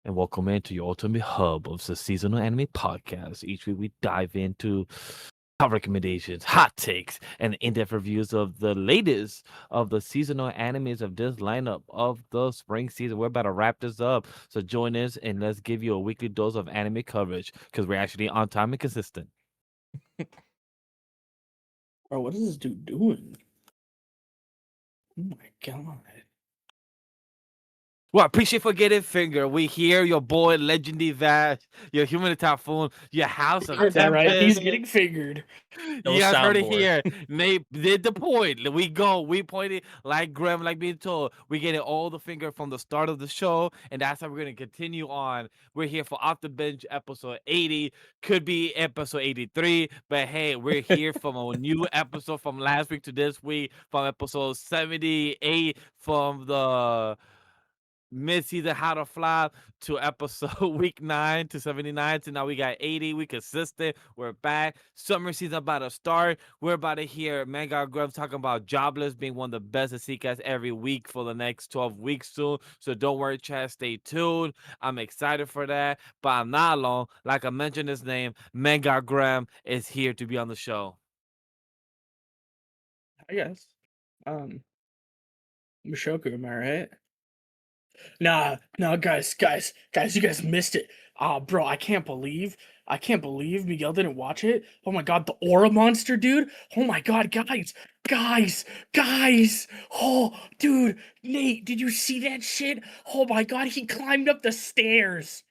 and welcome into your ultimate hub of the seasonal anime podcast. Each week we dive into top recommendations, hot takes, and in-depth reviews of the latest of the seasonal animes of this lineup of the spring season. We're about to wrap this up, so join us and let's give you a weekly dose of anime coverage because we're actually on time and consistent. Bro, what is this dude doing? Oh my god. Well, appreciate for getting finger. We hear your boy Legend D Vash, your human typhoon, your house You of heard that right? He's Tempest. getting fingered. No You guys heard it soundboard. here. Nate did the point. We go. We pointed like Grem, like being told. We getting all the finger from the start of the show, and that's how we're gonna continue on. We're here for Off the Bench episode 80. Could be episode 83, but hey, we're here from a new episode from last week to this week, from episode 78 from the mid-season how to fly to episode week 9 to 79. So now we got 80. We consistent. We're back. Summer season about to start. We're about to hear Man-God Grem talking about Jobless being one of the best ISEKAIs every week for the next 12 weeks soon. So don't worry, chat. Stay tuned. I'm excited for that. But I'm not alone. Like I mentioned his name, Man-God Grem is here to be on the show. I guess. Mushoku, am I right? Nah, guys, you guys missed it. Bro, I can't believe Miguel didn't watch it. Oh my god, the aura monster, dude. Oh my god, guys. Oh, dude, Nate, did you see that shit? Oh my god, he climbed up the stairs.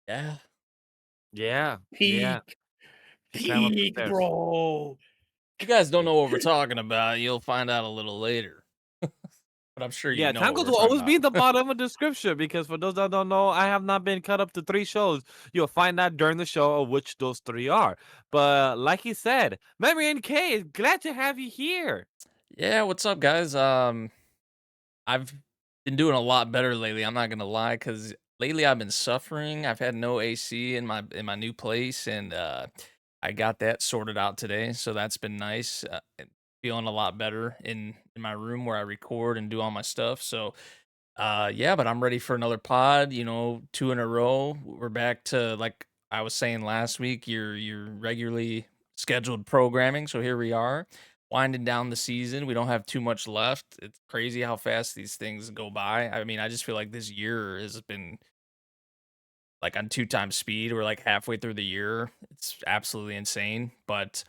Yeah. Yeah. Peak, He climbed up the peak, stairs. bro. You guys don't know what we're talking about. You'll find out a little later. But I'm sure you Yeah, know what tangles we're will talking always be in the about. bottom of the description because for those that don't know, I have not been cut up to 3 shows. You'll find out during the show of which those 3 are. But like he said, MemoryNK, glad to have you here. Yeah, what's up, guys? I've been doing a lot better lately. I'm not gonna lie, because lately I've been suffering. I've had no AC in my new place, and I got that sorted out today, so that's been nice. And feeling a lot better in my room where I record and do all my stuff. So yeah, but I'm ready for another pod, 2 in a row. We're back to, like I was saying last week, your regularly scheduled programming. So here we are, winding down the season. We don't have too much left. It's crazy how fast these things go by. I mean, I just feel like this year has been like on 2 times speed. We're like halfway through the year. It's absolutely insane. But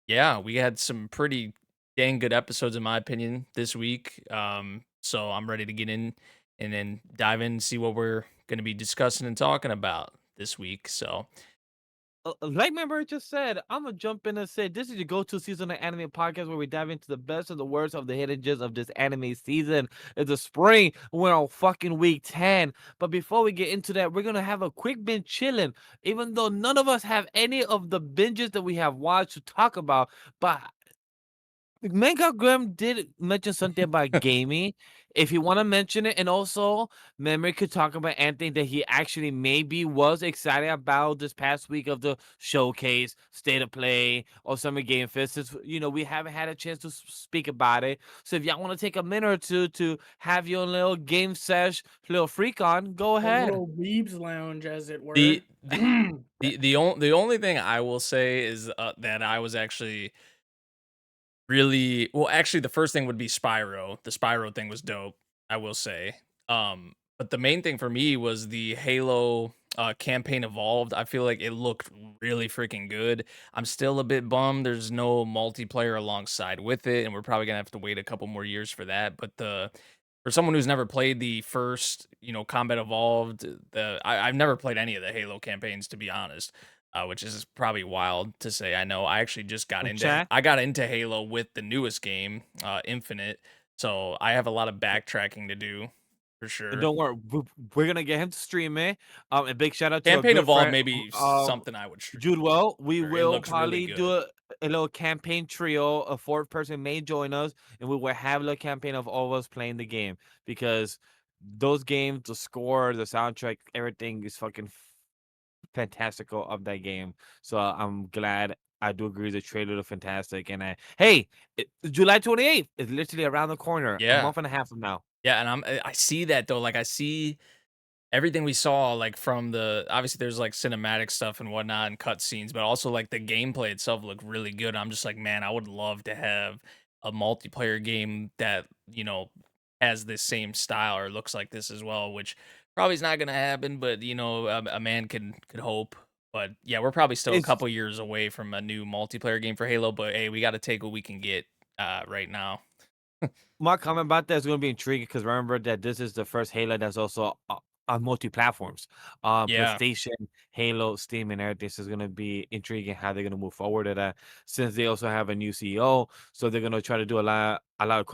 yeah, we had some pretty dang good episodes in my opinion this week. So I'm ready to get in and then dive in and see what we're going to be discussing and talking about this week. So Like Member just said, I'm gonna jump in and say this is your go-to seasonal anime podcast where we dive into the best and the worst of the hidden gems of this anime season. It's the spring. We're on fucking week 10. But before we get into that, we're gonna have a quick binge chilling. Even though none of us have any of the binges that we have watched to talk about, but Man-God Grem did mention something about gaming. If you want to mention it, and also Memory could talk about anything that he actually maybe was excited about this past week of the showcase, state of play, or Summer Game Fest. Since, we haven't had a chance to speak about it. So if y'all want to take a minute or two to have your little game sesh, little freak on, go A ahead. little weebs lounge, as it were. the only thing I will say is that I was actually really well. Actually, the first thing would be Spyro. The Spyro thing was dope, I will say. But the main thing for me was the Halo campaign evolved. I feel like it looked really freaking good. I'm still a bit bummed there's no multiplayer alongside with it, and we're probably gonna have to wait a couple more years for that. But for someone who's never played the first, Combat Evolved, I've never played any of the Halo campaigns, to be honest, which is probably wild to say. I know I actually just got Chat. into Halo with the newest game, Infinite, so I have a lot of backtracking to do for And sure. don't worry, we're gonna get him to stream it. A big shout out to a Campaign good Evolved friend, may be something I would stream. Jude. Well, we It will looks really probably do good. a little campaign trio. A 4th person may join us, and we will have a little campaign of all of us playing the game because those games, the score, the soundtrack, everything is fucking fantastical of that game. So I'm glad. I do agree the trailer is fantastic, and July 28th is literally around the corner, a Yeah. month and a half from now. Yeah, and I see that though. Like I see everything we saw, like from the obviously there's like cinematic stuff and whatnot and cutscenes, but also like the gameplay itself looked really good. I'm just like, man, I would love to have a multiplayer game that, has this same style or looks like this as well, which probably is not gonna happen, but a man could hope. But yeah, we're probably still a It's couple years away from a new multiplayer game for Halo, but hey, we gotta take what we can get right now. my comment about that is going to be intriguing because remember that this is the first Halo that's also on multi-platforms, Yeah. PlayStation, Halo, Steam, and everything. So it's going to be intriguing how they're going to move forward to that. Since they also have a new CEO, so they're going to try to do a lot of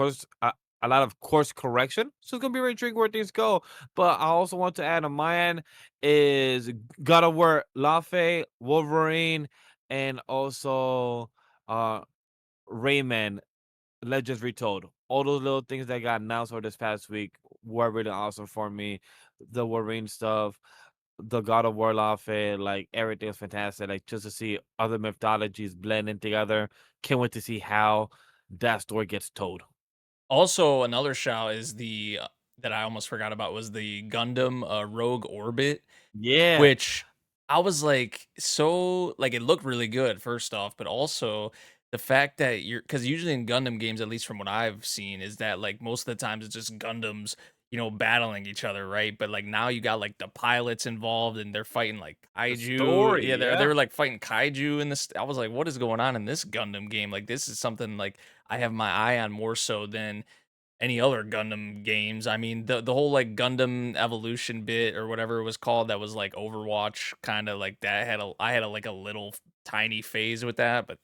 course correction. So it's going to be very intriguing where things go. But I also want to add on my end is God of War, Lafe, Wolverine, and also Rayman Legends Retold. All those little things that got announced for this past week were really awesome for me. The Wolverine stuff, the God of War Lafe, like everything was fantastic. Like just to see other mythologies blending together. Can't wait to see how that story gets told. Also, another shout is that I almost forgot about was the Gundam Rogue Orbit, Yeah, which I was like, so like it looked really good first off, but also the fact that because usually in Gundam games, at least from what I've seen, is that like most of the times it's just Gundams, battling each other, right? But like now you got like the pilots involved and they're fighting like the kaiju. story. Yeah, they Yeah. were like fighting kaiju in this. I was like, what is going on in this Gundam game? Like this is something like I have my eye on more so than any other Gundam games. I mean, the whole like Gundam Evolution bit or whatever it was called that was like Overwatch kind of like that had I had like a little tiny phase with that, but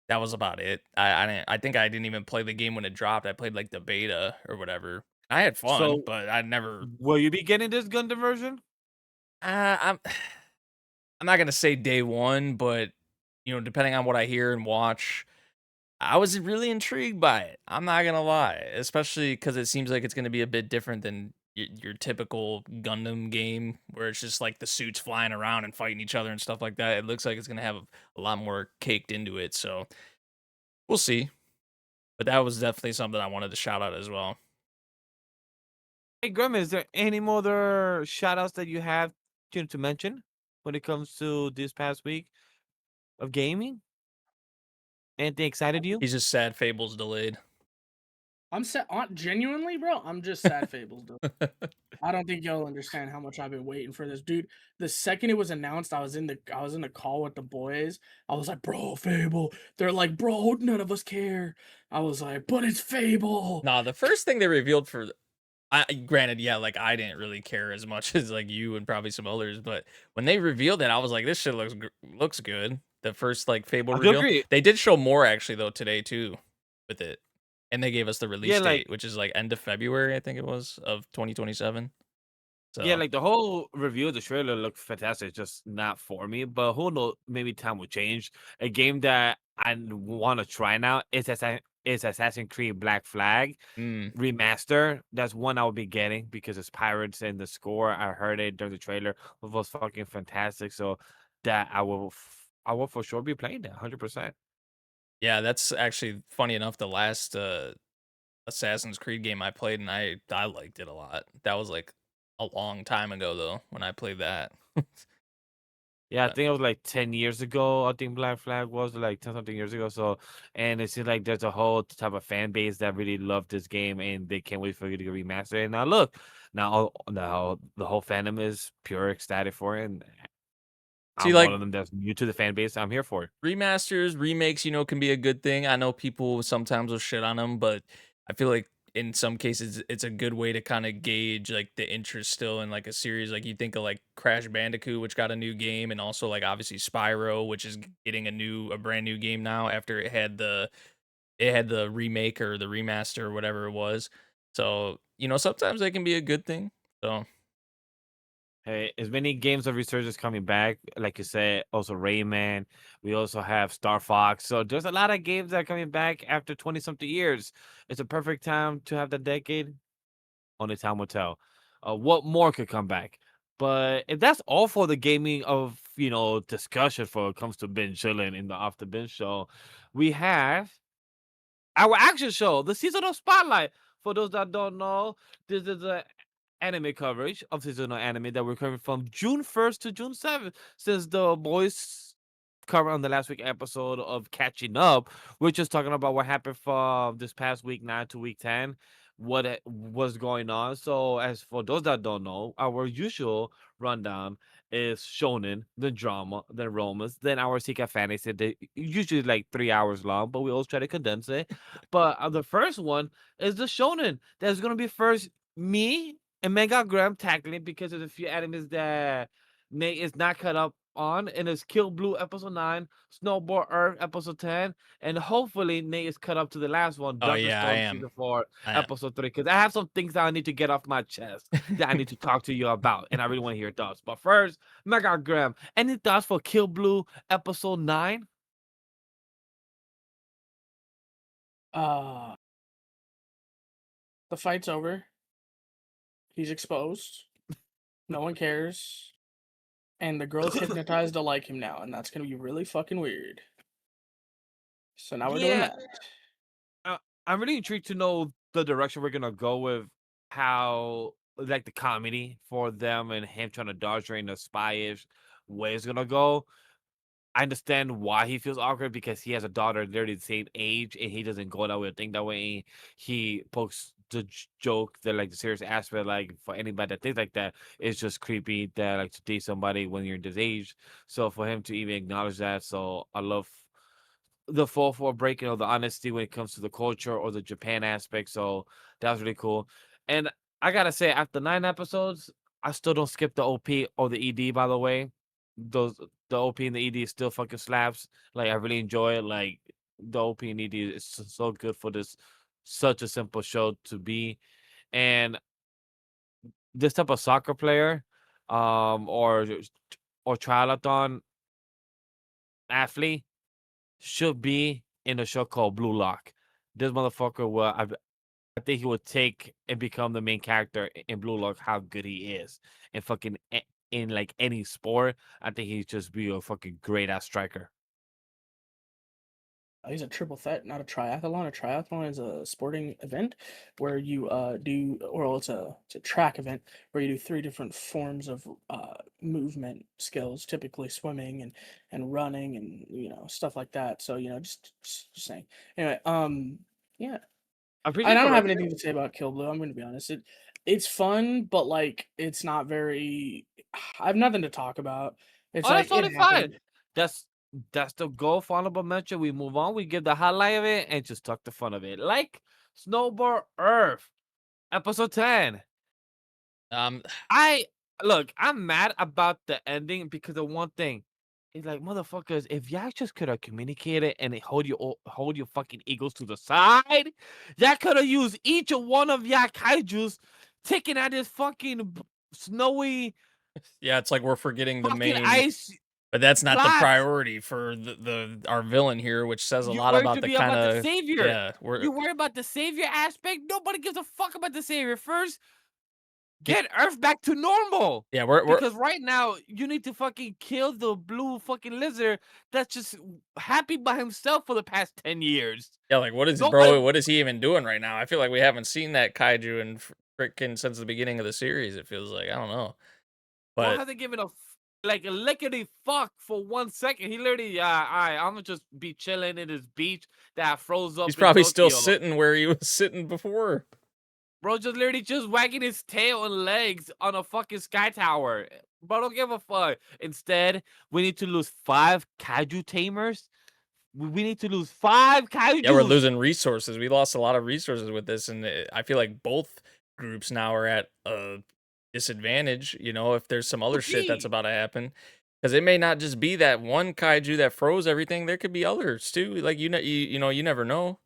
that was about it. I think I didn't even play the game when it dropped. I played like the beta or whatever. I had fun, So but I never will you be getting this Gundam version? I'm I'm not gonna say day one, but depending on what I hear and watch, I was really intrigued by it. I'm not gonna lie, especially because it seems like it's gonna be a bit different than your typical Gundam game, where it's just like the suits flying around and fighting each other and stuff like that. It looks like it's gonna have a lot more caked into it, so we'll see. But that was definitely something I wanted to shout out as well. Hey, Grandma, is there any more other shout outs that you have to mention when it comes to this past week of gaming? Anything excited you? He's just sad Fable's delayed. I'm sad. Genuinely, bro. I'm just sad. Fables. I don't think y'all understand how much I've been waiting for this, dude. The second it was announced, I was in the call with the boys. I was like, "Bro, Fable." They're like, "Bro, none of us care." I was like, "But it's Fable." Nah, the first thing they revealed for granted, yeah, like I didn't really care as much as like you and probably some others, but when they revealed it, I was like, this shit looks good. The first like Fable I do reveal, agree. they did show more actually though today too with it, and they gave us the Yeah, release like date, which is like end of February, I think it was of 2027. yeah, So like the whole review of the trailer looked fantastic. Just not for me, but who knows? Maybe time will change. A game that I want to try now is Assassin's Creed Black Flag mm, remaster. That's one I will be getting because it's pirates and the score. I heard it during the trailer was fucking fantastic. So that I will for sure be playing that 100%. yeah, that's actually funny enough. The last Assassin's Creed game I played, and I liked it a lot. That was like a long time ago though when I played that. Yeah, I But think it was like 10 years ago. I think Black Flag was like 10 something years ago. So, and it seems like there's a whole type of fan base that really loved this game and they can't wait for it to get remastered. And now look, now the whole fandom is pure ecstatic for it. And see, I'm one like of them that's new to the fan base. I'm here for it. remasters, remakes, can be a good thing. I know people sometimes will shit on them, but I feel like in some cases it's a good way to kind of gauge like the interest still in like a series. Like you think of like Crash Bandicoot, which got a new game, and also like obviously Spyro, which is getting a brand new game now after it had the remake or the remaster or whatever it was. So, sometimes they can be a good thing. So Hey, as many games of resurgence coming back, like you said, also Rayman. We also have Star Fox. So there's a lot of games that are coming back after 20 something years. It's a perfect time to have the decade. Only time will tell. What more could come back? But if that's all for the gaming of discussion for when it comes to binge chilling in the off the bench show, we have our action show, the seasonal spotlight For those that don't know, this is a anime coverage of seasonal anime that we're covering from June 1st to June 7th. Since the boys covered on the last week episode of Catching Up, we're just talking about what happened from this past week 9 to week 10, what was going on. So, as for those that don't know, our usual rundown is shonen, then drama, then romance, then our Sika fantasy. They usually like 3 hours long, but we always try to condense it. But the first one is the shonen. There's gonna be first me and Man-God Grem tackling it because there's a few animes that Nate is not caught up on, and it's Kill Blue episode 9, Snowball Earth episode 10, and hopefully Nate is caught up to the last one, Oh Doctor yeah, I Stone am. season 4 I am. episode 3, because I have some things that I need to get off my chest that I need to talk to you about, and I really want to hear your thoughts. But first, Man-God Grem, any thoughts for Kill Blue episode 9? Uh, the fight's over. He's exposed. No one cares. And the girl's hypnotized to like him now, and that's gonna be really fucking weird. So now we're doing Yeah, that. I'm really intrigued to know the direction we're gonna go with how like the comedy for them and him trying to dodge her in a spy-ish way is gonna go. I understand why he feels awkward because he has a daughter literally the same age and he doesn't go that way or think that way. He pokes the joke that like the serious aspect, like for anybody that thinks like that, it's just creepy that like to date somebody when you're this age. So for him to even acknowledge that, so I love the 4-4 breaking of the honesty when it comes to the culture or the Japan aspect. So that was really cool. And I gotta say, after 9 episodes, I still don't skip the OP or the ED, by the way. Those the OP and the ED still fucking slaps. Like I really enjoy it. Like the OP and ED is so good for this such a simple show to be. And this type of soccer player, or triathlon athlete should be in a show called Blue Lock. This motherfucker will. I think he would take and become the main character in Blue Lock. How good he is, and fucking in like any sport. I think he'd just be a fucking great ass striker. He's a triple threat, not a triathlon. A triathlon is a sporting event where you do, or it's a track event where you do three different forms of movement skills, typically swimming and running and stuff like that. So just saying. Anyway, yeah, I I appreciate don't have correcting anything me. to say about Kill Blue. I'm going to be honest. It's fun, but like it's not very. I have nothing to talk about. It's Oh, like that's it totally fine. happened. That's that's the goal for honorable mention. We move on. We give the highlight of it and just talk the fun of it. Like Snowball Earth, episode 10. Um, I look, I'm mad about the ending because of one thing. It's like motherfuckers, if y'all just could have communicated and hold your fucking egos to the side, y'all could have used each of one of y'all kaijus taking out this fucking snowy yeah, it's like we're forgetting the fucking main, ice but that's not the plot. priority for the our villain here, which says a You lot worry about to the be kind about the of savior. yeah, we're You worry about the savior aspect. Nobody gives a fuck about the savior. First, be- get Earth back to normal. yeah, we're Because right now, you need to fucking kill the blue fucking lizard that's just happy by himself for the past 10 years. yeah, like what is Nobody, bro? What is he even doing right now? I feel like we haven't seen that kaiju in freaking since the beginning of the series. It feels like I don't know, bro but hasn't given like a lickety fuck for 1 second. He literally, alright, I'm gonna just be chilling in his beach that froze he's up in probably still Tokyo. sitting where he was sitting before. Bro just literally just wagging his tail and legs on a fucking sky tower. Bro, don't give a fuck. Instead, we need to lose 5 kaiju tamers. We need to lose 5 Yeah, we're kaijus. losing resources. We lost a lot of resources with this, and I feel like both groups now are at a disadvantage. You know, if there's some other shit that's Okay. about to happen, because it may not just be that one kaiju that froze everything. There could be others too. Like you know, you never know.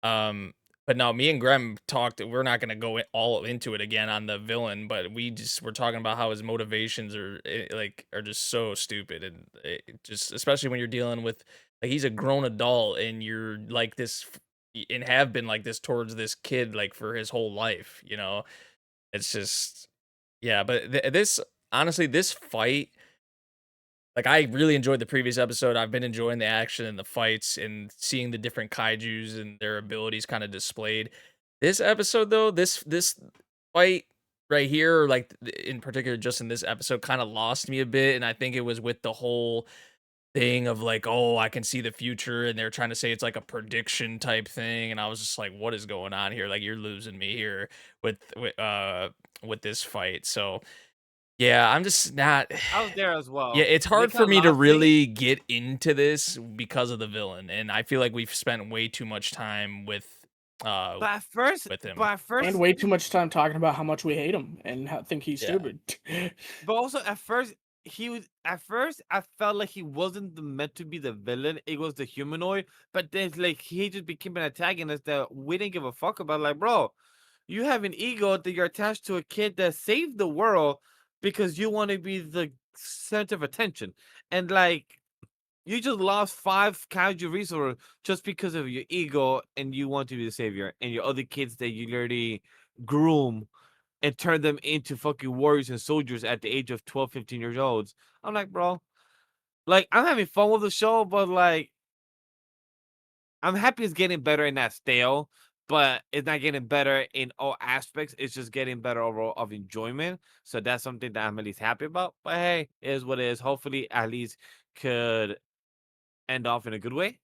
Um, but no, me and Graham talked. We're not gonna go all into it again on the villain, but we're talking about how his motivations are are just so stupid, and just especially when you're dealing with like he's a grown adult and you're like this and have been like this towards this kid like for his whole life. You know, it's just yeah. But this honestly, this fight. Like I really enjoyed the previous episode. I've been enjoying the action and the fights and seeing the different kaijus and their abilities kind of displayed. This episode though, this fight right here, like in particular, just in this episode, kind of lost me a bit, and I think it was with the whole thing of like, oh, I can see the future, and they're trying to say it's like a prediction type thing, and I was just like, what is going on here? Like, you're losing me here with this fight. So yeah, I'm just not. I was there as Yeah, well. it's They hard for kind of me to lost me. really get into this because of the villain, and I feel like we've spent way too much time uh But at first, with him. but at And first, way too much time talking about how much we hate him and think he's Yeah. stupid. but also at first, he was. At first, I felt like he wasn't meant to be the villain. It was the humanoid. But then, like, he just became an antagonist that we didn't give a fuck about. Like, bro, you have an ego that you're attached to a kid that saved the world because you want to be the center of attention, and like you just lost 5 kaiju resources just because of your ego and you want to be the savior, and your other kids that you literally groom and turn them into fucking warriors and soldiers at the age of 12, 15 years old. I'm like, bro, like, I'm having fun with the show, but like, I'm happy it's getting better and not stale, but it's not getting better in all aspects. It's just getting better overall of enjoyment. So that's something that I'm at least happy about. But hey, it is what it is. Hopefully, at least could end off in a good way.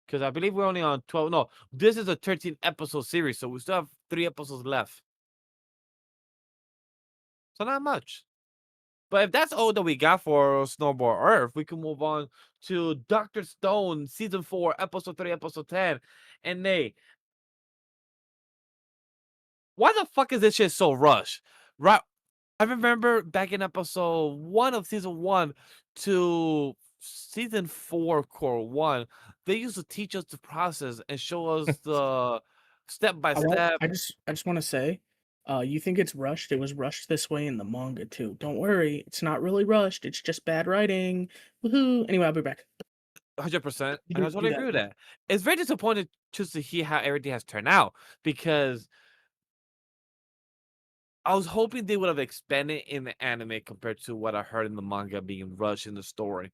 Because I believe we're only on 12. No, this is a 13 episode series, so we still have 3 episodes left. So not much. But if that's all that we got for Snowball Earth, we can move on to Dr. Stone, season 4, episode 3, episode 10. And they, why the fuck is this shit so rushed? Right. I remember back in episode 1 of season 1 to season 4, core 1, they used to teach us the process and show us the step by step. I just want to say, you think it's rushed? It was rushed this way in the manga too. Don't worry, it's not really rushed. It's just bad writing. Woohoo! Anyway, I'll be back. 100%. You And I do totally that. agree with that. It's very disappointing just to hear how everything has turned out because I was hoping they would have expanded in the anime compared to what I heard in the manga being rushed in the story.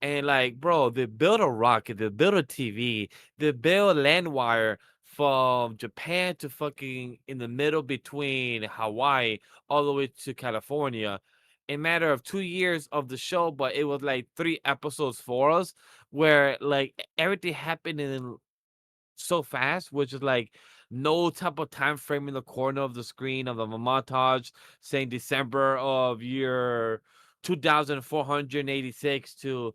And like, bro, they built a rocket, they built a TV, they built a land wire from Japan to fucking in the middle between Hawaii all the way to California in matter of 2 years of the show, but it was like 3 episodes for us where like everything happened in so fast, which is like no type of time frame in the corner of the screen of the montage saying December of year 2486 to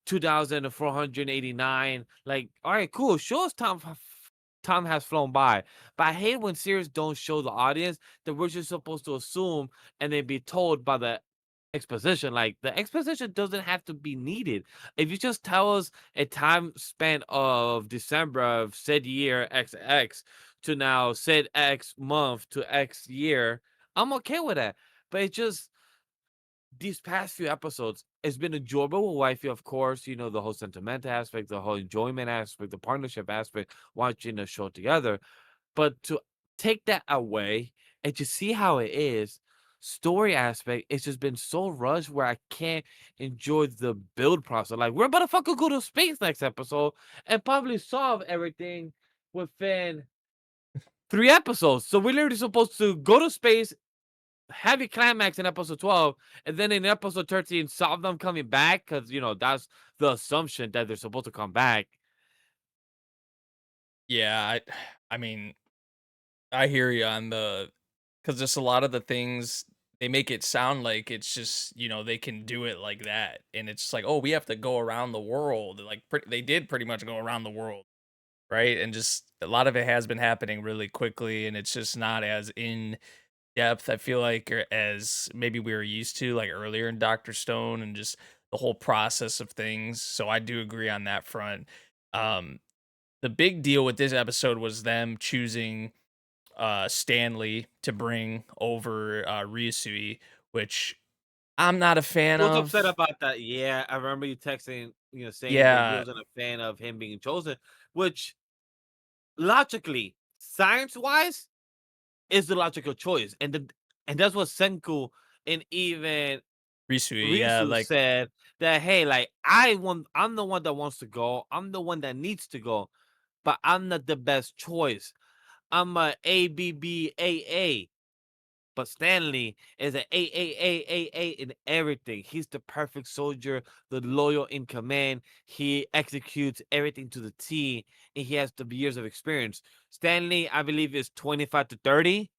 2489. Like, all right, cool. Show us time has flown by. But I hate when series don't show the audience that we're just supposed to assume and then be told by the exposition. Like, the exposition doesn't have to be needed. If you just tell us a time span of December of said year XX to now said X month to X year, I'm okay with that. But it just these past few episodes, it's been enjoyable with wifey, of course, the whole sentimental aspect, the whole enjoyment aspect, the partnership aspect, watching the show together. But to take that away and to see how it is, story aspect, it's just been so rushed where I can't enjoy the build process. Like, we're about to fucking go to space next episode and probably solve everything within 3 episodes. So we're literally supposed to go to space, have a climax in episode 12, and then in episode 13, solve them coming back because, that's the assumption that they're supposed to come back. Yeah, I mean, I hear you on because just a lot of the things they make it sound like it's just they can do it like that, and it's just like, oh, we have to go around the world. Like they did pretty much go around the world, right? And just a lot of it has been happening really quickly, and it's just not as in depth. I feel like as maybe we were used to like earlier in Doctor Stone, and just the whole process of things. So I do agree on that front. Um, the big deal with this episode was them choosing Stanley to bring over Ryusui, which I'm not a fan I was upset of. about that. Yeah, I remember you texting, saying that you Yeah, wasn't a fan of him being chosen, which logically, science-wise, is the logical choice. And that's what Senku and even Ryusui, yeah, Risu like said that, hey, like, I'm the one that wants to go. I'm the one that needs to go, but I'm not the best choice. I'm a ABBAA. But Stanley is an A in everything. He's the perfect soldier, the loyal in command. He executes everything to the T, and he has the years of experience. Stanley, I believe, is 25 to 30.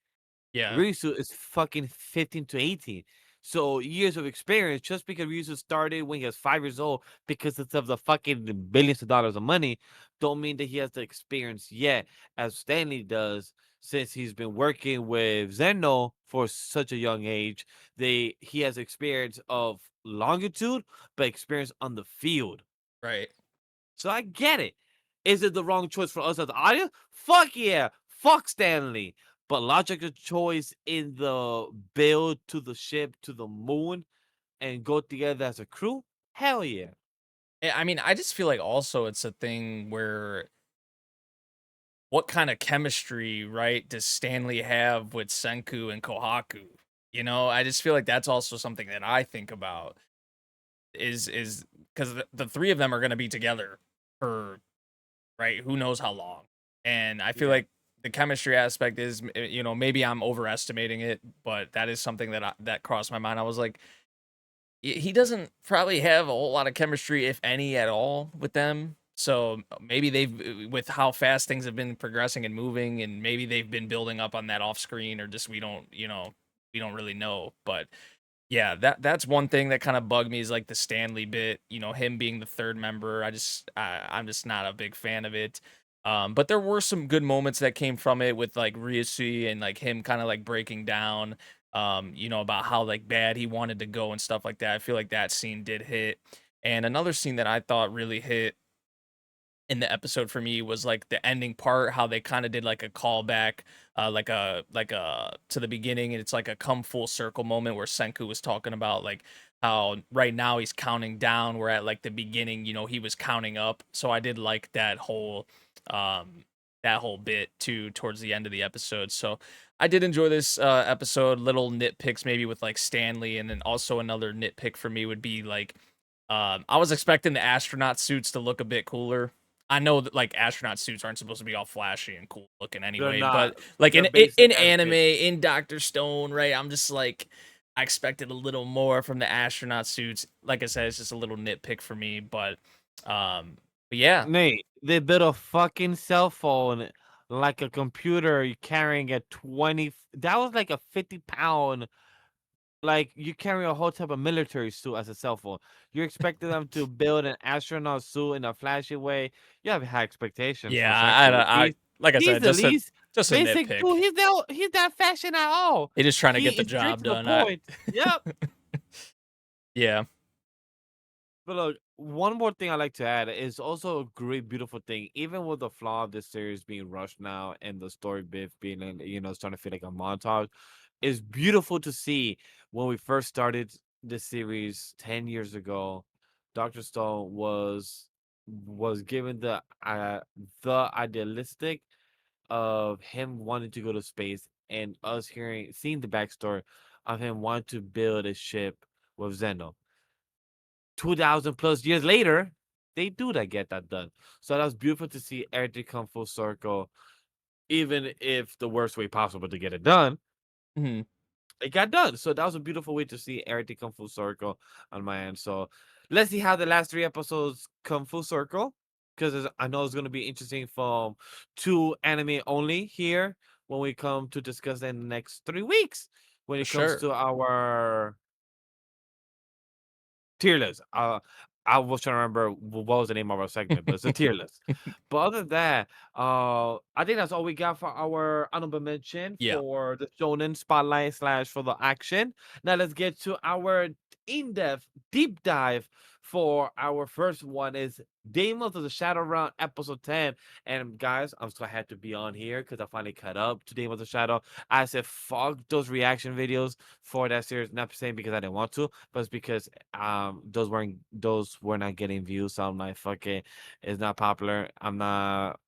Yeah. Ryusu is fucking 15 to 18. So years of experience, just because Ryusu started when he was 5 years old because of the fucking billions of dollars of money, don't mean that he has the experience yet, as Stanley does, since he's been working with Zeno for such a young age. He has experience of longitude, but experience on the field. Right. So I get it. Is it the wrong choice for us as the audience? Fuck yeah. Fuck Stanley. But logical choice in the build to the ship to the moon and go together as a crew? Hell yeah. I mean, I just feel like also it's a thing where what kind of chemistry, right, does Stanley have with Senku and Kohaku? You know, I just feel like that's also something that I think about is because the three of them are going to be together for right who knows how long, and I feel Yeah. like the chemistry aspect is you know maybe I'm overestimating it, but that is something that crossed my mind. I was like, he doesn't probably have a whole lot of chemistry, if any, at all with them. So maybe they've, with how fast things have been progressing and moving, and maybe they've been building up on that off screen, or just we don't, you know, we don't really know. But yeah, that's one thing that kind of bugged me is like the Stanley bit, you know, him being the third member. I'm just not a big fan of it. But there were some good moments that came from it with like Ryusu and like him kind of like breaking down, you know, about how like bad he wanted to go and stuff like that. I feel like that scene did hit. And another scene that I thought really hit in the episode for me was like the ending part, how they kind of did like a callback, like a to the beginning, and it's like a come full circle moment where Senku was talking about like how right now he's counting down, where at like the beginning, you know, he was counting up. So I did like um that whole bit too towards the end of the episode. So I did enjoy this episode. Little nitpicks maybe with like Stanley, and then also another nitpick for me would be like I was expecting the astronaut suits to look a bit cooler. I know that like astronaut suits aren't supposed to be all flashy and cool looking They're anyway, not. but like They're basic in as anime, bitch. in Doctor Stone, right? I'm just like I expected a little more from the astronaut suits. Like I said, it's just a little nitpick for me, but yeah, Nate, they built a fucking cell phone like a computer carrying a 20. That was like a 50-pound. Like you carry a whole type of military suit as a cell phone. You're expecting them to build an astronaut suit in a flashy way. You have high expectations for yeah, Senku. I like I He's said, the least just a basic nitpick. dude. He's not fashion at all. He's just trying to get He the is straight job to the done. I point. Yep. yeah, But look, one more thing I like to add is also a great, beautiful thing. Even with the flaw of this series being rushed now and the story bit being, starting to feel like a montage, it's beautiful to see when we first started this series 10 years ago. Doctor Stone was given the idealistic of him wanting to go to space and us seeing the backstory of him wanting to build a ship with Zeno. 2000 plus years later, they do that get that done. So that was beautiful to see everything come full circle, even if the worst way possible to get it done, mhm, it got done. So that was a beautiful way to see everything come full circle on my end. So let's see how the last 3 episodes come full circle. Because I know it's going to be interesting from 2 anime only here when we come to discuss in the next 3 weeks when for it comes sure. to our tier list. I was trying to remember what was the name of our segment, but it's a tier list. But other than that, I think that's all we got for our honorable mention Yeah, for the shonen spotlight slash for the action. Now let's get to our in-depth deep dive for our first one is Daemons of the Shadow Realm episode 10. And guys, I'm so happy to be on here because I finally caught up to Daemons of the Shadow. I said fuck those reaction videos for that series, not saying because I didn't want to, but it's because those were not getting views. So I'm like, fuck it, it's not popular. I'm not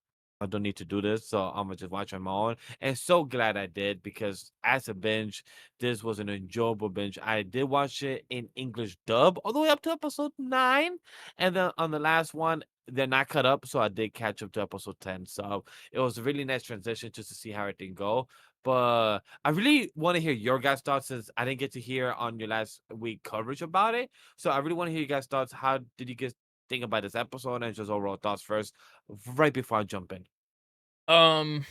I don't need to do this, so I'm gonna just watch on my own. And so glad I did because as a binge, this was an enjoyable binge. I did watch it in English dub all the way up to episode 9, and then on the last one, they're not cut up, so I did catch up to episode 10. So it was a really nice transition just to see how everything go. But I really want to hear your guys' thoughts since I didn't get to hear on your last week coverage about it. So I really want to hear you guys' thoughts. How did you guys think about this episode and just overall thoughts first, right before I jump in? Um,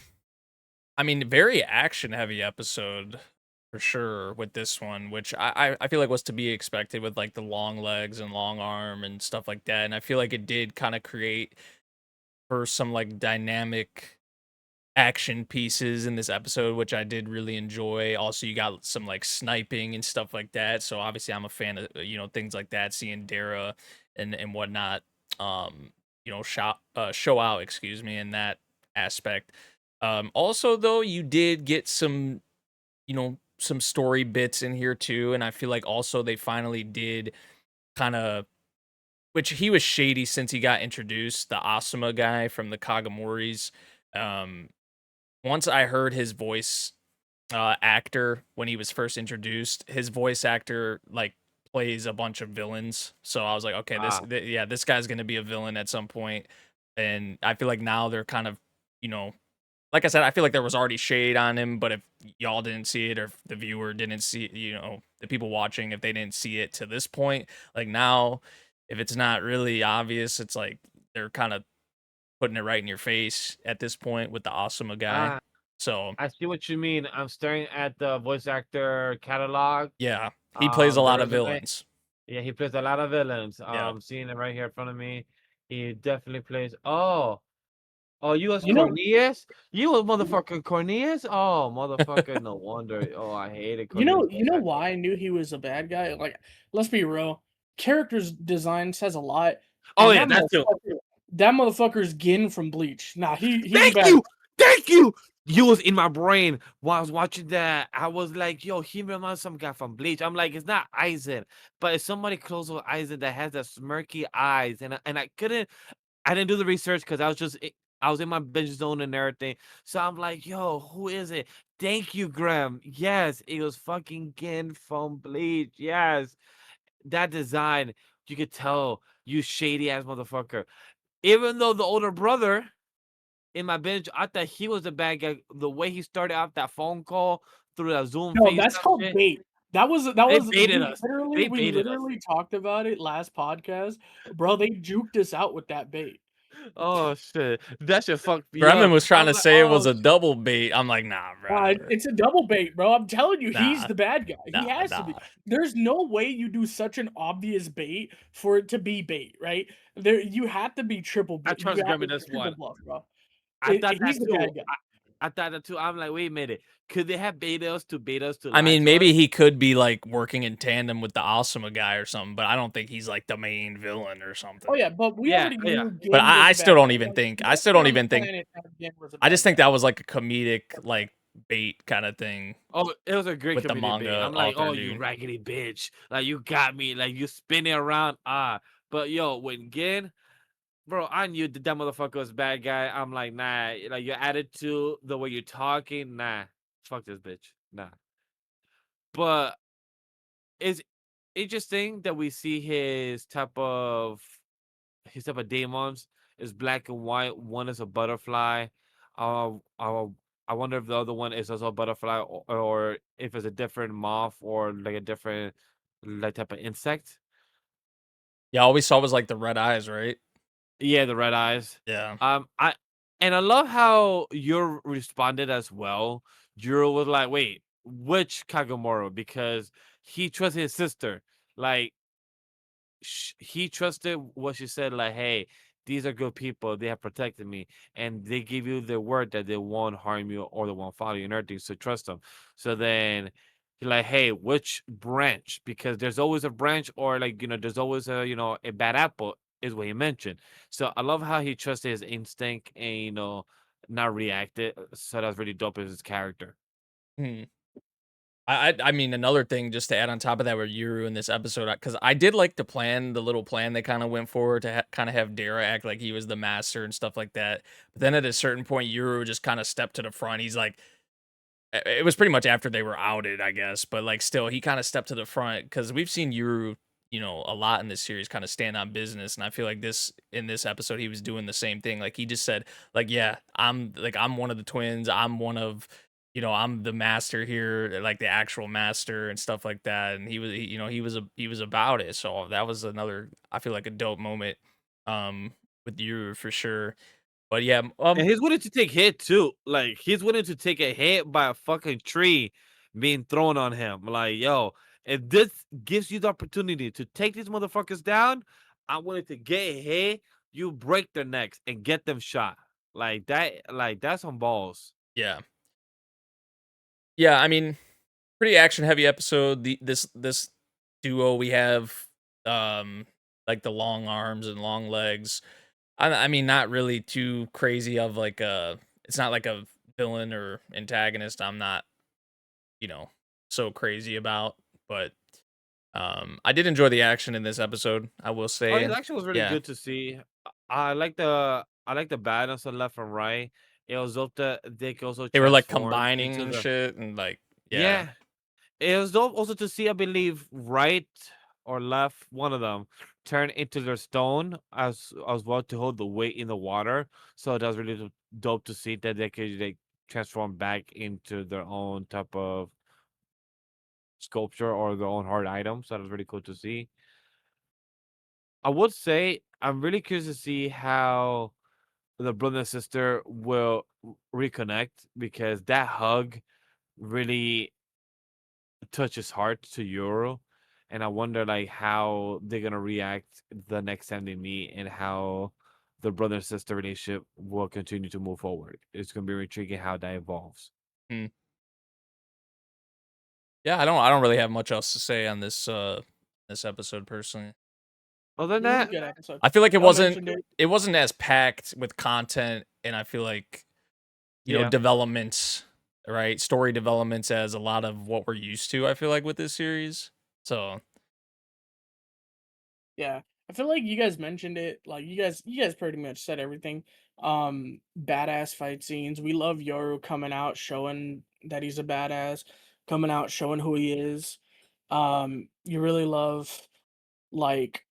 I mean, very action heavy episode for sure with this one, which I feel like was to be expected with like the long legs and long arm and stuff like that. And I feel like it did kind of create for some like dynamic action pieces in this episode, which I did really enjoy. Also, you got some like sniping and stuff like that. So obviously, I'm a fan of things like that, seeing Dara and whatnot. Show out, excuse me, in that aspect. Also, though, you did get some some story bits in here too, and I feel like also they finally did kind of, which he was shady since he got introduced, the Asuma guy from the Kagamoris. Um, Once I heard his voice actor when he was first introduced, his voice actor like plays a bunch of villains. So I was like, okay, Ah, yeah, this guy's gonna be a villain at some point. And I feel like now they're kind of, you know, like I said, I feel like there was already shade on him, but if y'all didn't see it or if the viewer didn't see, the people watching, if they didn't see it to this point, like now, if it's not really obvious, it's like they're kind of putting it right in your face at this point with the Asuma guy. ah, So I see what you mean. I'm staring at the voice actor catalog, yeah, he plays a the lot of resume. villains. Yeah, he plays a lot of villains. Yeah. Seeing it right here in front of me. He definitely plays. Oh, you was You know, Cornelius? You was motherfucker Cornelius? Oh, motherfucker, no wonder. Oh, I hated you Cornelius know, you voice know actor. why I knew he was a bad guy. Like, let's be real. Characters design says a lot, Oh and yeah, that's too. that motherfucker's Gin from Bleach. Nah, he's a Thank bad. you. Thank you. You was in my brain while I was watching that. I was like, yo, he reminds some guy from Bleach. I'm like, it's not Aizen, but it's somebody close with Aizen that has that smirky eyes. And I didn't do the research because I was in my binge zone and everything. So I'm like, yo, who is it? Thank you, Graham. Yes, it was fucking Gin from Bleach. Yes. That design, you could tell you shady ass motherfucker. Even though the older brother in my binge, I thought he was a bad guy. The way he started out that phone call through that Zoom No, that's FaceTime called shit, bait. they baited us. They We baited us. literally talked about it last podcast, bro. They juked us out with that bait. Oh shit, that shit fucked me Bremen up. was trying I'm to like, say it was oh a double bait. I'm like, nah, bro. It's a double bait, bro. I'm telling you, he's Nah, the bad guy. He nah, has to be. nah. There's no way you do such an obvious bait for it to be bait, right? There, you have to be triple. I You trust have Grim to in be this triple one. bluff, bro. I thought He's that the too. bad guy. I thought that too. I'm like, wait a minute. Could they have bait us to I lie mean, to us? maybe he could be like working in tandem with the Asuma guy or something, but I don't think he's like the main villain or Oh something. yeah, but we Yeah, already yeah. knew But Gin was I a still bad don't guy. even Like, think. I still nobody don't on the even think. planet thought Gin was a I bad just think guy. that was like a comedic like bait kind of thing Oh, it was a great with the comedic bait. manga I'm like, author oh, you dude. raggedy bitch. Like, you got me. Like, you spinning around. But yo, when Gin, bro, I knew that motherfucker was a bad guy. I'm like, nah. Like, your attitude, the way you're talking, nah. Fuck this bitch. Nah. But it's interesting that we see his type of demons is black and white. One is a butterfly. Uh, uh, I wonder if the other one is also a butterfly or if it's a different moth or like a different like type of insect. Yeah, all we saw was like the red eyes, right? Yeah, the red eyes. Yeah. I and I love how you responded as well. Yuro was like, "Wait, which Kagomoro?" Because he trusts his sister. Like he trusted what she said. Like, "Hey, these are good people. They have protected me, and they give you their word that they won't harm you or they won't follow you and everything. So trust them." So then he like, "Hey, which branch? Because there's always a branch, or like there's always a bad apple." Is what he mentioned. So I love how he trusted his instinct and not reacted. So that's really dope as his character. Hmm. I mean, another thing just to add on top of that with Yuru in this episode, because I did like the little plan they kind of went for to kind of have Dara act like he was the master and stuff like that. But then at a certain point, Yuru just kind of stepped to the front. He's like, it was pretty much after they were outed, I guess, but like still, he kind of stepped to the front because we've seen Yuru, a lot in this series kind of stand on business, and I feel like in this episode he was doing the same thing. Like he just said, like, yeah, I'm one of the twins, I'm one of, I'm the master here, like the actual master and stuff like that, and he was about it. So that was another, I feel like a dope moment, with Yuru for sure. But yeah, And he's willing to take hit too. Like he's willing to take a hit by a fucking tree being thrown on him. Like, yo, if this gives you the opportunity to take these motherfuckers down, I'm willing to get hit. You break their necks and get them shot. Like that. Like that's on balls. yeah, yeah. I mean, pretty action heavy episode. This duo we have, um, like the long arms and long legs. I mean, not really too crazy of like a. It's not like a villain or antagonist. I'm not, you know, so crazy about, but I did enjoy the action in this episode. I will Oh, his say, action was really yeah, good to see. I like the balance on left and right. It was dope that they could also they were like transform into combining the shit and like, yeah, yeah. It was dope also to see, I believe, right or left, one of them, turn into their stone as well to hold the weight in the water. So that was really dope to see that they could like transform back into their own type of sculpture or their own hard item. So that was really cool to see. I would say I'm really curious to see how the brother and sister will reconnect because that hug really touch his heart to Euro, and I wonder like how they're gonna react the next time they meet and how the brother and sister relationship will continue to move forward. It's gonna be intriguing how that evolves. mm. Yeah. I don't really have much else to say on this episode personally. Other than It was a that, good episode. I feel like Y'all mentioned it. it wasn't as packed with content, and I feel like, yeah. developments, right? Story developments as a lot of what we're used to, I feel like, with this series. So, Yeah. I feel like you guys mentioned it. Like you guys pretty much said everything. Badass fight scenes. We love Yoru coming out showing that he's a badass, coming out showing who he is. You really love like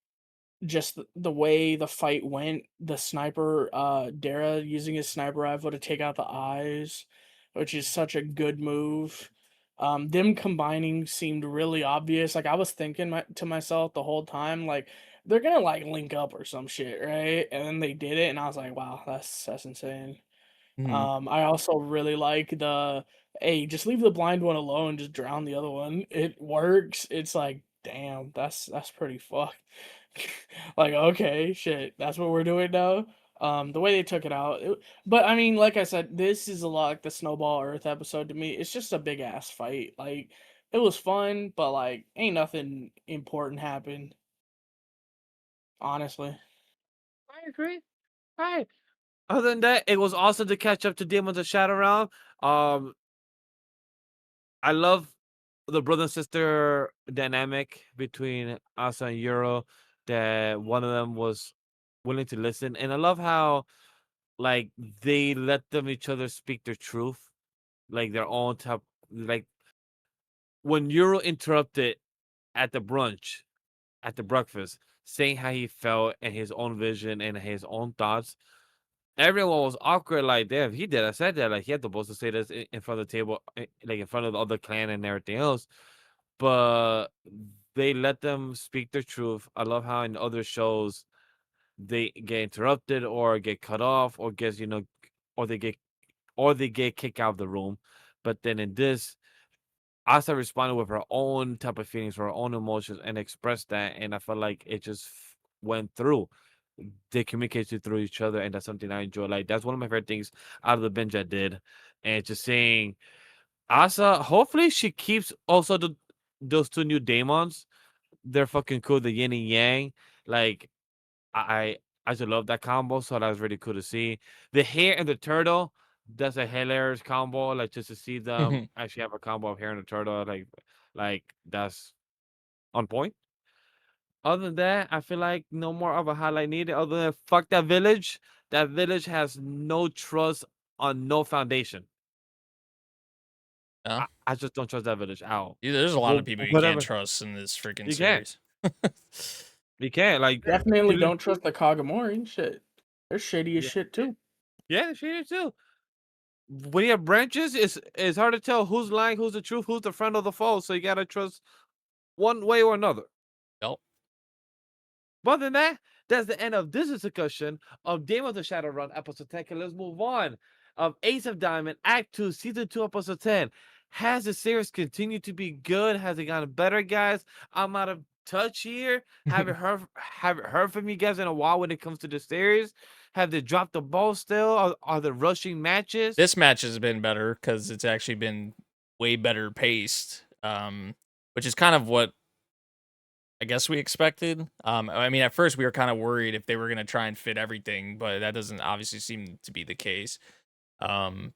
just the way the fight went, the sniper, Dara using his sniper rifle to take out the eyes, which is such a good move. Them combining seemed really obvious. Like I was thinking to myself the whole time, like they're gonna like link up or some shit, right? And then they did it, and I was like, wow, that's insane. mhm. I also really like the hey, just leave the blind one alone, just drown the other one. It works. It's like, damn, that's pretty fucked. Like, okay, shit, that's what we're doing now. The way they took it out, but I mean, like I said, this is a lot like the Snowball Earth episode to me. It's just a big ass fight. Like, it was fun, but like, ain't nothing important happened. Honestly, I agree. Right. Other than that, it was awesome to catch up to Demons of Shadow Realm. Um, I love the brother and sister dynamic between Asa and Euro. That one of them was willing to listen, and I love how like they let them each other speak their truth, like their own type. Like when Euro interrupted at the brunch, at the breakfast, saying how he felt and his own vision and his own thoughts. Everyone was awkward, like, damn, he did. I said that, like, he had the balls to say this in front of the table, like, in front of the other clan and everything else. But they let them speak their truth. I love how in other shows they get interrupted or get cut off or gets, or they get kicked out of the room. But then in this, Asa responded with her own type of feelings, her own emotions, and expressed that. And I felt like it just went through. They communicated through each other, and that's something I enjoy. Like that's one of my favorite things out of the binge I did. And just saying, Asa, hopefully she keeps also those two new Daemons. They're fucking cool, the yin and yang. Like I I just love that combo, so that was really cool to see. The hare and the turtle, that's a hilarious combo. Like just to see them actually have a combo of hair and a turtle, like that's on point. Other than that, I feel like no more of a highlight needed. Other than fuck that village. That village has no trust on no foundation. Yeah. I just don't trust that village out. There's a lot of Well, people you can't whatever. trust in this freaking You can't. series. You can't. Like Definitely people, don't trust the Kagomori. Shit, they're shady as yeah, shit too. yeah, she is too. When you have branches, it's hard to tell who's lying, who's the truth, who's the friend or the foe. So you gotta trust one way or another. Yep. But other than that, that's the end of this discussion of Daemons of Shadowrun episode 10. Okay, let's move on. Of Ace of Diamond, Act 2, Season 2, episode 10. Has the series continued to be good? Has it gotten better, guys? I'm out of touch here. Haven't heard from you guys in a while when it comes to the series. Have they dropped the ball still? Are they rushing matches? This match has been better because it's actually been way better paced, which is kind of what I guess we expected. I mean, at first we were kind of worried if they were gonna try and fit everything, but that doesn't obviously seem to be the case. Um,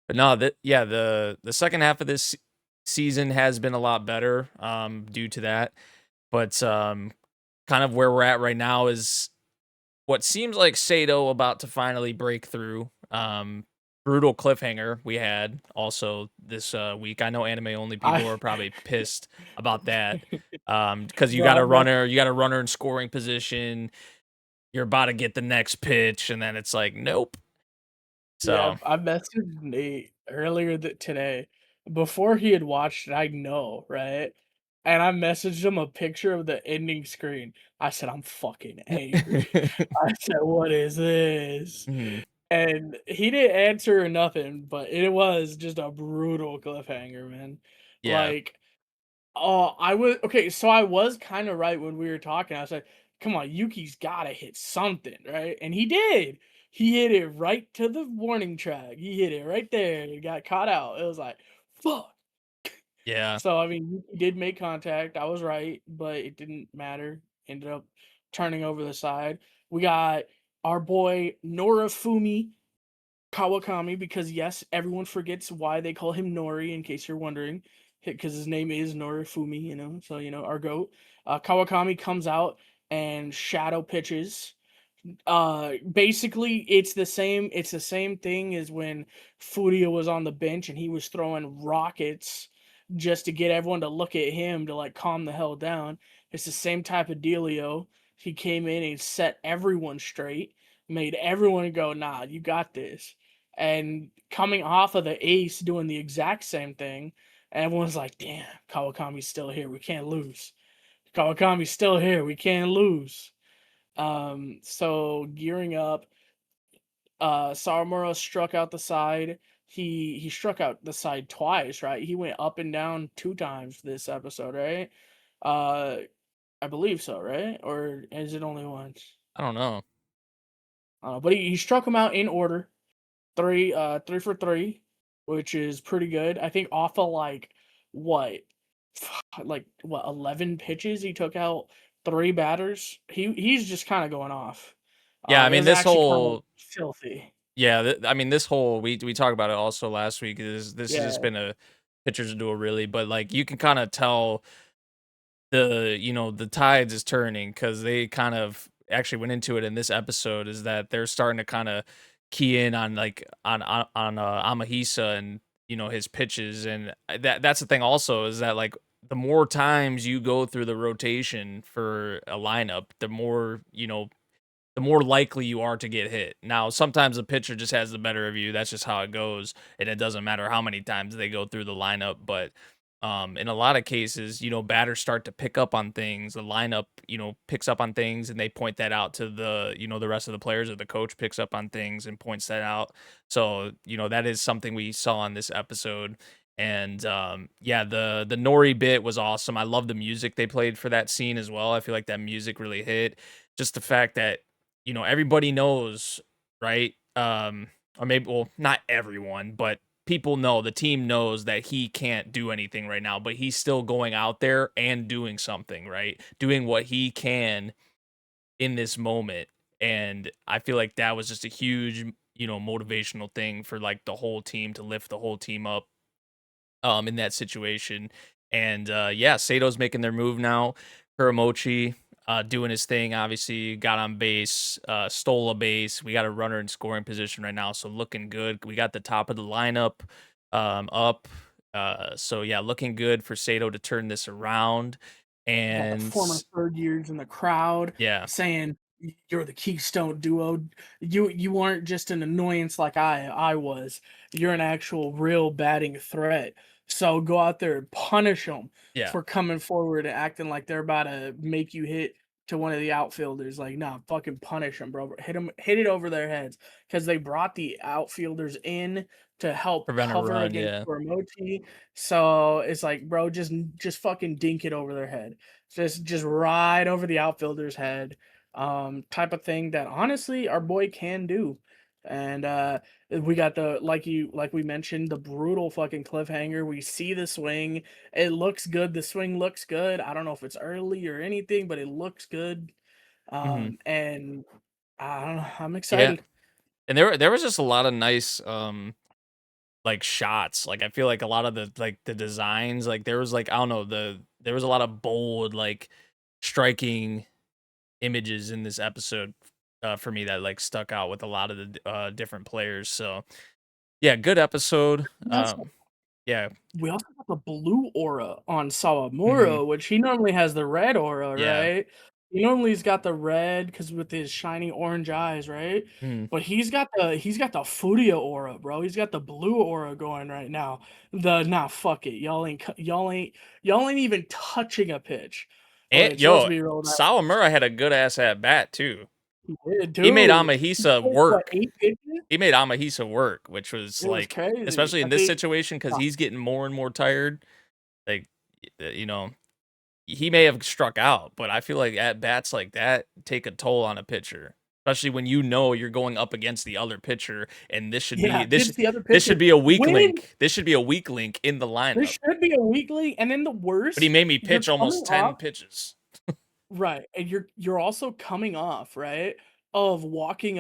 but no, that yeah, the second half of this season has been a lot better, due to that. But kind of where we're at right now is what seems like Sato about to finally break through. Brutal cliffhanger we had also this week. I know anime only people I, are probably pissed about that. Because you bro, got I a met, runner, in scoring position. You're about to get the next pitch, and then it's like, nope. yeah, So I messaged Nate earlier today before he had watched it. I know, right? And I messaged him a picture of the ending screen. I said, "I'm fucking angry." I said, "What is this?" Mhm. And he didn't answer or nothing, but it was just a brutal cliffhanger, man. Yeah. Like, oh, I was okay. So I was kind of right when we were talking. I was like, "Come on, Yuki's gotta hit something, right?" And he did. He hit it right to the warning track. He hit it right there. It got caught out. It was like, fuck. Yeah. So I mean, Yuki did make contact. I was right, but it didn't matter. Ended up turning over the side. We got our boy Norifumi Kawakami, because yes, everyone forgets why they call him Nori, in case you're wondering, because his name is Norifumi, so our goat. Kawakami comes out and shadow pitches. Basically it's the same thing as when Furia was on the bench and he was throwing rockets just to get everyone to look at him to like calm the hell down. It's the same type of dealio. He came in and set everyone straight, made everyone go, nah, you got this. And coming off of the ace doing the exact same thing, everyone's like, damn, Kawakami's still here, we can't lose. Kawakami's still here, we can't lose. So gearing up, Sawamura struck out the side. He struck out the side twice, right? He went up and down 2 times this episode, right? Uh, I believe so, right? Or is it only once? I don't know. But he struck him out in order. Three for three, which is pretty good. I think off of what, like what 11 pitches, he took out 3 batters. He's just kind of going off. Yeah, I It mean was this actually kind of whole filthy. yeah, I mean this whole we talked about it also last week. This has just Yeah, been a pitcher's duel really, but like you can kind of tell the tides is turning because they kind of actually went into it in this episode is that they're starting to kind of key in on like on Amahisa and his pitches and that's the thing also is that like the more times you go through the rotation for a lineup the more likely you are to get hit. Now, sometimes the pitcher just has the better of you. That's just how it goes, and it doesn't matter how many times they go through the lineup. But in a lot of cases, batters start to pick up on things. The lineup, picks up on things, and they point that out to the rest of the players, or the coach picks up on things and points that out. So, that is something we saw in this episode. And yeah, the Nori bit was awesome. I love the music they played for that scene as well. I feel like that music really hit. Just the fact that everybody knows, right? Or maybe, well, not everyone, but people know, the team knows that he can't do anything right now, but he's still going out there and doing something, right? Doing what he can in this moment. And I feel like that was just a huge motivational thing for like the whole team to lift the whole team up in that situation. And yeah, Sato's making their move now. Kuramochi doing his thing, obviously got on base, stole a base. We got a runner in scoring position right now, so looking good. We got the top of the lineup up. So yeah, looking good for Sato to turn this around. You got the And former third years in the crowd yeah, saying you're the Keystone Duo. You aren't just an annoyance like I was. You're an actual real batting threat. So go out there and punish them yeah, for coming forward and acting like they're about to make you hit to one of the outfielders. Like, nah, fucking punish them, bro. Hit it over their heads because they brought the outfielders in to help prevent a cover run. against Yeah, Kuramochi. So it's like, bro, just fucking dink it over their head. Just right over the outfielder's head. Type of thing that honestly our boy can do. And we got the like we mentioned, the brutal fucking cliffhanger. We see the swing. It looks good. The swing looks good. I don't know if it's early or anything, but it looks good. hmm And I don't know. I'm yeah. excited. And there was just a lot of nice like shots. Like I feel like a lot of the designs, like there was like I don't know, there was a lot of bold like striking images in this episode for me that like stuck out with a lot of the different players. So yeah, good episode. Yeah. We also got the blue aura on hmm Sawamura, which he normally has the red aura, Yeah. right? He normally's got the red because with his shiny orange eyes, right? hmm But he's got the Furia aura, bro. He's got the blue aura going right now. Fuck it, y'all ain't even touching a pitch. And Which let's yo, be real, that Sawamura had a good ass at bat too. He made dude. He Amahisa took what, work. 8 pitches? He made Amahisa work, which was It was like, crazy. especially I in this think. situation, because uh, he's getting more and more tired. Like, he may have struck out, but I feel like at bats like that take a toll on a pitcher, especially when you're going up against the other pitcher, and this should Yeah, be this against the other this should pitcher. be a weak When link. This should be a weak link in the This lineup. should be a weekly, and then the But he worst, made me you're pitch coming almost 10 off pitches. right, and you're also coming off, right, of walking,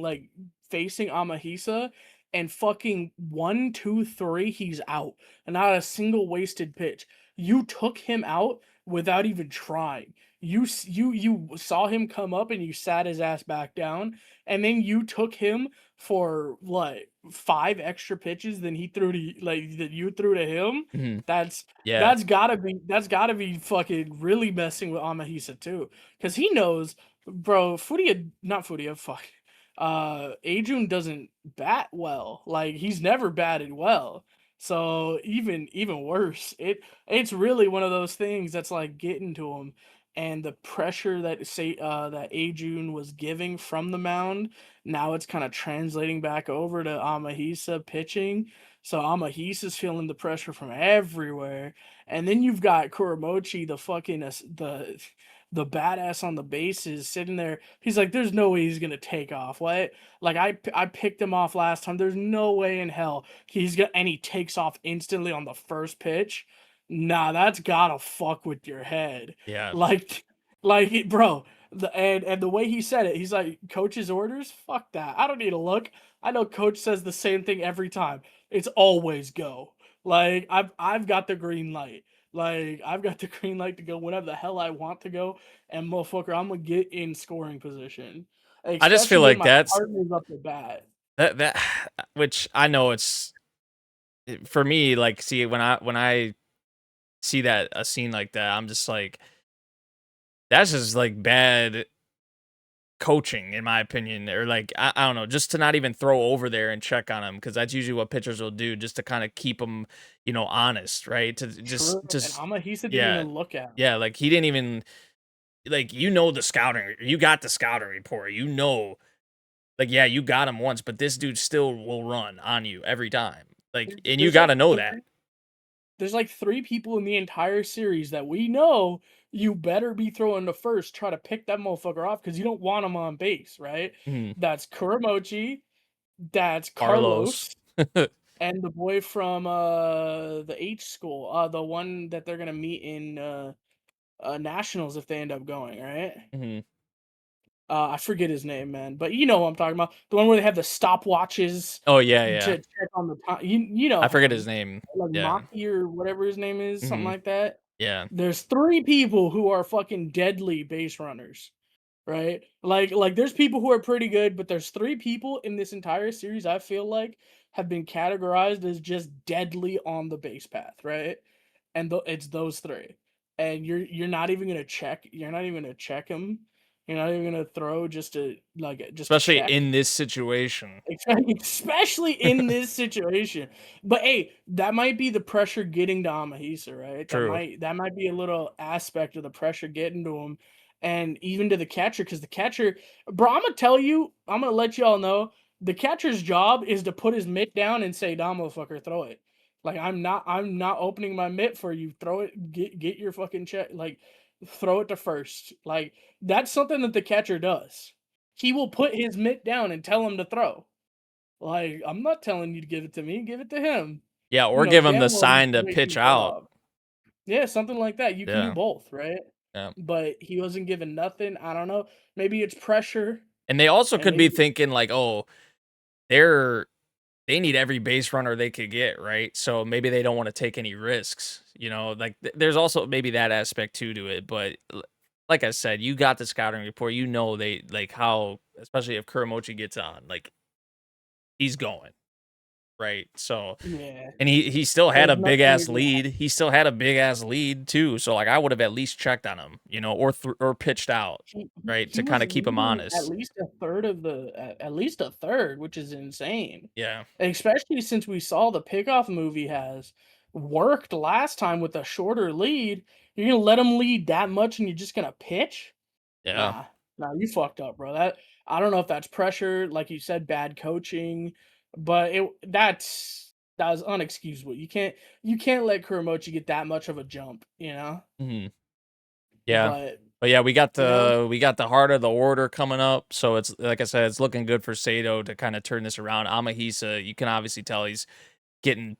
like, facing Amahisa, and fucking 1, 2, 3, he's out, and not a single wasted pitch. You took him out without even trying. You saw him come up, and you sat his ass back down, and then you took him for, what, 5 extra pitches than he threw to that you threw to him? Mhm. That's Yeah. that's gotta be fucking really messing with Amahisa too, because he knows, bro. Not Furia. Fuck. Ajun doesn't bat well. Like he's never batted well. So even worse. It's really one of those things that's like getting to him, and the pressure that Ajun was giving from the mound. Now it's kind of translating back over to Amahisa pitching. So Amahisa's feeling the pressure from everywhere. And then you've got Kuramochi, the fucking the badass on the bases, sitting there. He's like, "There's no way he's gonna take off. What? Like I picked him off last time. There's no way in hell he's gonna." And he takes off instantly on the first pitch. Nah, that's gotta fuck with your head. Yeah. Like, bro. And the way he said it, he's like, "Coach's orders? Fuck that. I don't need to look. I know coach says the same thing every time. It's always go." Like I've got the green light. Like I've got the green light to go whenever the hell I want to go, and motherfucker, I'm gonna get in scoring position, I just especially feel when like my partner's up the bat. that which I know for me, like, see, when I see that a scene like that, I'm just like, that's just like bad coaching in my opinion, or like I don't know, just to not even throw over there and check on him, because that's usually what pitchers will do, just to kind of keep them, honest, right? To True, and just Amahisa didn't yeah, even look at him. yeah, like he didn't even, like, the scouting, you got the scouting report, like, yeah, you got him once, but this dude still will run on you every time, like, and you There's got like to know that. three, there's like 3 people in the entire series that we know you better be throwing the first, try to pick that motherfucker off because you don't want him on base, right? Mhm. That's Kuramochi, that's Carlos. Carlos, and the boy from the H school, the one that they're gonna meet in nationals if they end up going, right? Mhm. I forget his name, man, but you know what I'm talking about. The one where they have the stopwatches Oh yeah, to yeah. check on the time. You know I forget his him, name. like Yeah. Maki or whatever his name is, something Hmm. like that. Yeah. There's 3 people who are fucking deadly base runners, right? Like there's people who are pretty good, but there's 3 people in this entire series I feel like have been categorized as just deadly on the base path, right? And it's those 3. And you're not even gonna check. You're not even gonna check them. You're not even gonna throw just to Especially check. in this situation. Especially in this situation. But hey, that might be the pressure getting to Amahisa, right? True. That might be a little aspect of the pressure getting to him, and even to the catcher, because the catcher, bro, I'm gonna let y'all know, the catcher's job is to put his mitt down and say, "Nah, motherfucker, throw it." Like I'm not opening my mitt for you. Throw it. Get your fucking check. Like, throw it to first. Like, that's something that the catcher does. He will put his mitt down and tell him to throw. Like, I'm not telling you to give it to me, give it to him. Yeah, You or know give him damn the well he's sign to doing pitch his out. job. Yeah, something like that. You can do Yeah. both, right? Yeah. But he wasn't given nothing. I don't know. Maybe it's pressure, And they also and could be maybe thinking like, oh, they're they need every base runner they could get, right? So maybe they don't want to take any risks, like there's also maybe that aspect too to it. But like I said, you got the scouting report, they like how, especially if Kuramochi gets on, like he's going, right? So, yeah. and he still had There's a big nothing ass really lead. He still had a big ass lead too. So like I would have at least checked on him, or pitched out, right, he to kind was of keep him leading at honest. least a third of the at least a third, which is insane. Yeah, Especially since we saw the pickoff movie has worked last time with a shorter lead. You're gonna let him lead that much and you're just gonna pitch? yeah. Nah, nah, you fucked up, bro. I don't know if that's pressure, like you said, bad coaching, but that was unexcusable. You can't let Kuramochi get that much of a jump, you know? Hmm. Yeah. But But yeah, you know, we got the heart of the order coming up. So it's like I said, it's looking good for Sato to kind of turn this around. Amahisa, you can obviously tell he's getting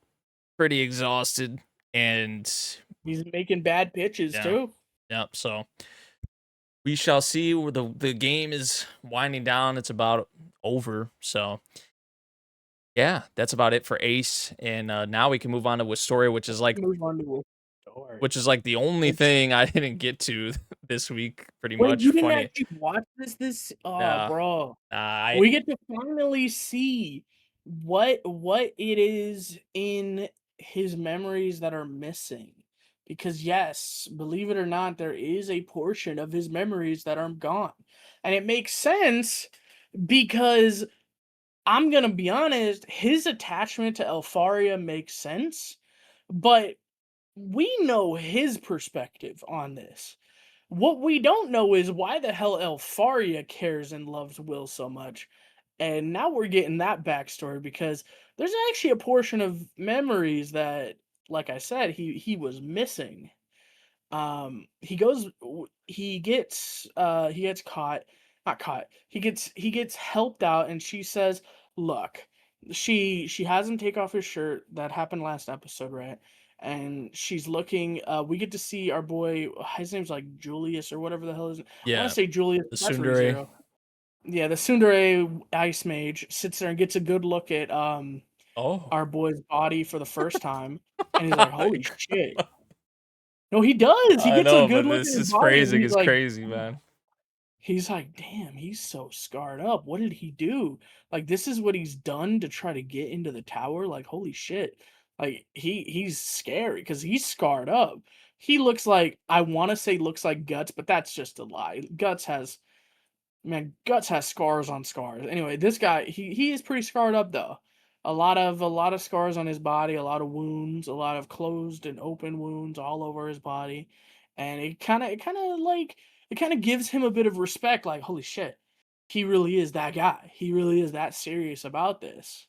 pretty exhausted, and he's making bad pitches yeah, too. yeah. So we shall see where the game is winding down. It's about over. So yeah, that's about it for Ace. And now we can move on to Wistoria, Move on to a story. which is like the only It's thing I didn't get to this week. Pretty Wait, much you didn't funny. actually watch this? Oh, Nah, bro. I We get to finally see what it is in his memories that are missing. Because yes, believe it or not, there is a portion of his memories that are gone. And it makes sense because I'm gonna be honest, his attachment to Elfaria makes sense, but we know his perspective on this. What we don't know is why the hell Elfaria cares and loves Will so much. And now we're getting that backstory because there's actually a portion of memories that, like I said, he was missing. He goes, he gets caught, not caught. He gets helped out, and she says, "Look," she has him take off his shirt. That happened last episode, right? And she's looking. We get to see our boy. His name's like Julius or whatever the hell is. I want yeah, to say Julius. the That's Tsundere. ReZero. Yeah, the Tsundere Ice Mage sits there and gets a good look at Oh. our boy's body for the first time, and he's like, "Holy shit!" No, he does. He I gets a know, but good look at this his is body, and phrasing is crazy, man. he's like, "Damn, he's so scarred up. What did he do? Like, this is what he's done to try to get into the tower. Like, holy shit! Like, he's scary because he's scarred up. He looks like I want to say looks like Guts, but that's just a lie. Guts has scars on scars. Anyway, this guy he is pretty scarred up though. A lot of scars on his body, a lot of wounds, a lot of closed and open wounds all over his body, and it kind of gives him a bit of respect. Like, holy shit, he really is that guy. He really is that serious about this.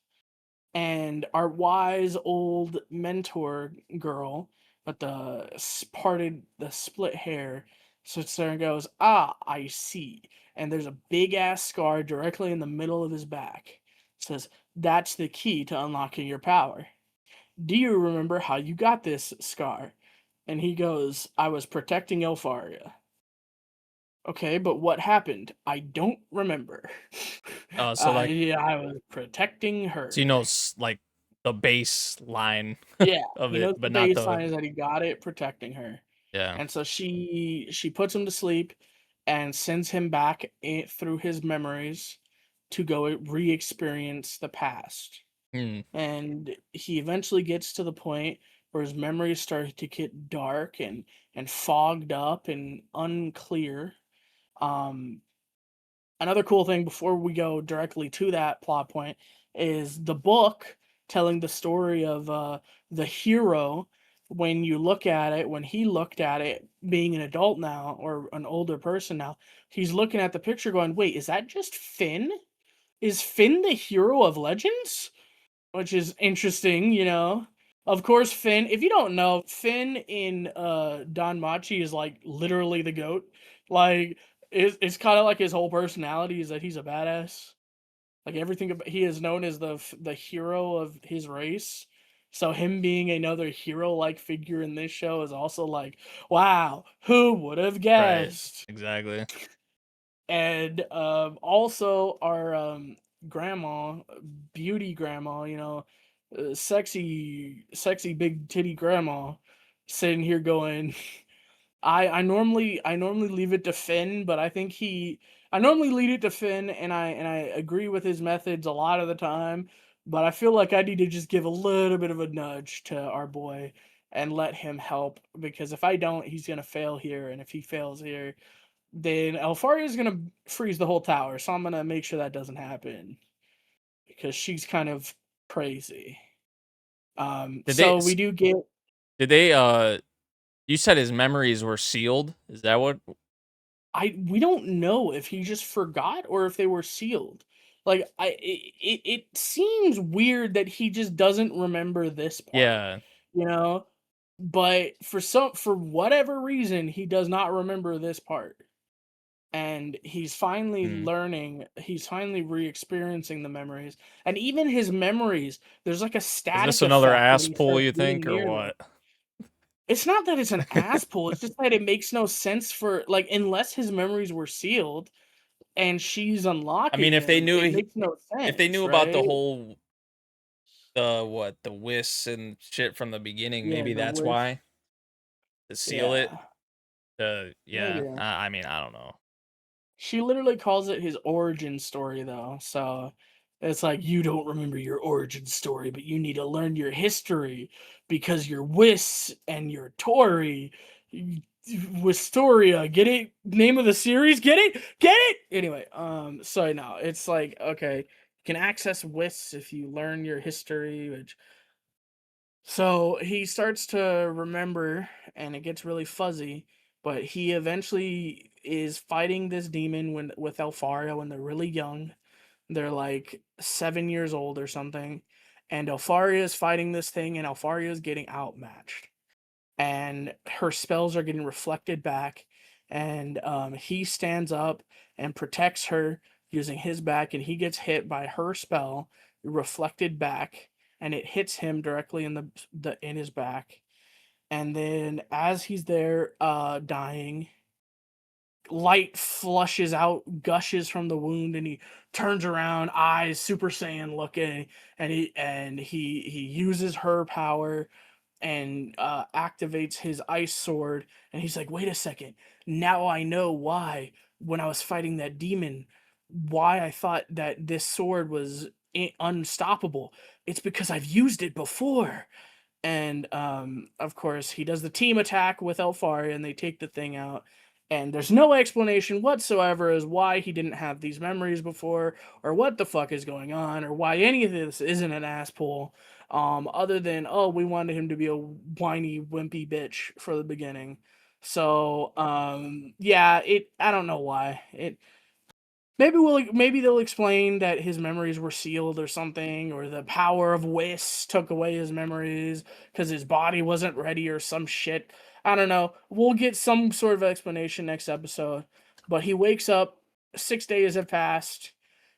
And our wise old mentor girl with the split hair sits there and goes, "Ah, I see." And there's a big ass scar directly in the middle of his back. It says, "That's the key to unlocking your power. Do you remember how you got this scar?" And he goes, "I was protecting Elfaria." Okay, but what happened? I don't remember. So like, I was protecting so you her. know, like the baseline Yeah, of he it, knows the but not the baseline is that he got it protecting her. yeah. And so she puts him to sleep and sends him back through his memories to go re-experience the past. Hmm. And he eventually gets to the point where his memories start to get dark and fogged up and unclear. Um, Another cool thing before we go directly to that plot point is the book telling the story of the hero. When you look at it, when he looked at it, being an adult now or an older person now, he's looking at the picture going, wait, is that just Finn? Is Finn the hero of Legends? Which is interesting, you know. Of course, Finn. If you don't know, Finn in Don Machi is like literally the goat. Like it's kind of like his whole personality is that he's a badass. Like everything he is known as the hero of his race. So him being another hero like figure in this show is also like, wow, who would have Right. guessed? Exactly. And also our grandma, beauty grandma, you know, sexy big titty grandma, sitting here going, I normally leave it to Finn, but I think I normally leave it to Finn, and I agree with his methods a lot of the time, but I feel like I need to just give a little bit of a nudge to our boy and let him help, because if I don't, he's gonna fail here, and if he fails here, then Alfaria is gonna freeze the whole tower. So I'm gonna make sure that doesn't happen because she's kind of crazy. Did they? So we do get. Did they? You said his memories were sealed. Is that what? We don't know if he just forgot or if they were sealed. Like it seems weird that he just doesn't remember this part, Yeah. you know. But for whatever reason, he does not remember this part. And Hmm. he's finally re-experiencing the memories, and even his memories, there's like a Is this static another effect when ass he pull? starts You being think, or near them. what? It's not that it's an ass pull, it's just that it makes no sense for, like, unless his memories were sealed and she's I unlocking mean, if they them, knew it makes no if they sense, knew about right? the whole the whists and shit from the beginning, Yeah, maybe the that's wish. why to seal it. Yeah, Yeah. maybe. I mean, I don't know. She literally calls it his origin story, though. So it's like, you don't remember your origin story, but you need to learn your history because you're Wiss and you're Tori. Wistoria, get it? Name of the series, get it? Get it? Anyway, so no, it's like, okay, you can access Wiss if you learn your history, which, so he starts to remember, and it gets really fuzzy, but he eventually is fighting this demon with Alfaria when they're really young. They're like 7 years old or something. And Alfaria is fighting this thing, and Alfaria is getting outmatched. And her spells are getting reflected back. And he stands up and protects her using his back, and he gets hit by her spell reflected back, and it hits him directly in the in his back. And then as he's there dying, light flushes out, gushes from the wound, and he turns around, eyes Super Saiyan looking, and he uses her power and activates his ice sword, and he's like, wait a second, now I know why, when I was fighting that demon, why I thought that this sword was unstoppable. It's because I've used it before. And of course he does the team attack with Elfaria, and they take the thing out, and there's no explanation whatsoever as why he didn't have these memories before, or what the fuck is going on, or why any of this isn't an ass pull, other than, oh, we wanted him to be a whiny wimpy bitch for the beginning. So yeah, it I don't know why it. Maybe they'll explain that his memories were sealed or something, or the power of Whis took away his memories because his body wasn't ready or some shit. I don't know. We'll get some sort of explanation next episode. But he wakes up, 6 days have passed,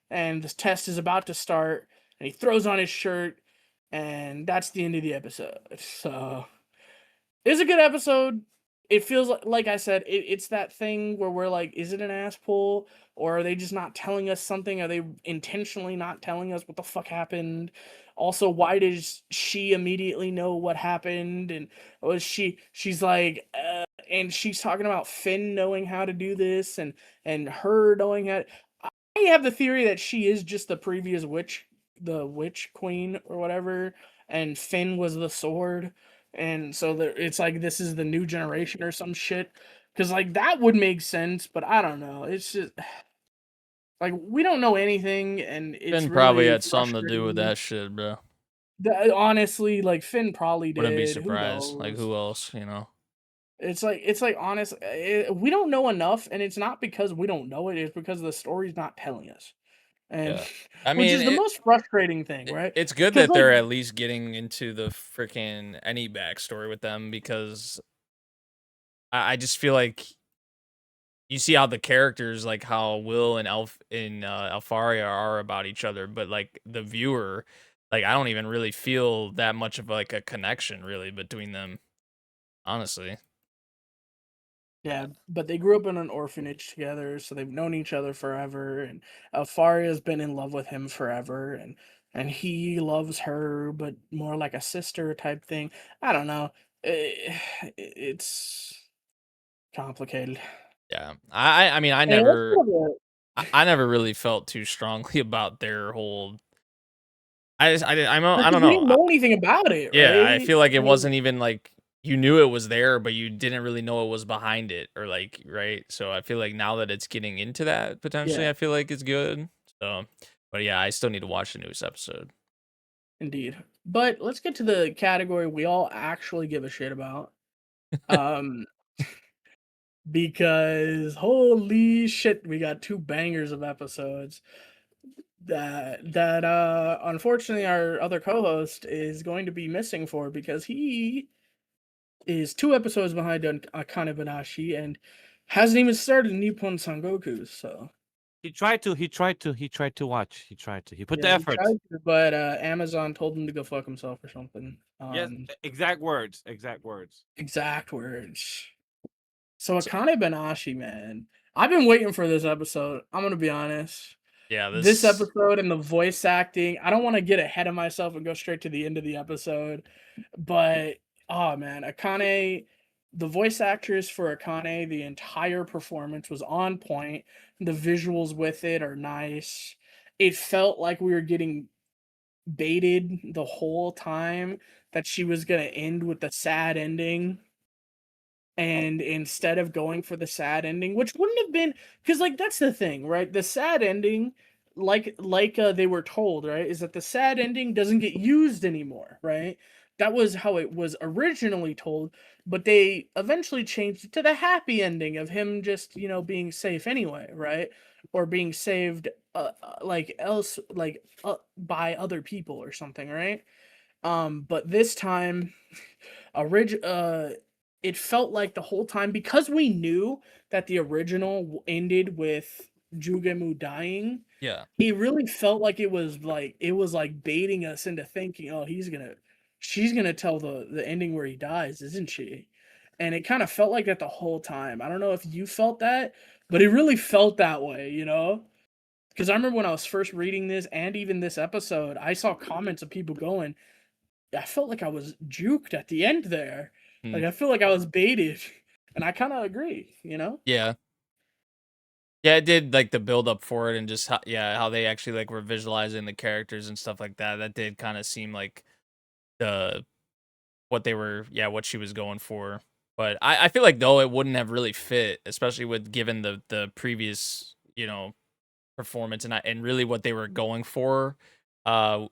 and the test is about to start, and he throws on his shirt, and that's the end of the episode. So it's a good episode. it feels like I said, it's that thing where we're like, is it an ass pull, or are they just not telling us something? Are they intentionally not telling us what the fuck happened? Also, why does she immediately know what happened? And was she's like, and she's talking about Finn knowing how to do this, and her knowing how. I have the theory that she is just the previous witch, the witch queen or whatever, and Finn was the sword, and so it's like this is the new generation or some shit. Because like that would make sense, but I don't know. It's just like we don't know anything, and it's Finn probably really had something to do with frustrating. that shit, bro. Honestly, like Finn probably Wouldn't be did. Who surprised. Like, knows? who else, you know? It's like honest. We don't know enough, and it's not because we don't know it. It's because the story's not telling us, and Yeah. I which mean, is the most frustrating thing, right? it's good Because that like they're at least getting into the freaking any backstory with them because I just feel like you see how the characters, like how Will and Alfaria are about each other, but like the viewer, like I don't even really feel that much of like a connection really between them, honestly. yeah, but they grew up in an orphanage together, so they've known each other forever. And Alfaria's been in love with him forever, and he loves her, but more like a sister type thing. I don't know. It's complicated. Yeah. I mean, Hey, let's go to I never really felt too strongly about their whole. I because don't we know. didn't know anything about it, Yeah, I right? feel like it And wasn't even like you knew it was there, but you didn't really know it was behind it, or like, right? So I feel like now that it's getting into that potentially, yeah, I feel like it's good. So, but yeah, I still need to watch the newest episode. indeed. But let's get to the category we all actually give a shit about. Um, because holy shit, we got two bangers of episodes that unfortunately our other co-host is going to be missing for because he is 2 episodes behind on Akane-banashi and hasn't even started Nippon Sangoku. So He tried to watch. He put the yeah, he effort. tried to, but Amazon told him to go fuck himself or something. Yes, exact words. Exact words. Exact words. So So, Akane-banashi, man, I've been waiting for this episode. I'm gonna be honest. yeah, This this. episode and the voice acting, I don't want to get ahead of myself and go straight to the end of the episode, but oh man, Akane, the voice actress for Akane, the entire performance was on point. The visuals with it are nice. It felt like we were getting baited the whole time that she was going to end with the sad ending, and instead of going for the sad ending, which wouldn't have been, because like that's the thing, right? The sad ending, they were told, right, is that the sad ending doesn't get used anymore, right? That was how it was originally told, but they eventually changed it to the happy ending of him just, being safe anyway, right? Or being saved by other people or something, right? But this time, it felt like the whole time, because we knew that the original ended with Jugemu dying. Yeah, It really felt like it was like baiting us into thinking, oh, she's gonna tell the ending where he dies, isn't she? And it kind of felt like that the whole time. I don't know if you felt that, but it really felt that way. Because I remember when I was first reading this and even this episode, I saw comments of people going, I felt like I was juked at the end there. mm, Like I feel like I was baited, and I kind of agree. yeah, yeah. It did like the build up for it, and just how they actually like were visualizing the characters and stuff like that. That did kind of seem like the what they were, yeah, what she was going for. But I feel like though it wouldn't have really fit, especially with given the previous, performance and really what they were going for uh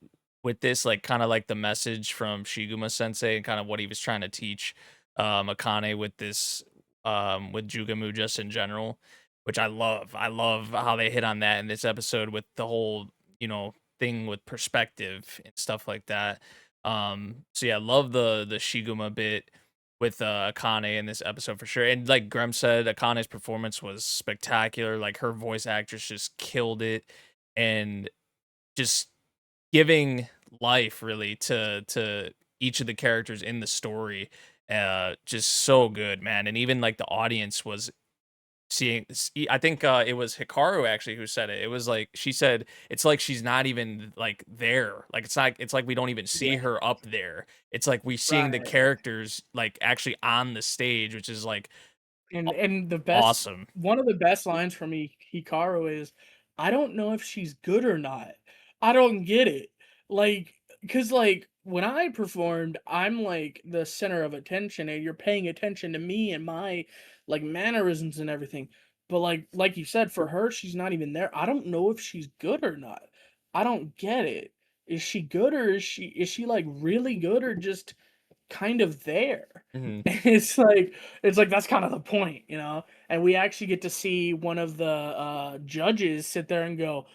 with this, like kind of like the message from Shiguma Sensei and kind of what he was trying to teach Akane with this with Jugamu just in general, which I love. I love how they hit on that in this episode with the whole, thing with perspective and stuff like that. So yeah, love the Shiguma bit with Akane in this episode for sure. And like Grem said, Akane's performance was spectacular. Like her voice actress just killed it, and just giving life really to each of the characters in the story. Just so good, man. And even like the audience was I think it was Hikaru actually who said it. It was like she said it's like she's not even like there. Like it's like we don't even see Yeah, her up there. It's like we seeing the right. characters like actually on the stage, which is like And the best awesome. one of the best lines from Hikaru is, "I don't know if she's good or not. I don't get it." Like, cause like, when I performed, I'm, like, the center of attention, and you're paying attention to me and my, like, mannerisms and everything. But, like you said, for her, she's not even there. I don't know if she's good or not. I don't get it. Is she good, or is she, like, really good, or just kind of there? Mhm. It's like that's kind of the point, you know? And we actually get to see one of the judges sit there and go,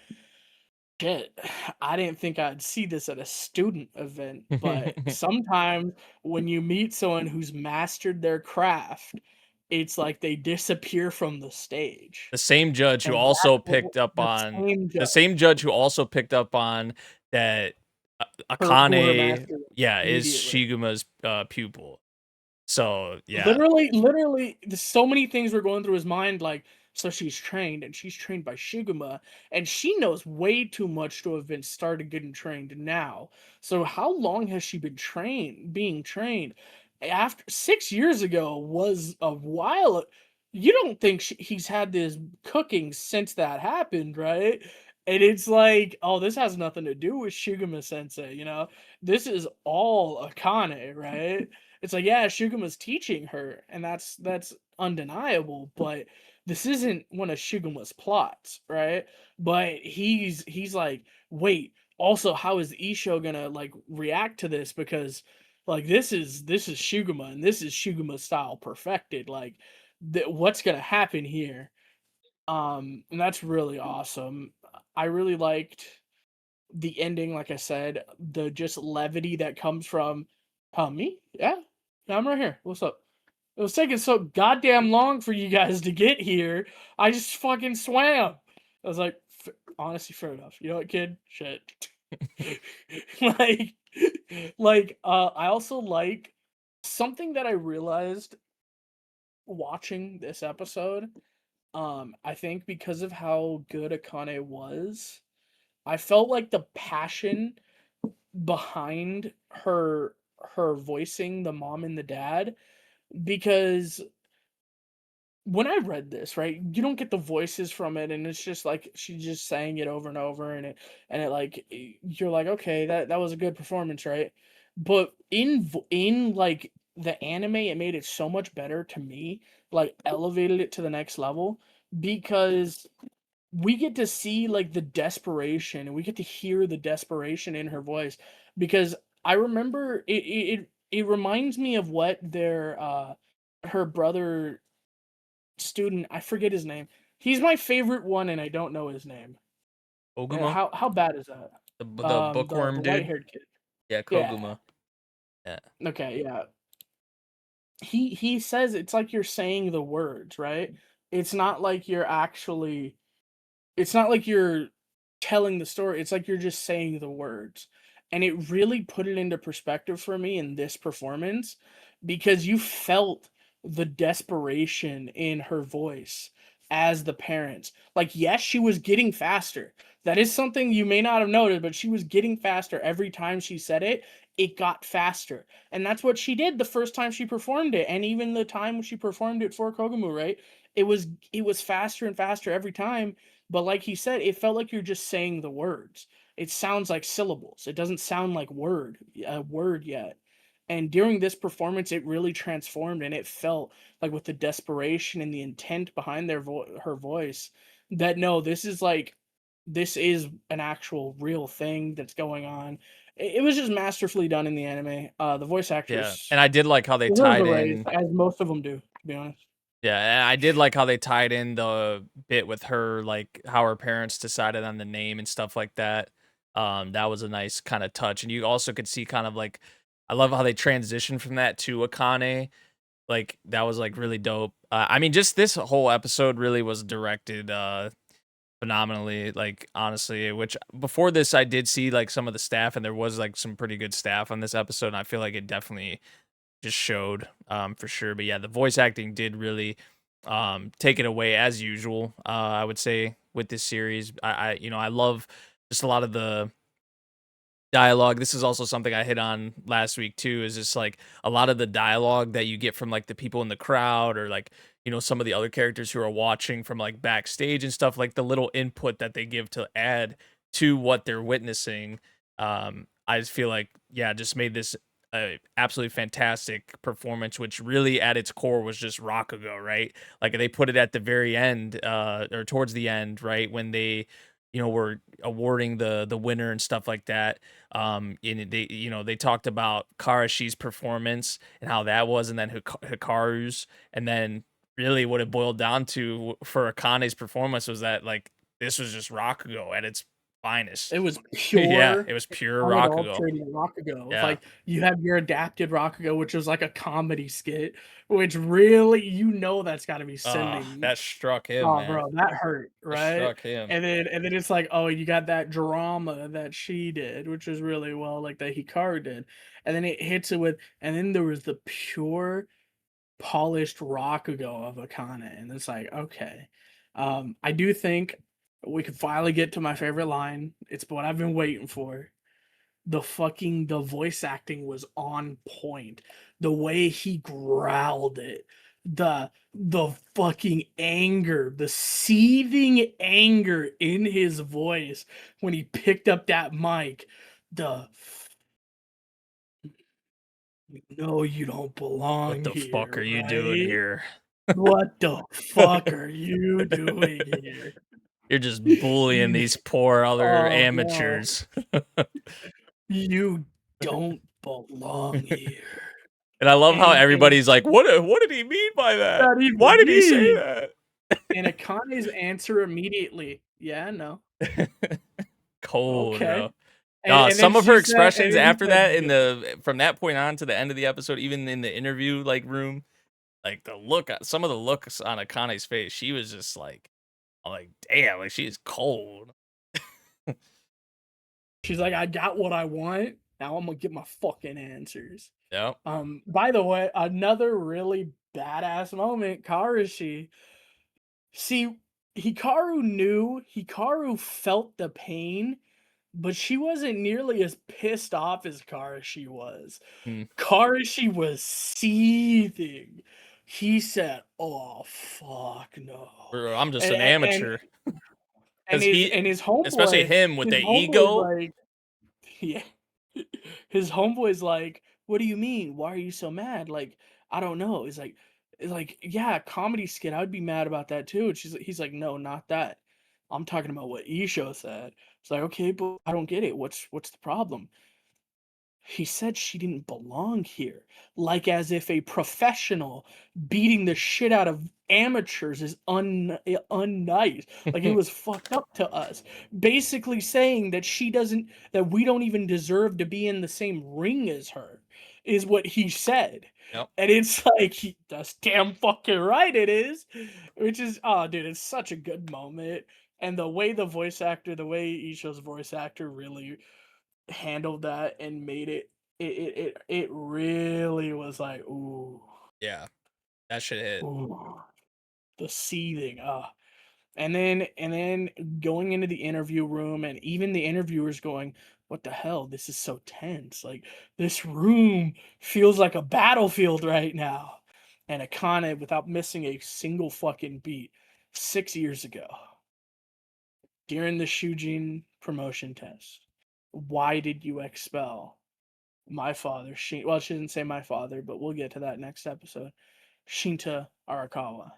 "Shit, I didn't think I'd see this at a student event." But sometimes when you meet someone who's mastered their craft, it's like they disappear from the stage. The same judge who And that's also what picked up the on same the judge, same judge who also picked up on that who her Akane, master yeah, is immediately. Shiguma's pupil. So yeah. Literally, there's so many things were going through his mind. Like, so she's trained, and she's trained by Shiguma, and she knows way too much to have been started getting trained now. So how long has she been being trained? After 6 years ago was a while. You don't think he's had this cooking since that happened, right? And it's like, oh, this has nothing to do with Shiguma Sensei, you know? This is all Akane, right? It's like, yeah, Shuguma's teaching her, and that's undeniable, but this isn't one of Shuguma's plots, right? But he's like, wait, also, how is Isho gonna like react to this? Because like this is Shuguma, and this is Shuguma style perfected. Like, what's gonna happen here? And that's really awesome. I really liked the ending, like I said, the just levity that comes from, me? Yeah? Yeah, I'm right here. What's up? It was taking so goddamn long for you guys to get here. I just fucking swam. I was like, honestly, fair enough. You know what, kid? Shit. like, I also like something that I realized watching this episode. I think because of how good Akane was, I felt like the passion behind her voicing the mom and the dad, because when I read this, right, you don't get the voices from it, and it's just like she's just saying it over and over, and it like you're like, okay, that was a good performance, right? But in like the anime, it made it so much better to me, like elevated it to the next level, because we get to see like the desperation, and we get to hear the desperation in her voice, because I remember it reminds me of what her brother student, I forget his name. He's my favorite one, and I don't know his name. Oguma, How bad is that? the The bookworm white dude. haired kid. Yeah, Yeah. Koguma. Yeah. Okay. Yeah. He says it's like you're saying the words, right? It's not like you're actually. It's not like you're telling the story. It's like you're just saying the words, and it really put it into perspective for me in this performance, because you felt the desperation in her voice as the parents. Like, yes, she was getting faster. That is something you may not have noted, but she was getting faster every time she said it. It got faster, and that's what she did the first time she performed it, and even the time when she performed it for Kogumu, right? It was faster and faster every time, but like he said, it felt like you're just saying the words. It sounds like syllables. It doesn't sound like a word yet. And during this performance, it really transformed, and it felt like, with the desperation and the intent behind her voice, that no, this is an actual real thing that's going on. It was just masterfully done in the anime. The voice Yeah. actress And I did like how they deserves tied a raise, in. as most of them do, to be honest. Yeah, and I did like how they tied in the bit with her, like how her parents decided on the name and stuff like that. That was a nice kind of touch, and you also could see kind of like, I love how they transitioned from that to Akane. Like that was like really dope. I mean, just this whole episode really was directed phenomenally. Like honestly, which before this I did see like some of the staff, and there was like some pretty good staff on this episode. And I feel like it definitely just showed for sure. But yeah, the voice acting did really take it away as usual. I would say with this series, I love just a lot of the dialogue. This is also something I hit on last week too, is just like a lot of the dialogue that you get from like the people in the crowd, or like, some of the other characters who are watching from like backstage and stuff, like the little input that they give to add to what they're witnessing. I just feel like, yeah, just made this absolutely fantastic performance, which really at its core was just Rakugo, right? Like they put it at the very end, or towards the end, right? When they, were awarding the winner and stuff like that. And they talked about Karashi's performance and how that was, and then Hikaru's, and then really what it boiled down to for Akane's performance was that like this was just Rakugo at its finest. It was Yeah, pure, it was pure Rakugo. unadulterated Rakugo. It's Yeah. like you have your adapted Rakugo, which was like a comedy skit, which really, that's got to be sending. That struck him, Oh, man. bro, that hurt, That right? struck him. And then it's like, oh, you got that drama that she did, which was really well, like that Hikaru did, and then it hits it with, and then there was the pure, polished Rakugo of Akane, and it's like, okay, I do think we could finally get to my favorite line. It's what I've been waiting for. The voice acting was on point. The way he growled it, the fucking anger, the seething anger in his voice when he picked up that mic. The no, you don't What belong the fuck are here, you doing right? here? What the fuck are you doing here? You're just bullying You, these poor other oh, bro, amateurs. you don't belong here. And I love how And everybody's like, what did he mean by that? not Why even did he say me. that? And Akane's answer immediately, yeah, no, Cold, okay. bro. Some of her And expressions then he after said, that from that point on to the end of the episode, even in the interview like room, like some of the looks on Akane's face, she was just like, I'm like, damn, like she is cold. she's like, I got what I want. Now I'm gonna get my fucking answers. Yep. By the way, another really badass moment, Karashi. See, Hikaru felt the pain, but she wasn't nearly as pissed off as Karashi was. Hmm. Karashi was seething. He said, "Oh fuck no," Bro, I'm just and an and amateur. and Because his and his especially homeboy, him with his the homeboy's ego. like, yeah, his homeboy's like, "What do you mean? Why are you so mad?" Like, I don't know. It's like, yeah, comedy skit. I would be mad about that too. And he's like, no, not that. I'm talking about what Isho said. It's like, okay, but I don't get it. What's the problem? He said she didn't belong here. Like as if a professional beating the shit out of amateurs is unnice. Like it was fucked up to us. Basically saying that that we don't even deserve to be in the same ring as her, is what he said. Yep. And it's like, that's damn fucking right it is. Which is, oh dude, it's such a good moment. And the way the way Isho's voice actor really handled that and made it really was like, ooh, Yeah, that should hit. ooh, the seething, and then going into the interview room, and even the interviewers going, what the hell, this is so tense, like this room feels like a battlefield right now. And Akane, without missing a single fucking beat, 6 years ago during the Shujin promotion test, why did you expel my father, well, she didn't say my father, but we'll get to that next episode. Shinta Arakawa.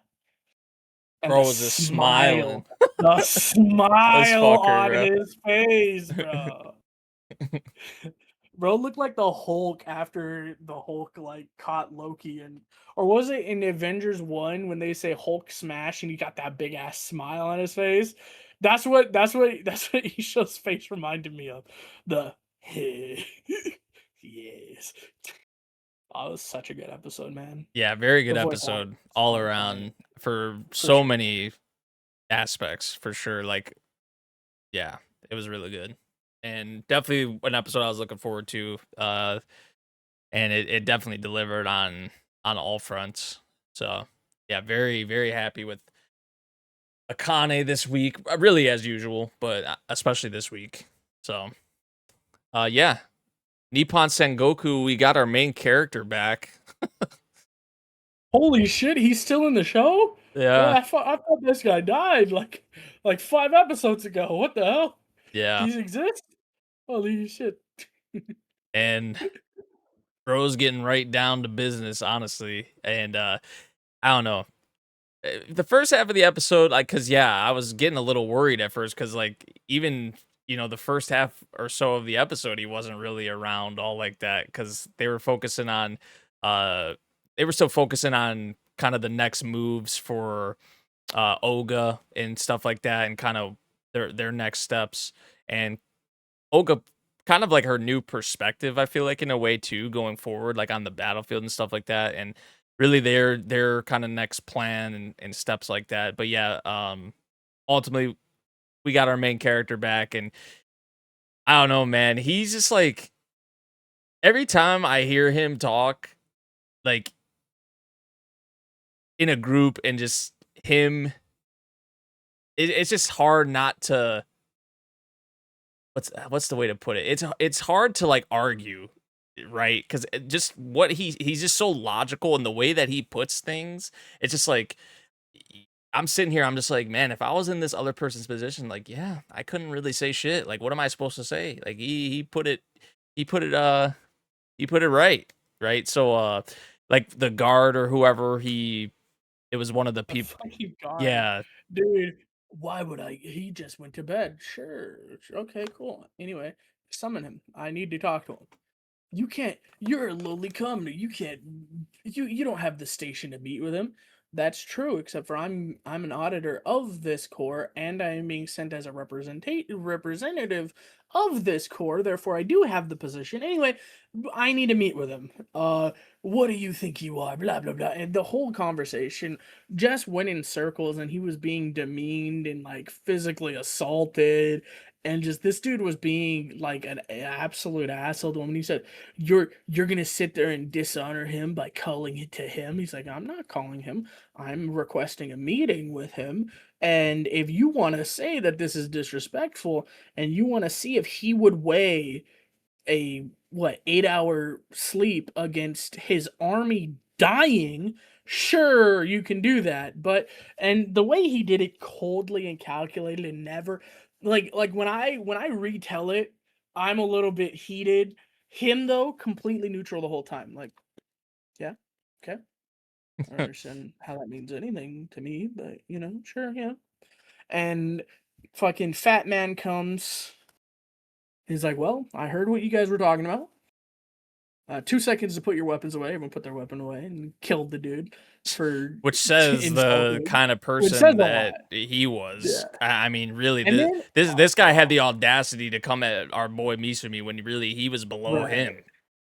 And Bro was just smiling. the This smile fucker, on bro. his face, bro. Bro looked like the Hulk after the Hulk like caught Loki, or was it in Avengers 1 when they say Hulk smash and he got that big ass smile on his face? That's what Isho's face reminded me of. The yes. Oh, it was such a good episode, man. Yeah, very The good voice acting episode was all on point, around for for so sure. many aspects, for sure. Like, yeah, it was really good. And definitely an episode I was looking forward to. and it definitely delivered on all fronts. So yeah, very very happy with Akane this week. Really as usual, but especially this week. So yeah, Nippon Sengoku, we got our main character back. Holy shit, he's still in the show? Yeah, I thought this guy died like 5 episodes ago. What the hell? yeah, He exists? Holy shit. and bro's getting right down to business, honestly. And I don't know. The first half of the episode, like, cause yeah, I was getting a little worried at first, cause like even the first half or so of the episode, he wasn't really around all like that, cause they were focusing on, uh, they were still focusing on kind of the next moves for Oga and stuff like that, and kind of their next steps, and Olga kind of like her new perspective, I feel like, in a way too, going forward, like on the battlefield and stuff like that, and really their kind of next plan and steps like that. But yeah, ultimately we got our main character back, and I don't know, man, he's just like, every time I hear him talk, like in a group and just him, it's just hard not to, what's the way to put it? It's hard to like argue, right? Because just what he's just so logical in the way that he puts things. It's just like, I'm sitting here, I'm just like, man, if I was in this other person's position, like, yeah, I couldn't really say shit. Like, what am I supposed to say? Like, he put it he put it he put it right, right? So like the guard or whoever, it was one of the A people. fucking guard. Yeah. Dude, why would I? He just went to bed. Sure. Okay, cool. Anyway, summon him. I need to talk to him. You can't. You're a lowly commoner. You can't. You don't have the station to meet with him. That's true, except for I'm an auditor of this Cour, and I am being sent as a representative of this Cour. Therefore, I do have the position. Anyway, I need to meet with him. What do you think you are? Blah blah blah. And the whole conversation just went in circles, and he was being demeaned and like physically assaulted, and just this dude was being like an absolute asshole to him. And he said, you're gonna sit there and dishonor him by calling it to him. He's like, I'm not calling him. I'm requesting a meeting with him. And if you want to say that this is disrespectful, and you want to see if he would weigh a 8-hour sleep against his army dying, sure, you can do that. But and the way he did it coldly and calculated, and never like when I retell it, I'm a little bit heated. Him though, completely neutral the whole time. Like, yeah, okay. I don't understand how that means anything to me, but sure, yeah. And fucking fat man comes. He's like, well, I heard what you guys were talking about. 2 seconds to put your weapons away. Everyone put their weapon away and killed the dude for Which says the insulting, kind of which says person a lot. that he was. Yeah. I mean, really, And then, this guy had the audacity to come at our boy Misumi when really he was below right, him.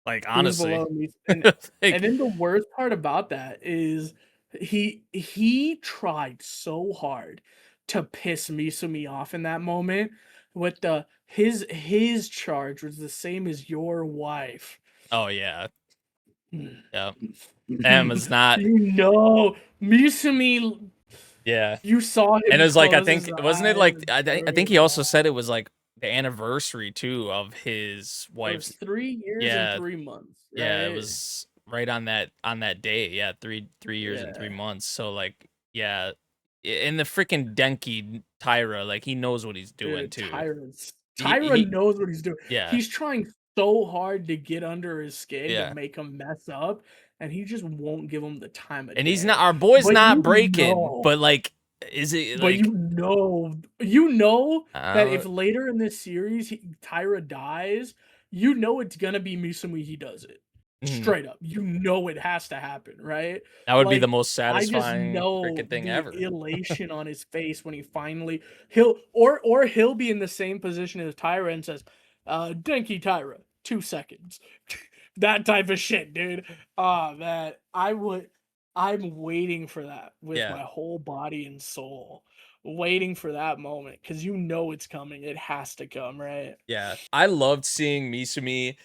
Like, he was honestly, below me, and like, then the worst part about that is he tried so hard to piss Misumi off in that moment with the his charge was the same as your wife. oh yeah, yeah. You Emma's not. Misumi, Yeah, you saw and it him was like, I close his think, wasn't it eyes like, and I think breathe he also out. said it was like the anniversary too of his It was wife's. 3 years and Yeah, 3 months, yeah, it right? was right on that day. Yeah, three years and Yeah. 3 months. So like, yeah, and the freaking Denki Tyra, like he knows what he's doing Dude, too. Tyra He knows what he's doing. yeah, He's trying so hard to get under his skin to yeah. make him mess up, and he just won't give him the time of And he's not, day. our boy's But not you breaking, know but like, is it but like, you know that uh, if later in this series Tyra dies, you know it's gonna be Misumi he does it. mhm, Straight up. You know it has to happen, right? that would be the Like, most I just satisfying know freaking thing the ever. elation on his face when he finally or he'll be in the same position as Tyra and says, Denki Tyra, 2 seconds. That type of shit, dude. Ah, man. I'm waiting for that with Yeah, my whole body and soul. Waiting for that moment because you know it's coming. It has to come, right? yeah. I loved seeing Misumi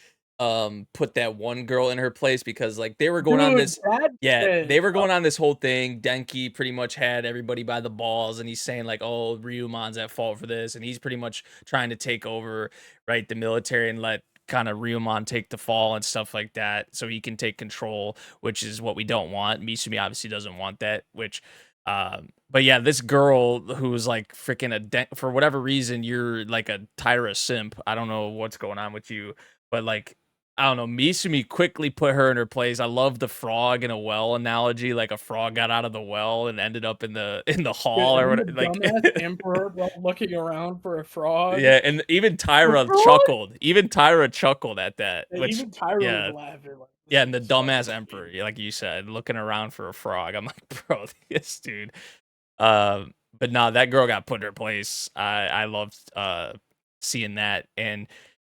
put that one girl in her place because like they were going on Dude, this that yeah, they shit. were going on this whole thing. Denki pretty much had everybody by the balls and he's saying like, "Oh, Ryumon's at fault for this." And he's pretty much trying to take over, right, the military and let kind of Ryumon take the fall and stuff like that so he can take control, which is what we don't want. Misumi obviously doesn't want that, which but yeah, this girl who's like freaking for whatever reason you're like a Tyra simp. I don't know what's going on with you, but like I don't know. Misumi quickly put her in her place. I love the frog in a well analogy. Like a frog got out of the well and ended up in the Dude, hall or and then what. the Like, dumbass emperor, bro, looking around for a frog. yeah, and even The Tyra frog? chuckled. Even Tyra chuckled at that. Yeah, Which, even Tyra was yeah, laughing like, yeah, this and the is fucking dumbass emperor, stupid. like you said, looking around for a frog. I'm like, bro, this dude. But nah, that girl got put in her place. I loved seeing that and.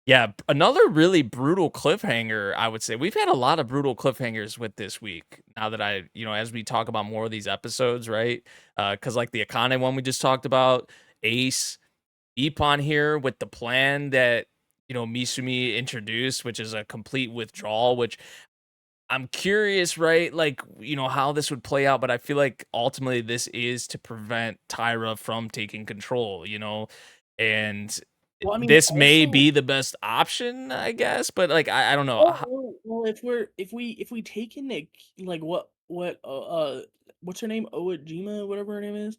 Yeah, another really brutal cliffhanger, I would say. We've had a lot of brutal cliffhangers with this week. Now that as we talk about more of these episodes, right? Because like the Akane one we just talked about, Ace, Ippon here with the plan that Misumi introduced, which is a complete withdrawal. Which I'm curious, right? Like how this would play out, but I feel like ultimately this is to prevent Tyra from taking control. And Well, I mean, this may also, be the best option, I guess, but like I don't know. if we take into like what's her name, Ojima, whatever her name is,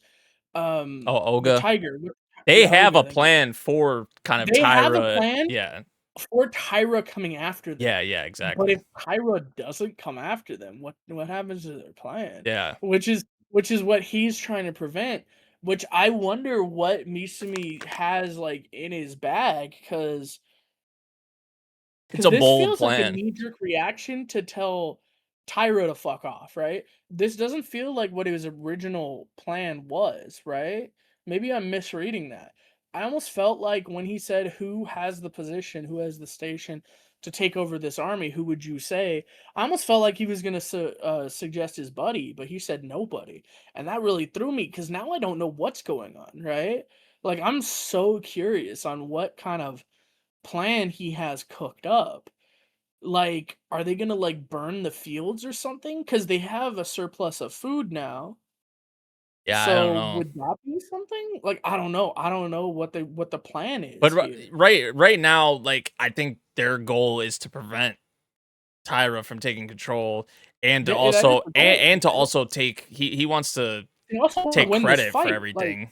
Oh, the Oga. tiger, They yeah, have a Oga. Thank you. plan for kind of They have a Tyra. plan Yeah. for Tyra coming after them. Yeah, yeah, But exactly. if Tyra doesn't come after them, what happens to their plan? Yeah. Which is what he's trying to prevent. Which I wonder what Misumi has like in his bag, because It's a this bold feels like a plan. knee-jerk reaction to tell Tyra to fuck off, right? This doesn't feel like what his original plan was, right? Maybe I'm misreading that. I almost felt like when he said, "Who has the position, who has the station to take over this army, who would you say?" I almost felt like he was gonna suggest his buddy, but he said nobody. And that really threw me, because now I don't know what's going on, right? Like, I'm so curious on what kind of plan he has cooked up. Like, are they gonna like burn the fields or something? Because they have a surplus of food now. Yeah, I don't So know. would that be something? Like, I don't know. I don't know what the plan But is here. right now, like I think their goal is to prevent Tyra from taking control and to That is also the goal, and to right? also take he wants to They also want to take win this credit for fight, like, everything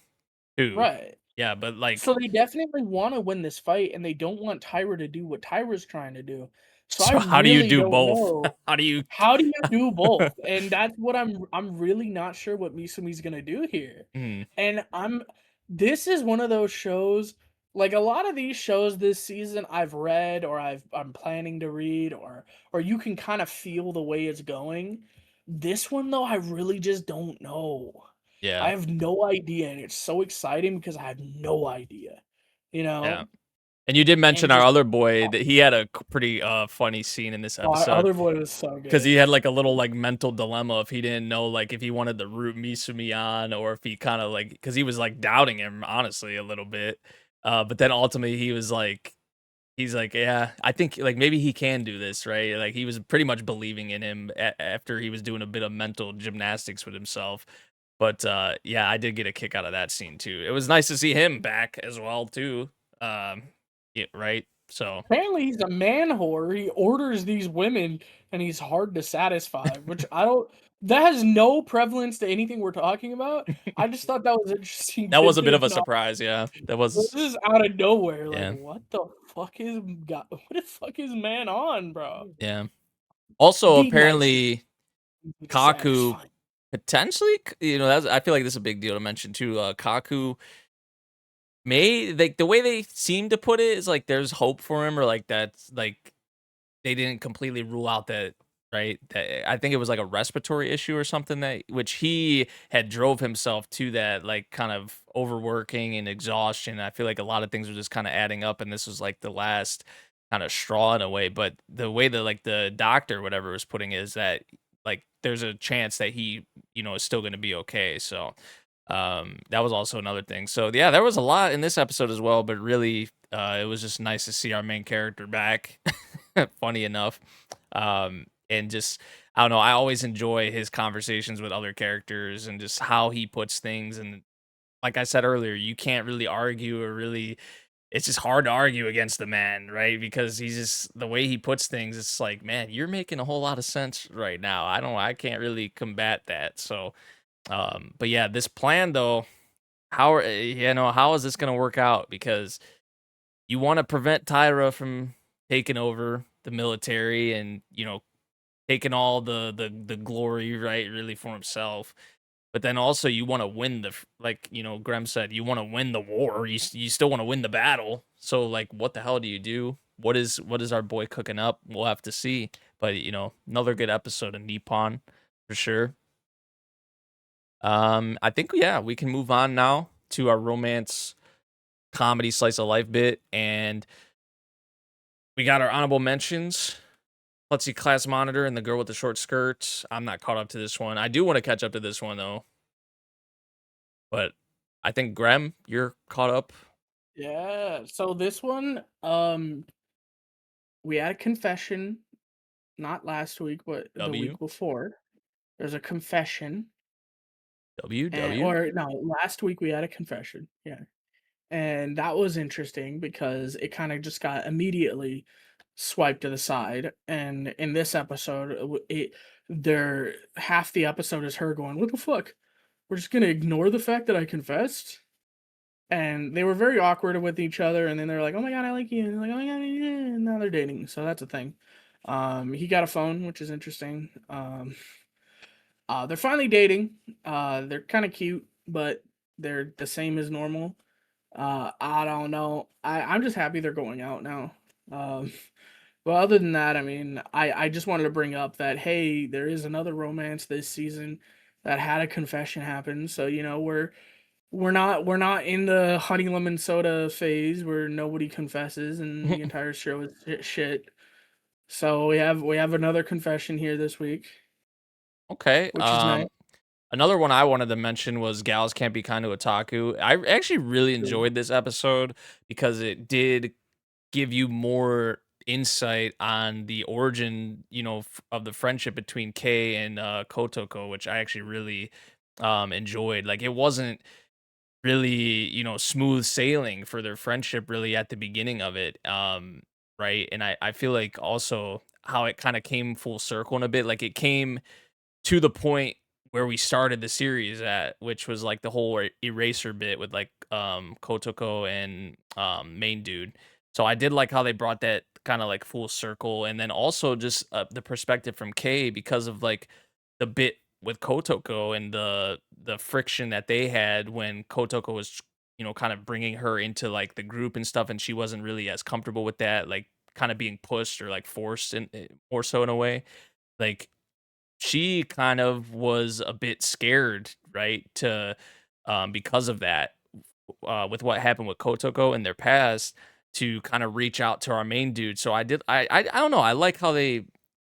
too. right? Yeah, but like So they definitely want to win this fight, and they don't want Tyra to do what Tyra's trying to do. So I so how do you really do don't both? know. How do you How do you do both? And that's what I'm really not sure what Misumi's gonna do here. Hmm, And this is one of those shows, like a lot of these shows this season I've read, or I'm planning to read, or you can kind of feel the way it's going. This one though, I really just don't know. I yeah. have no idea, and it's so exciting because I have no idea, you Yeah. know? And you did And mention our just other boy that he had a pretty funny scene in this our episode other boy was so because he good. had like a little like mental dilemma if he didn't know like if he wanted to root Misumi on or if he kind of like because he was like doubting him honestly a little bit. But then ultimately he's like, yeah, I think like maybe he can do this, right? Like he was pretty much believing in him after he was doing a bit of mental gymnastics with himself. But yeah, I did get a kick out of that scene too. It was nice to see him back as well too. Um, yeah, right. So Apparently he's a man whore. He orders these women and he's hard to satisfy, which I don't that has no prevalence to anything we're talking about. I just thought that was interesting that was a bit to of a know. surprise. Yeah, that This was. is out of nowhere. Like, Yeah, what the fuck is man on, bro? yeah. Also, Be nice to apparently, me to Kaku satisfy. potentially, that's I feel like this is a big deal to mention too. Kaku may like the way they seem to put it is like there's hope for him or like that's like they didn't completely rule out that right that I think it was like a respiratory issue or something that which he had drove himself to that like kind of overworking and exhaustion. I feel like a lot of things were just kind of adding up and this was like the last kind of straw in a way, but the way that like the doctor or whatever was putting it is that like there's a chance that he is still going to be okay. So That was also another thing. So yeah, there was a lot in this episode as well, but really, it was just nice to see our main character back. Funny enough, and just I don't know. I always enjoy his conversations with other characters and just how he puts things. And like I said earlier, you can't really argue or really. It's just hard to argue against the man, right? Because he's just the way he puts things. It's like, man, you're making a whole lot of sense right now. I can't really combat that. So, but yeah, this plan though, how is this gonna work out? Because you want to prevent Tyra from taking over the military and taking all the glory, right, really for himself. But then also you want to win like Grem said, you want to win the war. You still want to win the battle. So like, what the hell do you do? What is our boy cooking up? We'll have to see. But another good episode of Nippon for sure. I think yeah, we can move on now to our romance comedy slice of life bit, and we got our honorable mentions. Klutzy class monitor and the girl with the short skirt. I'm not caught up to this one. I do want to catch up to this one though, but I think Grem, you're caught up. Yeah. So this one, we had a confession, not last week, but the W week before. There's a confession, W and W. or no, last week we had a confession. Yeah. And that was interesting because it kind of just got immediately swiped to the side. And in this episode, there half the episode is her going, "What the fuck? We're just gonna ignore the fact that I confessed." And they were very awkward with each other, and then they're like, "Oh my god, I like you," and they're like, "Oh my god," and now they're dating. So that's a thing. He got a phone, which is interesting. They're finally dating. They're kind of cute, but they're the same as normal. I don't know. I'm just happy they're going out now. Um, but other than that, I mean, I just wanted to bring up that hey, there is another romance this season that had a confession happen. So we're not in the honey lemon soda phase where nobody confesses and the entire show is shit. So we have another confession here this week, Okay. which is nice. Another one I wanted to mention was Gals Can't Be Kind to Otaku. I actually really True. enjoyed this episode because it did give you more insight on the origin, of the friendship between Kei and Kotoko, which I actually really enjoyed. Like it wasn't really, smooth sailing for their friendship really at the beginning of it. Right. And I feel like also how it kind of came full circle in a bit. Like it came to the point where we started the series at, which was like the whole eraser bit with like Kotoko and main dude. So I did like how they brought that kind of like full circle, and then also just the perspective from Kay because of like the bit with Kotoko and the friction that they had when Kotoko was kind of bringing her into like the group and stuff, and she wasn't really as comfortable with that, like kind of being pushed or like forced in more so in a way. Like she kind of was a bit scared, right? To because of that, with what happened with Kotoko in their past, to kind of reach out to our main dude. So I don't know. I like how they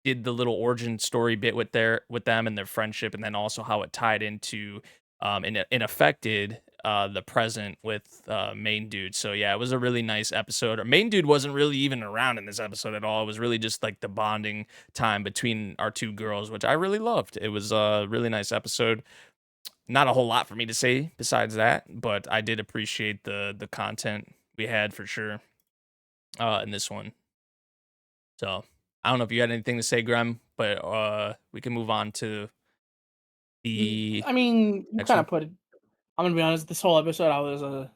did the little origin story bit with them and their friendship, and then also how it tied into and affected the present with main dude. So yeah, it was a really nice episode. Our main dude wasn't really even around in this episode at all. It was really just like the bonding time between our two girls, which I really loved. It was a really nice episode. Not a whole lot for me to say besides that, but I did appreciate the content we had for sure in this one. So I don't know if you had anything to say, Graham, but we can move on to the I mean, you next kind of one. put it. I'm gonna be honest. This whole episode,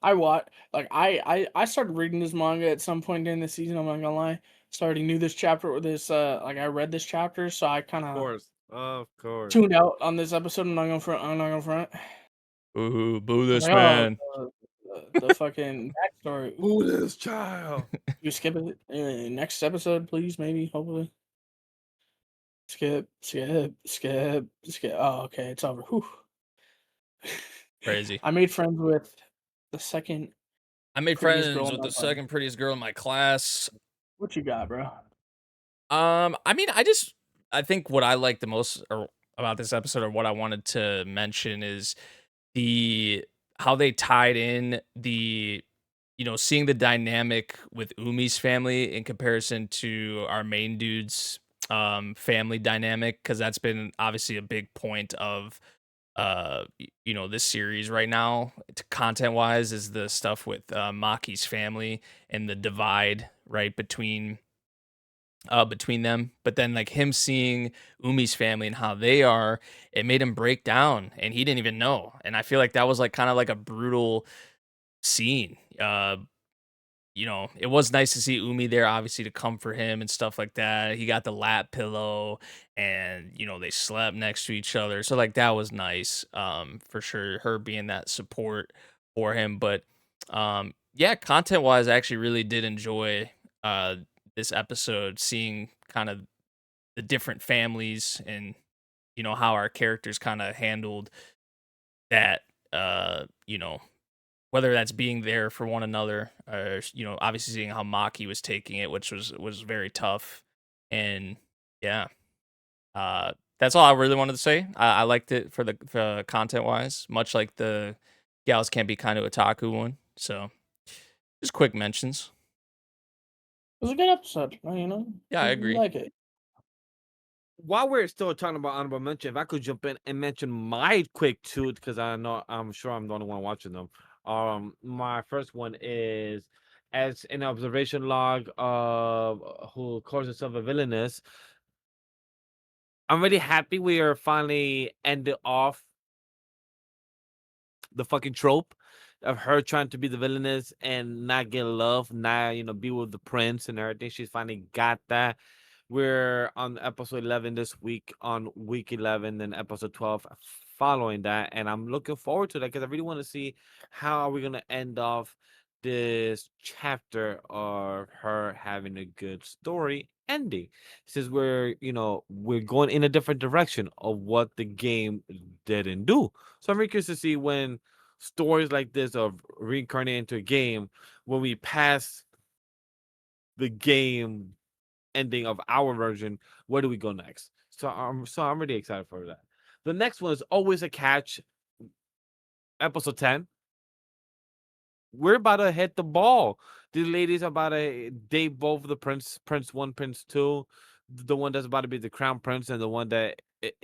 I watched like I started reading this manga at some point during the season. I'm not gonna lie. Started knew this chapter with this like I read this chapter, so I kind Of of course. Of course. tuned out on this episode. I'm not gonna front. I'm not gonna front. Ooh, boo I was this like, oh, man. the fucking backstory. Who this child? You skip it. Anyway, next episode, please, maybe, hopefully. Skip, skip, skip, skip. Oh, okay, it's over. Whew. Crazy. I made friends with the second I made prettiest girl friends in with my the class. second prettiest girl in my class. What you got, bro? I mean, I think what I like the most about this episode, or what I wanted to mention, is the how they tied in the seeing the dynamic with Umi's family in comparison to our main dude's family dynamic, because that's been obviously a big point of this series right now, content wise, is the stuff with Maki's family and the divide right between them. But then like him seeing Umi's family and how they are, it made him break down and he didn't even know. And I feel like that was like kind of like a brutal scene. It was nice to see Umi there, obviously, to comfort him and stuff like that. He got the lap pillow and, they slept next to each other. So, like, that was nice, for sure. Her being that support for him. But, yeah, content wise, I actually really did enjoy this episode, seeing kind of the different families and, how our characters kind of handled that, whether that's being there for one another or obviously seeing how Maki was taking it, which was very tough. And yeah, that's all I really wanted to say. I liked it for content wise, much like the gals can't be kind of otaku one. So just quick mentions. It was a good episode. Yeah, I agree. Like it. While we're still talking about honorable mention, if I could jump in and mention my quick two, because I'm sure I'm the only one watching them. My first one is as an observation log of who calls herself a villainess. I'm really happy we are finally ended off the fucking trope of her trying to be the villainess and not get love, not be with the prince and everything. She's finally got that. We're on episode 11 this week, on week 11, then episode 12 following that, and I'm looking forward to that because I really want to see how are we gonna end off this chapter of her having a good story ending. Since we're going in a different direction of what the game didn't do. So I'm very curious to see when stories like this of reincarnating into a game, when we pass the game ending of our version, where do we go next? So I'm really excited for that. The next one is always a catch, episode 10. We're about to hit the ball. These ladies are about to date both the Prince 1, Prince 2, the one that's about to be the crown prince and the one that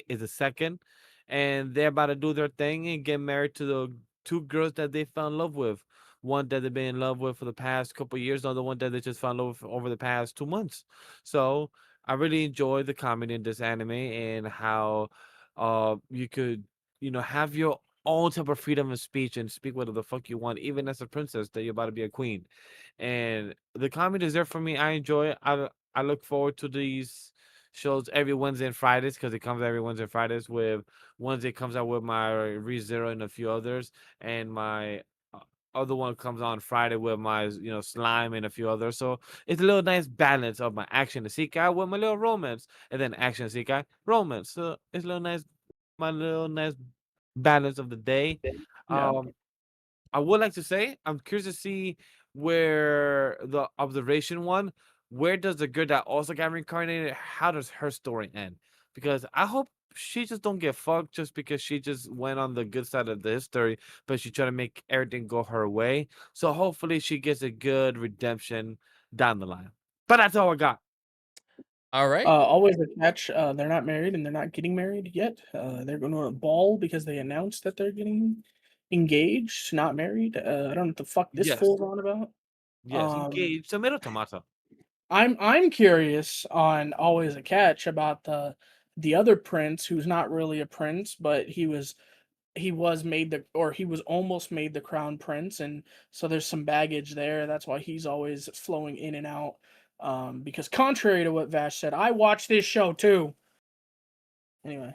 is a second. And they're about to do their thing and get married to the two girls that they fell in love with. One that they've been in love with for the past couple of years, the other one that they just fell in love with over the past 2 months. So I really enjoy the comedy in this anime and how you could, have your own type of freedom of speech and speak whatever the fuck you want, even as a princess that you're about to be a queen. And the comedy is there for me. I enjoy it. I look forward to these shows every Wednesday and Fridays because it comes every Wednesday and Fridays. With Wednesday comes out with my ReZero and a few others, and my other one comes on Friday with my slime and a few others. So it's a little nice balance of my action isekai with my little romance, and then action isekai romance. So it's a little nice, my little nice balance of the day. Yeah. Um, I would like to say I'm curious to see where the observation one, where does the girl that also got reincarnated, how does her story end? Because I hope she just don't get fucked just because she just went on the good side of the history, but she tried to make everything go her way. So hopefully she gets a good redemption down the line. But that's all I got. All right. Always a catch. They're not married and they're not getting married yet. They're going to a ball because they announced that they're getting engaged, not married. I don't know what the fuck this Yes. fool's on about. Yes. Um, Engaged. Tomato tomato. I'm curious on always a catch about the other prince who's not really a prince, but he was made the or he was almost made the crown prince, and so there's some baggage there. That's why he's always flowing in and out. Because contrary to what Vash said, I watched this show too. Anyway,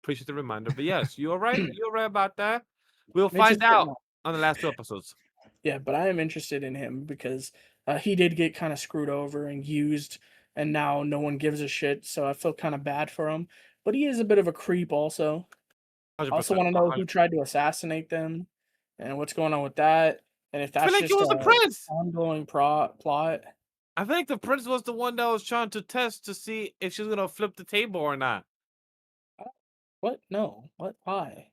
Appreciate the reminder. But yes, you're right. You're right about that. We'll I'm find interested. out No, on the last two episodes. yeah, but I am interested in him because he did get kind of screwed over and used, and now no one gives a shit. So I feel kind of bad for him. But he is a bit of a creep, also. I also 100%. want to know who tried to assassinate them and what's going on with that, and if I feel that's like it just was the a prince. ongoing plot. I think the prince was the one that was trying to test to see if she's gonna flip the table or not. What? No. What? Why?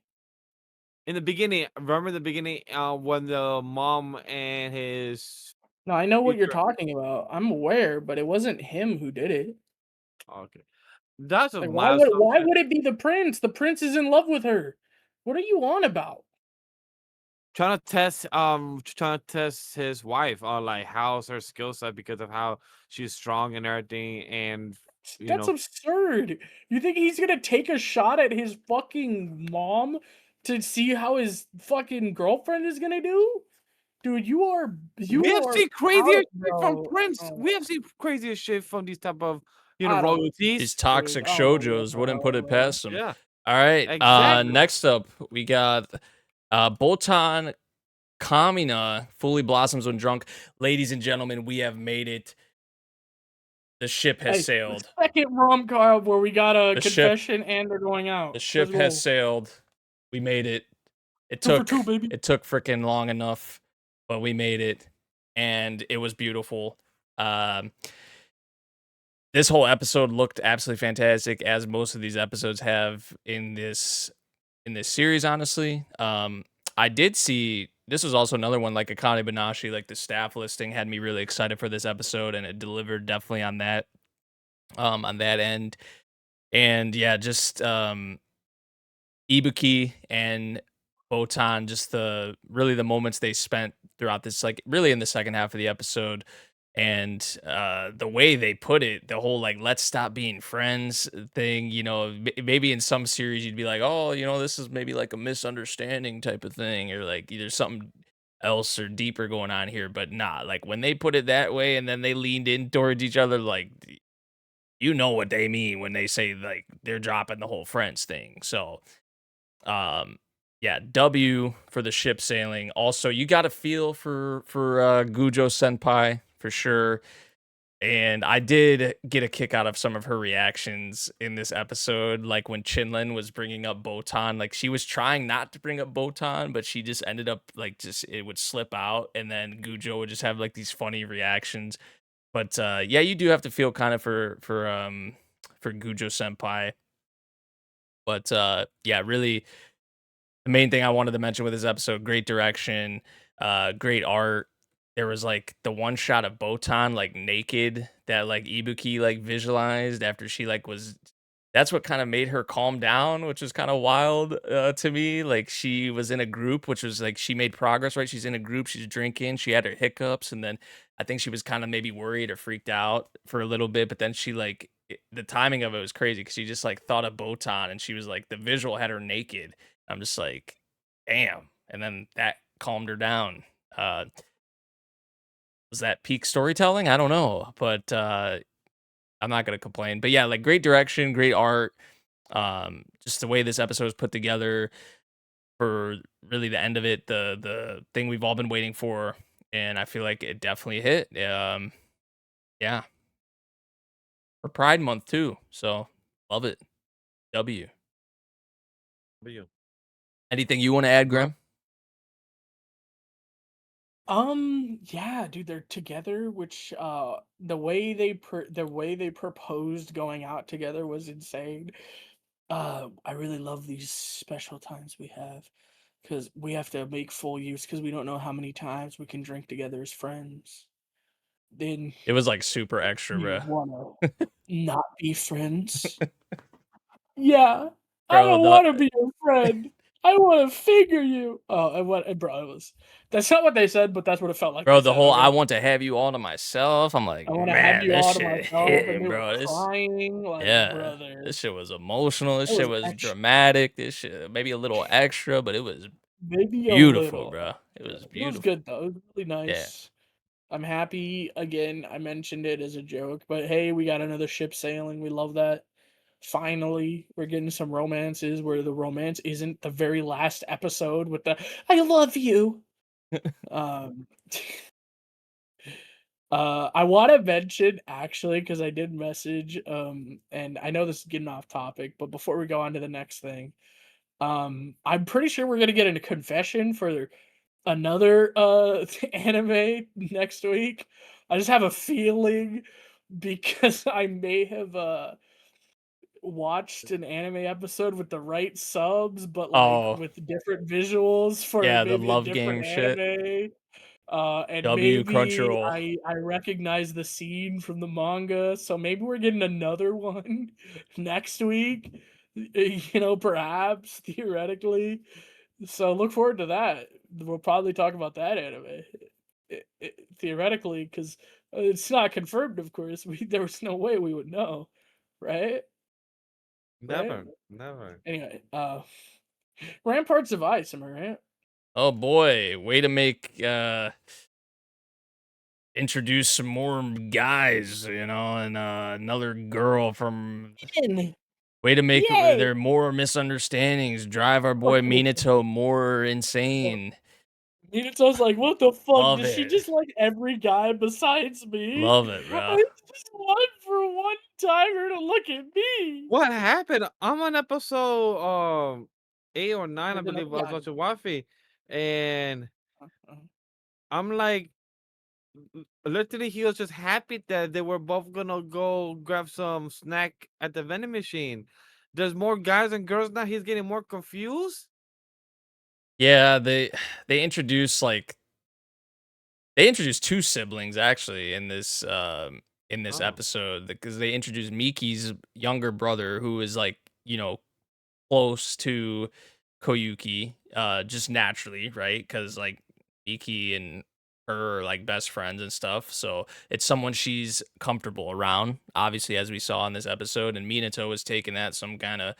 in the beginning, remember the beginning when the mom and his No, I know what you're future. talking about. I'm aware, but it wasn't him who did it. Okay, that's a Like, my why assumption. would it be the prince? The prince is in love with her. What are you on about? Trying to test his wife on like how's her skill set because of how she's strong and everything, and you That's know, absurd. You think he's gonna take a shot at his fucking mom to see how his fucking girlfriend is gonna do? Dude, you we have are seen crazier out, shit from bro. Prince. Oh, We have seen crazier shit from these type of I don't These royalties. dude, toxic I don't know, shojos wouldn't put it bro. past them. Yeah, All right. exactly. Next up, we got Botan Kamiina fully blossoms when drunk. Ladies and gentlemen, we have made it. The ship has Hey, the sailed. second rom-com where we got a The ship confession and they're going the out. Let's ship has go. sailed. We made it. It 2 for took 2, baby. it took freaking long enough, but we made it, and it was beautiful. Um, this whole episode looked absolutely fantastic, as most of these episodes have in this series. Honestly, I did see this was also another one like Akane-banashi, like the staff listing had me really excited for this episode, and it delivered definitely on that end. And yeah, just Ibuki and Botan, just the moments they spent throughout this, like really in the second half of the episode, and the way they put it, the whole like let's stop being friends thing. Maybe in some series you'd be like, oh, this is maybe like a misunderstanding type of thing, or like there's something else or deeper going on here, but not like when they put it that way, and then they leaned in towards each other, like what they mean when they say like they're dropping the whole friends thing. So um, yeah, W for the ship sailing. Also, you got a feel for Gujo Senpai for sure. And I did get a kick out of some of her reactions in this episode, like when Chillen was bringing up Botan. Like she was trying not to bring up Botan, but she just ended up like just it would slip out, and then Gujo would just have like these funny reactions. But yeah, you do have to feel kind of for Gujo Senpai. But yeah, really the main thing I wanted to mention with this episode, great direction, great art. There was like the one shot of Botan like naked that like Ibuki like visualized after she like was that's what kind of made her calm down, which was kind of wild to me. Like she was in a group, which was like she made progress, right? She's in a group, she's drinking, she had her hiccups, and then I think she was kind of maybe worried or freaked out for a little bit, but then she like the timing of it was crazy because she just like thought of Botan and she was like the visual had her naked. I'm just like, damn. And then that calmed her down. Was that peak storytelling? I don't know, but I'm not gonna complain. But yeah, like great direction, great art. Just the way this episode is put together for really the end of it, the thing we've all been waiting for, and I feel like it definitely hit. Yeah, for Pride Month too. So love it. W. But you, Anything you want to add, Grump? Graham? Yeah, dude, they're together, which the way they proposed going out together was insane. I really love these special times we have because we have to make full use because we don't know how many times we can drink together as friends. Then It was like super extra, you bro. wanna not be friends? Yeah, I Bro, don't want to be your friend. I want to figure you. Oh, and what, and bro, it was. That's not what they said, but that's what it felt like they the said. whole I Okay, want to have you all to myself. I'm like, I want to have man, you this all to shit myself, and hitting, they were bro. crying like Yeah, this brothers. shit was emotional. This It shit was was extra, dramatic. This shit maybe a little extra, but it was maybe a beautiful, little. bro. It Yeah, was it was beautiful. good though. It was really Yeah. nice. I'm happy again. I mentioned it as a joke, but hey, we got another ship sailing. We love that. Finally, we're getting some romances where the romance isn't the very last episode with the "I love you." Um, I want to mention actually because I did message, and I know this is getting off topic, but before we go on to the next thing, I'm pretty sure we're gonna get a confession for another anime next week. I just have a feeling because I may have watched an anime episode with the right subs, but like Oh, with different visuals for yeah, the maybe a love game different shit. anime. And W maybe Crunchyroll. I recognize the scene from the manga, so maybe we're getting another one next week. You know, perhaps theoretically. So look forward to that. We'll probably talk about that anime theoretically, because it's not confirmed. Of course, there was no way we would know, right? Right. Never, never. Anyway, Ramparts of Ice. Am I right? Oh boy, way to make introduce some more guys, and another girl from. In. Way to make Yay! there more misunderstandings, drive our boy Minato more insane. Minato's like, what the fuck? Love Does she it. just like every guy besides me? Love it, bro. I just want for one timer to look at me. What happened? I'm on episode 8 or 9, I Or the believe. I was yeah. watching Wafi, and uh, I'm like, literally, he was just happy that they were both gonna go grab some snack at the vending machine. There's more guys and girls now. He's getting more confused. Yeah, they introduce they introduced two siblings actually in this Oh, episode because they introduced Miki's younger brother who is close to Koyuki, just naturally, right? Because Miki and her are like best friends and stuff. So it's someone she's comfortable around, obviously, as we saw in this episode. And Minato was taking that some kind of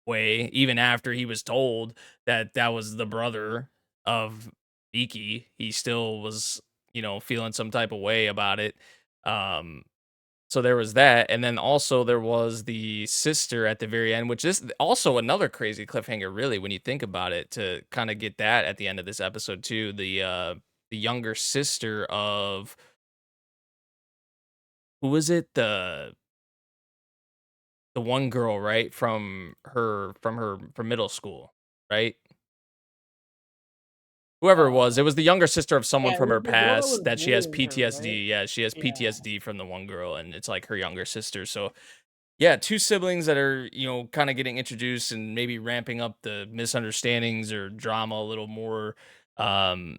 way, even after he was told that that was the brother of Miki. He still was, feeling some type of way about it. Um, so there was that, and then also there was the sister at the very end, which is also another crazy cliffhanger, really, when you think about it. To kind of get that at the end of this episode too, the younger sister of who was it? The one girl, right, from middle school, right? Whoever it was the younger sister of someone yeah, it from was her the girl that past was that she has bullying her, right? PTSD. Yeah, she has Yeah. PTSD from the one girl, and it's like her younger sister. So yeah, two siblings that are, kind of getting introduced and maybe ramping up the misunderstandings or drama a little more. Um,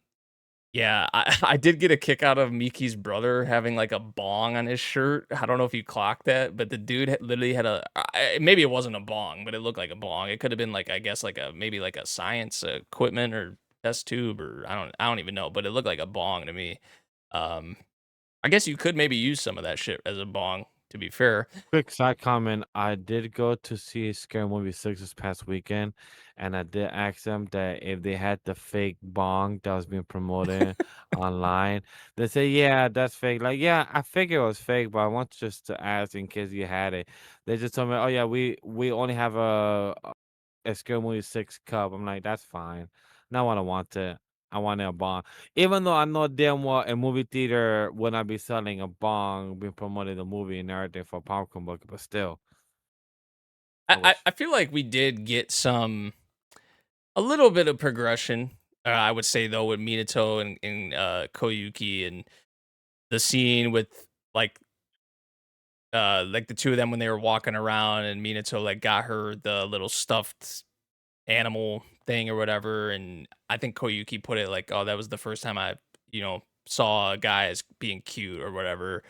yeah, I did get a kick out of Miki's brother having like a bong on his shirt. I don't know if you clocked that, but the dude literally had maybe it wasn't a bong, but it looked like a bong. It could have been like, I guess, like maybe like a science equipment or test tube, or I don't even know, but it looked like a bong to me. Um, I guess you could maybe use some of that shit as a bong, to be fair. quick side comment. I did go to see Scary Movie 6 this past weekend, and I did ask them that if they had the fake bong that was being promoted online. They say, yeah, that's fake. Like, yeah, I figured it was fake, but I want just to ask in case you had it. They just told me, oh, yeah, we only have a Scary Movie 6 cup. I'm like, that's fine. Not what I wanted. I wanted a bong. Even though I know damn well a movie theater would not be selling a bong, being promoting the movie and everything for popcorn bucket, but still, I, I I wish. I feel like we did get a little bit of progression. I would say though with Minato and Koyuki and the scene with like the two of them when they were walking around and Minato got her the little stuffed animal thing or whatever, and I think Koyuki put it like, oh, that was the first time I saw a guy as being cute or whatever.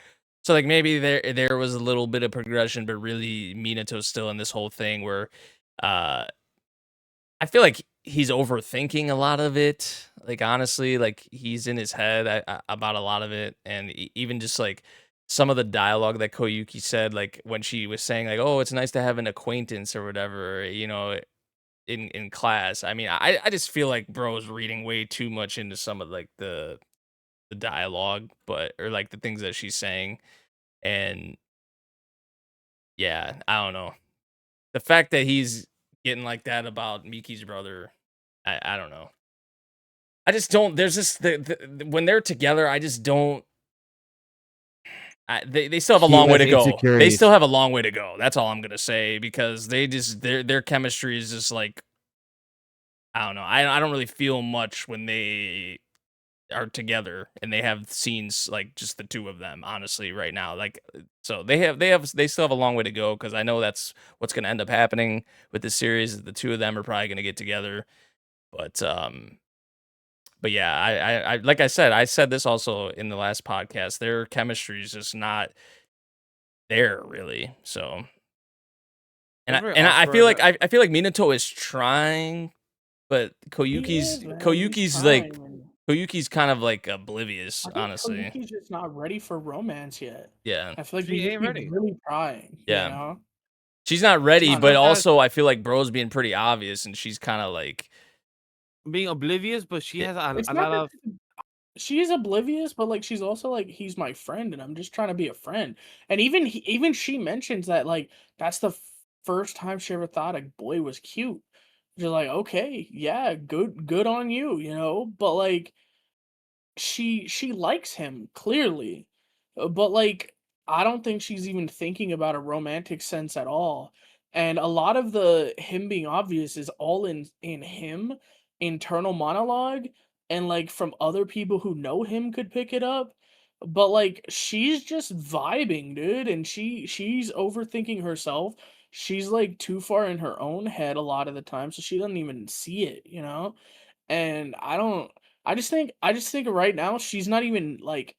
So maybe there was a little bit of progression, but really Minato's still in this whole thing where uh I feel like he's overthinking a lot of it. Like honestly, he's in his head about a lot of it, and even just some of the dialogue that Koyuki said, like when she was saying like, "Oh, it's nice to have an acquaintance" or whatever, in class. I mean, I just feel like bro is reading way too much into some of the dialogue, but or the things that she's saying, and yeah, I don't know. The fact that he's getting like that about Miki's brother, I don't know. I just don't. There's just when they're together, I just don't. They still have a He long way has to go. They still insecurities. have a long way to go. That's all I'm gonna say because their chemistry is just I don't know. I don't really feel much when they are together and they have scenes like just the two of them. Honestly, right now, like so they still have a long way to go because I know that's what's going to end up happening with this series. Is the two of them are probably going to get together, but um. But yeah, I like I said this also in the last podcast. Their chemistry is just not there really. So It's very I feel awkward. like I feel like Minato is trying, but He is, man. He's trying. And Koyuki's kind of like oblivious, I think honestly. Koyuki's just not ready for romance yet. Yeah. I feel like She he's just ain't be ready. really trying, you Yeah. know? She's not It's ready, not but Minato has also I feel like bro's being pretty obvious and she's kind of like being oblivious, but she yeah, has it's a not lot that of she is oblivious, but like she's also like he's my friend and I'm just trying to be a friend. And even she mentions that like that's the first time she ever thought a boy was cute. You're like, okay, yeah, good on you, you know? But like she likes him clearly, but like I don't think she's even thinking about a romantic sense at all. And a lot of the him being obvious is all in him internal monologue, and like from other people who know him could pick it up. But like she's just vibing, dude, and she's overthinking herself. She's like too far in her own head a lot of the time, so she doesn't even see it, you know? And I just think right now she's not even like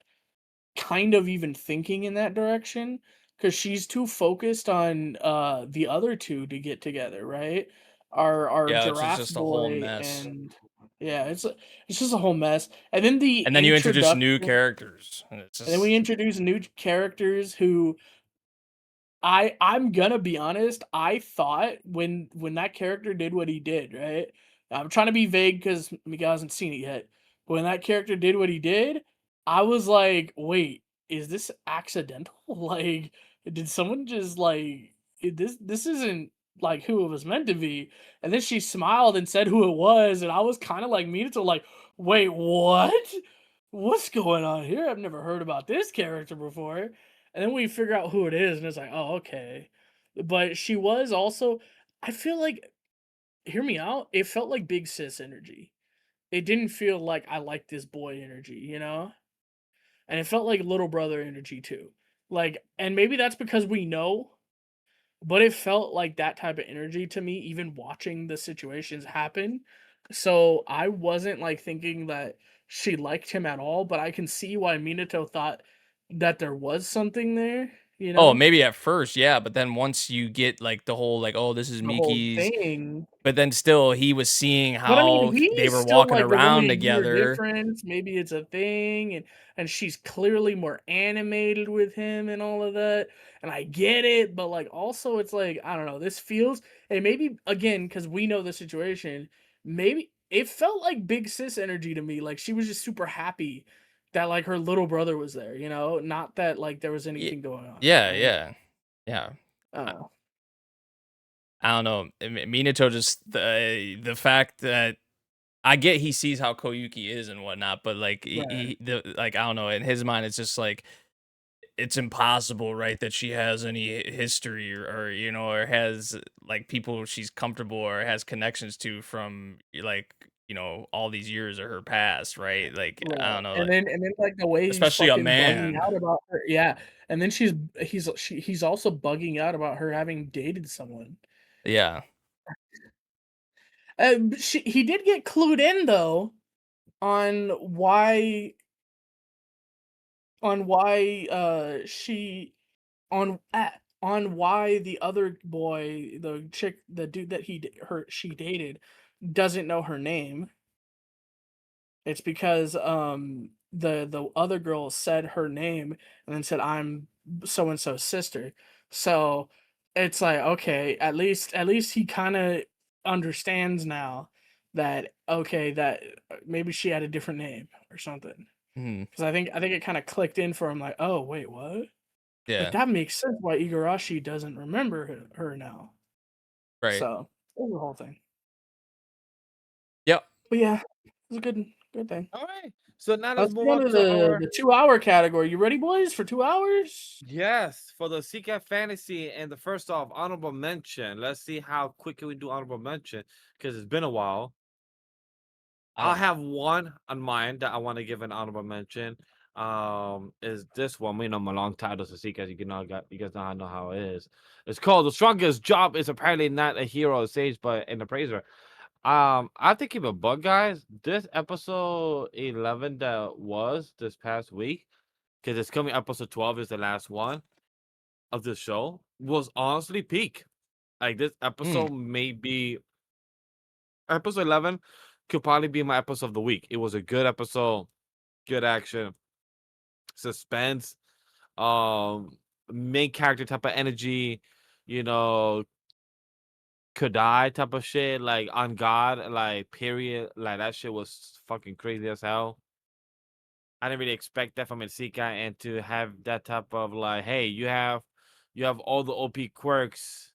kind of even thinking in that direction because she's too focused on the other two to get together, right? Our yeah, it's giraffe just a whole boy mess. and yeah, it's just a whole mess. And then the And then you introduce introduction new characters and it's and then we just introduce new characters who I'm gonna be honest, I thought when that character did what he did, right? I'm trying to be vague because Miguel hasn't seen it yet. But when that character did what he did, I was like, wait, is this accidental? Like, did someone just like this isn't like who it was meant to be? And then she smiled and said who it was, and I was kind of like me to like, wait, what? What's going on here? I've never heard about this character before. And then we figure out who it is, and it's like, oh, okay. But she was also, I feel like, hear me out. It felt like big sis energy. It didn't feel like I like this boy energy, you know? And it felt like little brother energy too. Like, and maybe that's because we know, but it felt like that type of energy to me, even watching the situations happen. So I wasn't like thinking that she liked him at all, but I can see why Minato thought that there was something there, you oh, know? maybe at first, yeah, but then once you get like the whole like, oh, this is The whole Miki's, thing. but then still he was seeing But I mean, how they he's were still walking like there's only around a year together. difference. Maybe it's a thing, and she's clearly more animated with him and all of that. And I get it, but like also it's like I don't know. This feels and maybe again because we know the situation. Maybe it felt like big sis energy to me. Like she was just super happy that like her little brother was there. You know, not that like there was Ye- anything going on. Yeah, Right? yeah, yeah. Oh, I don't know. Minato just the fact that I get he sees how Koyuki is and whatnot, but like right. like I don't know. In his mind, it's just like it's impossible, right? That she has any history or you know or has like people she's comfortable or has connections to from like you know all these years of her past, right? Like I Right, don't know, and then, like, the way he's especially a fucking bugging man. out about her yeah, and then he's also bugging out about her having dated someone. Yeah. But he did get clued in, though, on why she on why the other boy, the dude that she dated doesn't know her name. It's because the other girl said her name and then said I'm so and so's sister. So it's like okay, at least he kind of understands now that okay that maybe she had a different name or something. Mhm. Because I think it kind of clicked in for him like oh wait what like Yeah. that makes sense why Igarashi doesn't remember her now. Right. So it was the whole thing. Yep. But yeah, it was a good thing. all right. So now let's Let's move go on to to the our 2 hour category. You ready, boys, for 2 hours? yes for the Seeker Fantasy and the first off honorable mention. Let's see how quick can we do honorable mention because it's been a while. I'll have one on mine that I want to give an honorable mention. Is this one? We know my long titles to see because you guys know how it is. It's called "The Strongest Job is Apparently Not a Hero Sage, but an Appraiser." I have to keep a bug, guys. This episode 11 that was this past week, because it's coming. Episode 12 is the last one of the show. Was honestly peak. Like this episode may be episode 11 could probably be my episode of the week. It was a good episode, good action, suspense, main character type of energy, you know, could die type of shit, like on God, like period. Like that shit was fucking crazy as hell. I didn't really expect that from ISEKAI, and to have that type of like, hey, you have all the OP quirks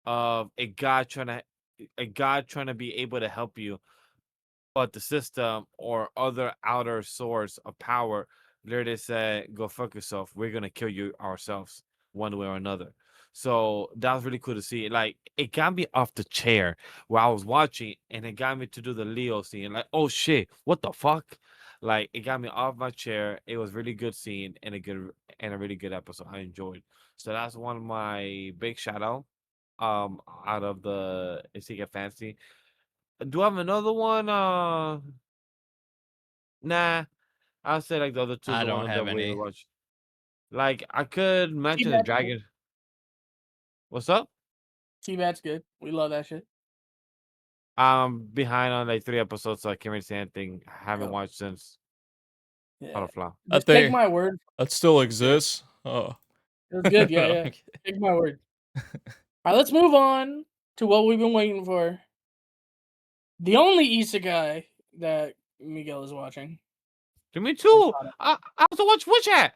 of a god trying to be able to help you, but the system or other outer source of power literally said, "Go fuck yourself. We're gonna kill you ourselves, one way or another." So that was really cool to see. Like it got me off the chair where I was watching, and it got me to do the Leo scene. Like, oh shit, what the fuck? Like it got me off my chair. It was really good scene and a really good episode. I enjoyed. So that's one of my big shout out of the Isekai Fantasy. Do I have another one? Nah. I'll say like the other two, I the don't one that have we any. watched. Like I could mention the T-Bat's good. dragon. What's up? T-Bat's good. We love that shit. I'm behind on like 3 episodes, so I can't really say anything. I haven't Yo. watched since Yeah. Butterfly. Just take my word. That still exists. Oh, It was good. Yeah, No, yeah. I'm kidding. Take my word. All right, let's move on to what we've been waiting for. The only isekai that Miguel is watching. To me too. caught up. I also watch Witch Hat.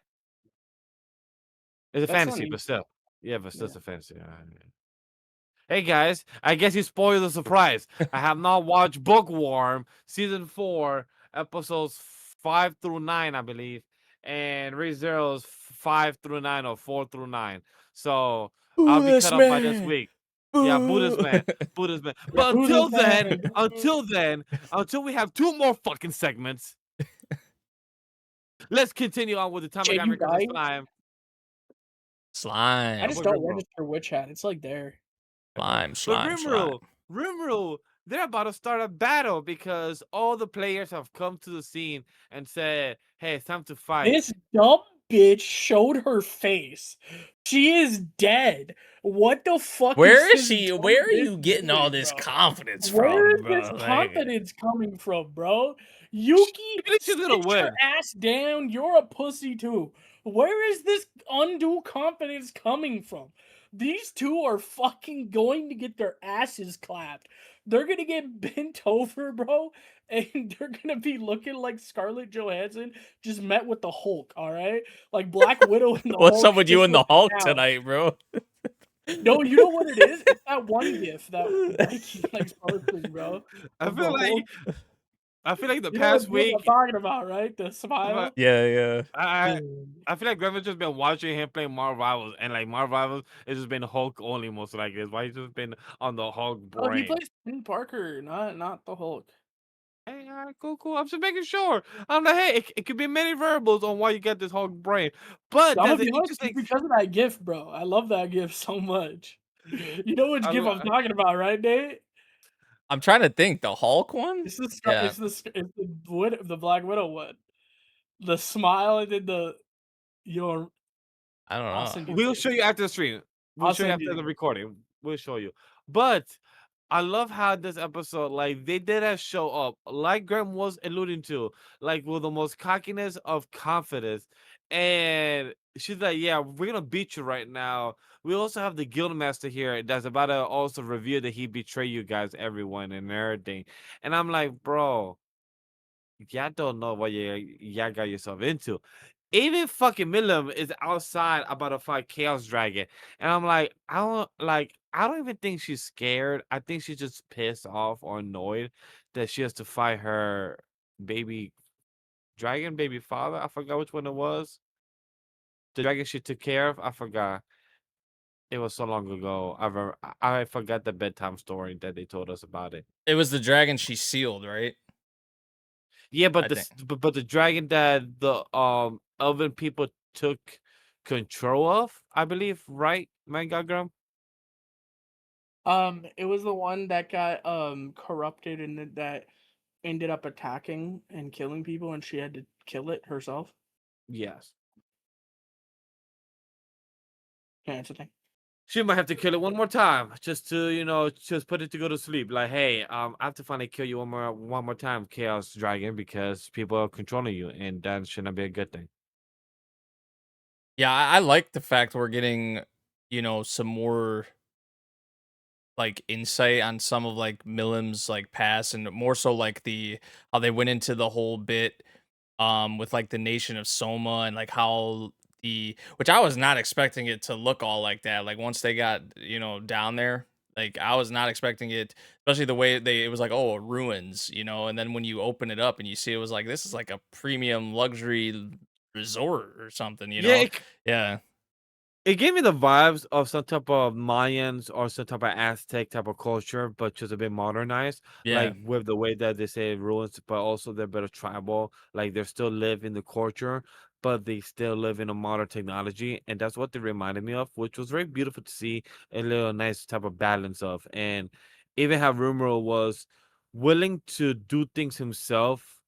It's a That's not fantasy, an but still. Yeah, but still Yeah. it's a fantasy. Hey guys, I guess you spoiled the surprise. I have not watched Bookworm season 4, episodes 5 through 9, I believe, and ReZero's 5 through 9 or 4 through 9. So I'll be Buddhist caught up by this man. week. Yeah, Boo. Buddhist man. Yeah, But who until this then, man? until we have 2 more fucking segments, let's continue on with the time I Jay, got you because it's dying? time. I Slime. just What don't Rimuru? register Witch Hat. It's like there. Slime, But slime, slime. Rimuru, they're about to start a battle because all the players have come to the scene and said, "Hey, it's time to fight." This dumb bitch showed her face. She is dead. What the fuck Where is is this she? dumb Where are bitch you getting all doing, this bro? confidence Where from, is this bro? Like, confidence coming from, bro? Yuki, Really, she's gonna sit your win. ass down. You're a pussy too. Where is this undue confidence coming from? These two are fucking going to get their asses clapped. They're gonna get bent over, bro, and they're gonna be looking like Scarlett Johansson just met with the Hulk. All right, like Black Widow and the what's Hulk up with you just and the went Hulk down. tonight, bro? No, you know what it is? It's that one gif that Mikey likes posting, bro. I Of the feel like Hulk. the You know what past gif I'm week, talking about, right? The smile. Yeah, yeah. I I feel like Grandma's just been watching him play Marvel Rivals, and like Marvel Rivals, it's just been Hulk only most like this. Why he's just been on the Hulk Oh, he brain? plays Peter Parker, not the Hulk. Hey, all right, cool. I'm just making sure. I'm like, hey, it could be many variables on why you get this Hulk brain, but I'm gonna that's an be honest, it's interesting. because of that gif, bro. I love that gif so much. You know which I, gif lo- I'm talking about, right, Nate? I'm trying to think. The Hulk one? It's the Yeah. the Black Widow one. The smile and then the your. I don't I'll know. send you. We'll show you after the stream. We'll I'll show you send after the you. recording. We'll show you. But I love how this episode, like, they did not show up, like Graham was alluding to, like, with the most cockiness of confidence. And she's like, yeah, we're gonna beat you right now. We also have the Guildmaster here that's about to also reveal that he betrayed you guys, everyone, and everything. And I'm like, bro, y'all don't know what y'all got yourself into. Even fucking Milim is outside about to fight Chaos Dragon. And I'm like, I don't even think she's scared. I think she's just pissed off or annoyed that she has to fight her baby dragon, baby father. I forgot which one it was. The dragon she took care of. I forgot. It was so long ago. I forgot the bedtime story that they told us about it. It was the dragon she sealed, right? Yeah, I but think. but the dragon that the elven people took control of, I believe, right, Man-God Grem? It was the one that got corrupted and that ended up attacking and killing people, and she had to kill it herself. Yes. Yeah, it's a thing. She might have to kill it one more time just to, just put it to go to sleep. Like, hey, I have to finally kill you one more time, Chaos Dragon, because people are controlling you, and that should not be a good thing. Yeah, I like the fact we're getting, some more like insight on some of like Millim's like past, and more so like the how they went into the whole bit with like the nation of Soma, and like how the which I was not expecting it to look all like that. Like once they got, down there, like I was not expecting it, especially the way it was like, oh, ruins, and then when you open it up and you see it was like this is like a premium luxury resort or something, Yeah, Yeah. it gave me the vibes of some type of Mayans or some type of Aztec type of culture, but just a bit modernized, Yeah. like with the way that they say ruins, but also they're better tribal. Like they still live in the culture, but they still live in a modern technology, and that's what they reminded me of, which was very beautiful to see. A little nice type of balance of, and even how Rumor was willing to do things himself,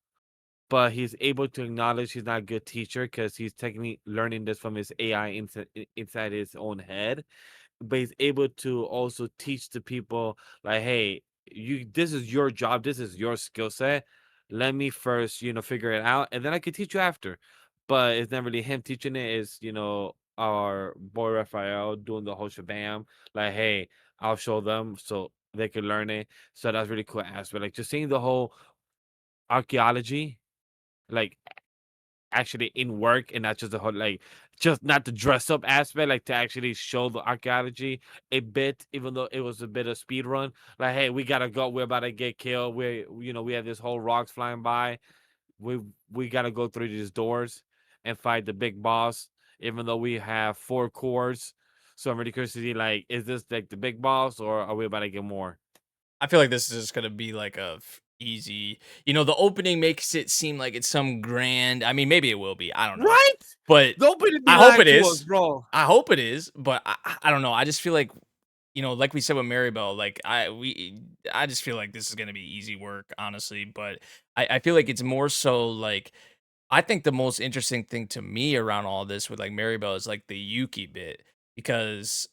but he's able to acknowledge he's not a good teacher because he's technically learning this from his AI inside his own head. But he's able to also teach the people like, hey, this is your job, this is your skill set. Let me first, figure it out, and then I can teach you after. But it's not really him teaching it, is our boy Raphael doing the whole shabam. Like, hey, I'll show them so they can learn it. So that's really cool aspect. Like just seeing the whole archaeology, like actually in work, and not just the whole like just not the dress up aspect, like to actually show the archaeology a bit, even though it was a bit of speed run. Like, hey, we gotta go, we're about to get killed. We have this whole rocks flying by. We we gotta go through these doors and fight the big boss, even though we have 4 cores. So I'm really curious to see, like, is this like the big boss, or are we about to get more? I feel like this is just gonna be like a easy. The opening makes it seem like it's some grand. I mean, maybe it will be. I don't know, Right? but Don't be I hope lied it to us, is. bro. I hope it is, but I don't know. I just feel like like we said with Maribel, like I just feel like this is gonna be easy work, honestly. But I feel like it's more so like I think the most interesting thing to me around all this with like Maribel is like the Yuki bit because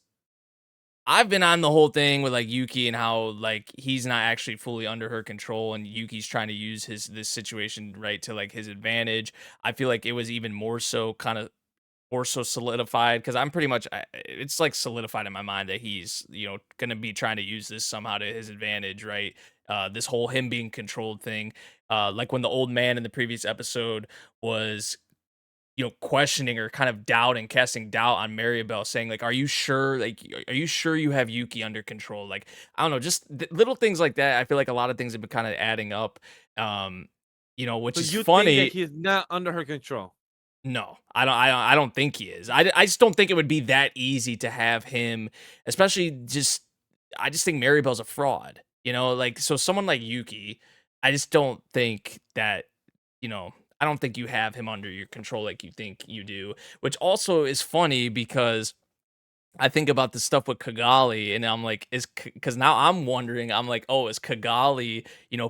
I've been on the whole thing with like Yuki and how like he's not actually fully under her control and Yuki's trying to use this situation right to like his advantage. I feel like it was even more so kind of more so solidified because I'm pretty much it's like solidified in my mind that he's gonna be trying to use this somehow to his advantage, right? This whole him being controlled thing, like when the old man in the previous episode was questioning or kind of doubting, casting doubt on Maribel, saying like, "Are you sure? Like, are you sure you have Yuki under control?" Like, I don't know, just little things like that. I feel like a lot of things have been kind of adding up, um, which So is you think that funny. he's not under her control? No, I don't think he is. I just don't think it would be that easy to have him, especially just. I just think Maribel's a fraud. Like so someone like Yuki, I just don't think that you know, I don't think you have him under your control like you think you do, which also is funny because I think about the stuff with Kigali and I'm like, because now I'm wondering, I'm like, oh, is Kigali,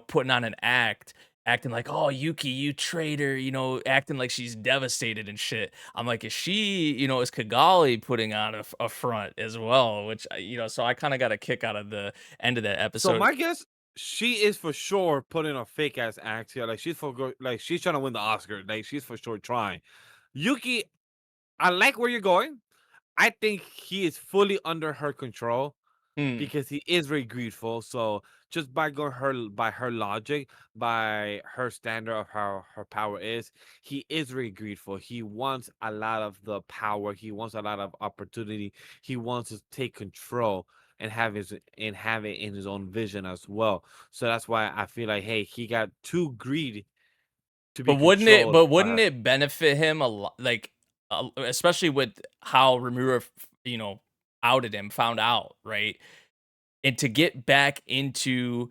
putting on an act, acting like, oh, Yuki, you traitor, acting like she's devastated and shit. I'm like, is she, is Kigali putting on a front as well? Which, so I kind of got a kick out of the end of that So episode. my guess, she is for sure putting a fake ass act here. Like like she's trying to win the Oscar. Like she's for sure trying. Yuki, I like where you're going. I think he is fully under her control, Hmm. because he is very greedful. So just by her logic, by her standard of how her power is, he is very greedful. He wants a lot of the power. He wants a lot of opportunity. He wants to take control and have it in his own vision as well. So that's why I feel like, hey, he got too greedy to be But wouldn't it? controlled But by wouldn't her. it benefit him a lot? Like, especially with how Remura, outed him, found out, right? And to get back into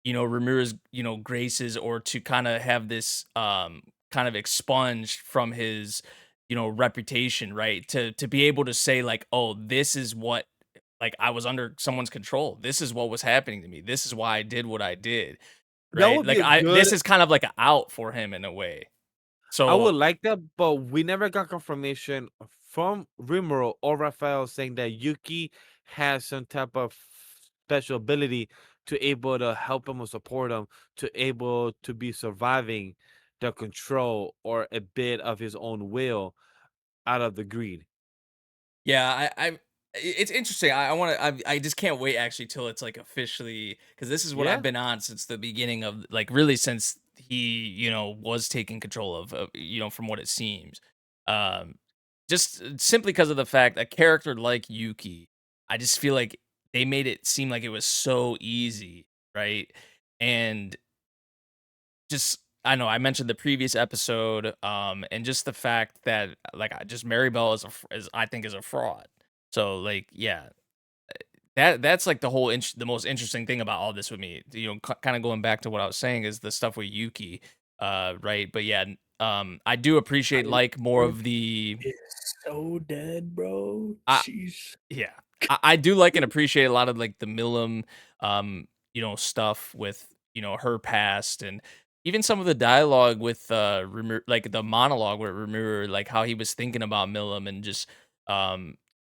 Rimura's, graces, or to kind of have this kind of expunged from his, reputation, right? To be able to say like, "Oh, this is what like I was under someone's control. This is what was happening to me. This is why I did what I did." That Right? would be Like a I good. this is kind of like an out for him in a way. I So, would like that, but we never got confirmation from Rimuro or Raphael saying that Yuki has some type of special ability to able to help him or support him to able to be surviving the control or a bit of his own will out of the greed. yeah, it's interesting. I want to. I just can't wait actually till it's like officially, because this is what I've Yeah, been on since the beginning of, like, really since he was taking control of, from what it seems. Um, just simply because of the fact a character like Yuki, I just feel like they made it seem like it was so easy, right? And just I know I mentioned the previous episode, and just the fact that like just Maribel is I think is a fraud. So like yeah, that's like the most interesting thing about all this with me. Kind of going back to what I was saying is the stuff with Yuki, right? But yeah, I do appreciate I like more Mark of the is so dead, bro. I Jeez. yeah, I do like and appreciate a lot of like the Milim, stuff with her past, and even some of the dialogue with like the monologue with Rimuru, like how he was thinking about Milim, and just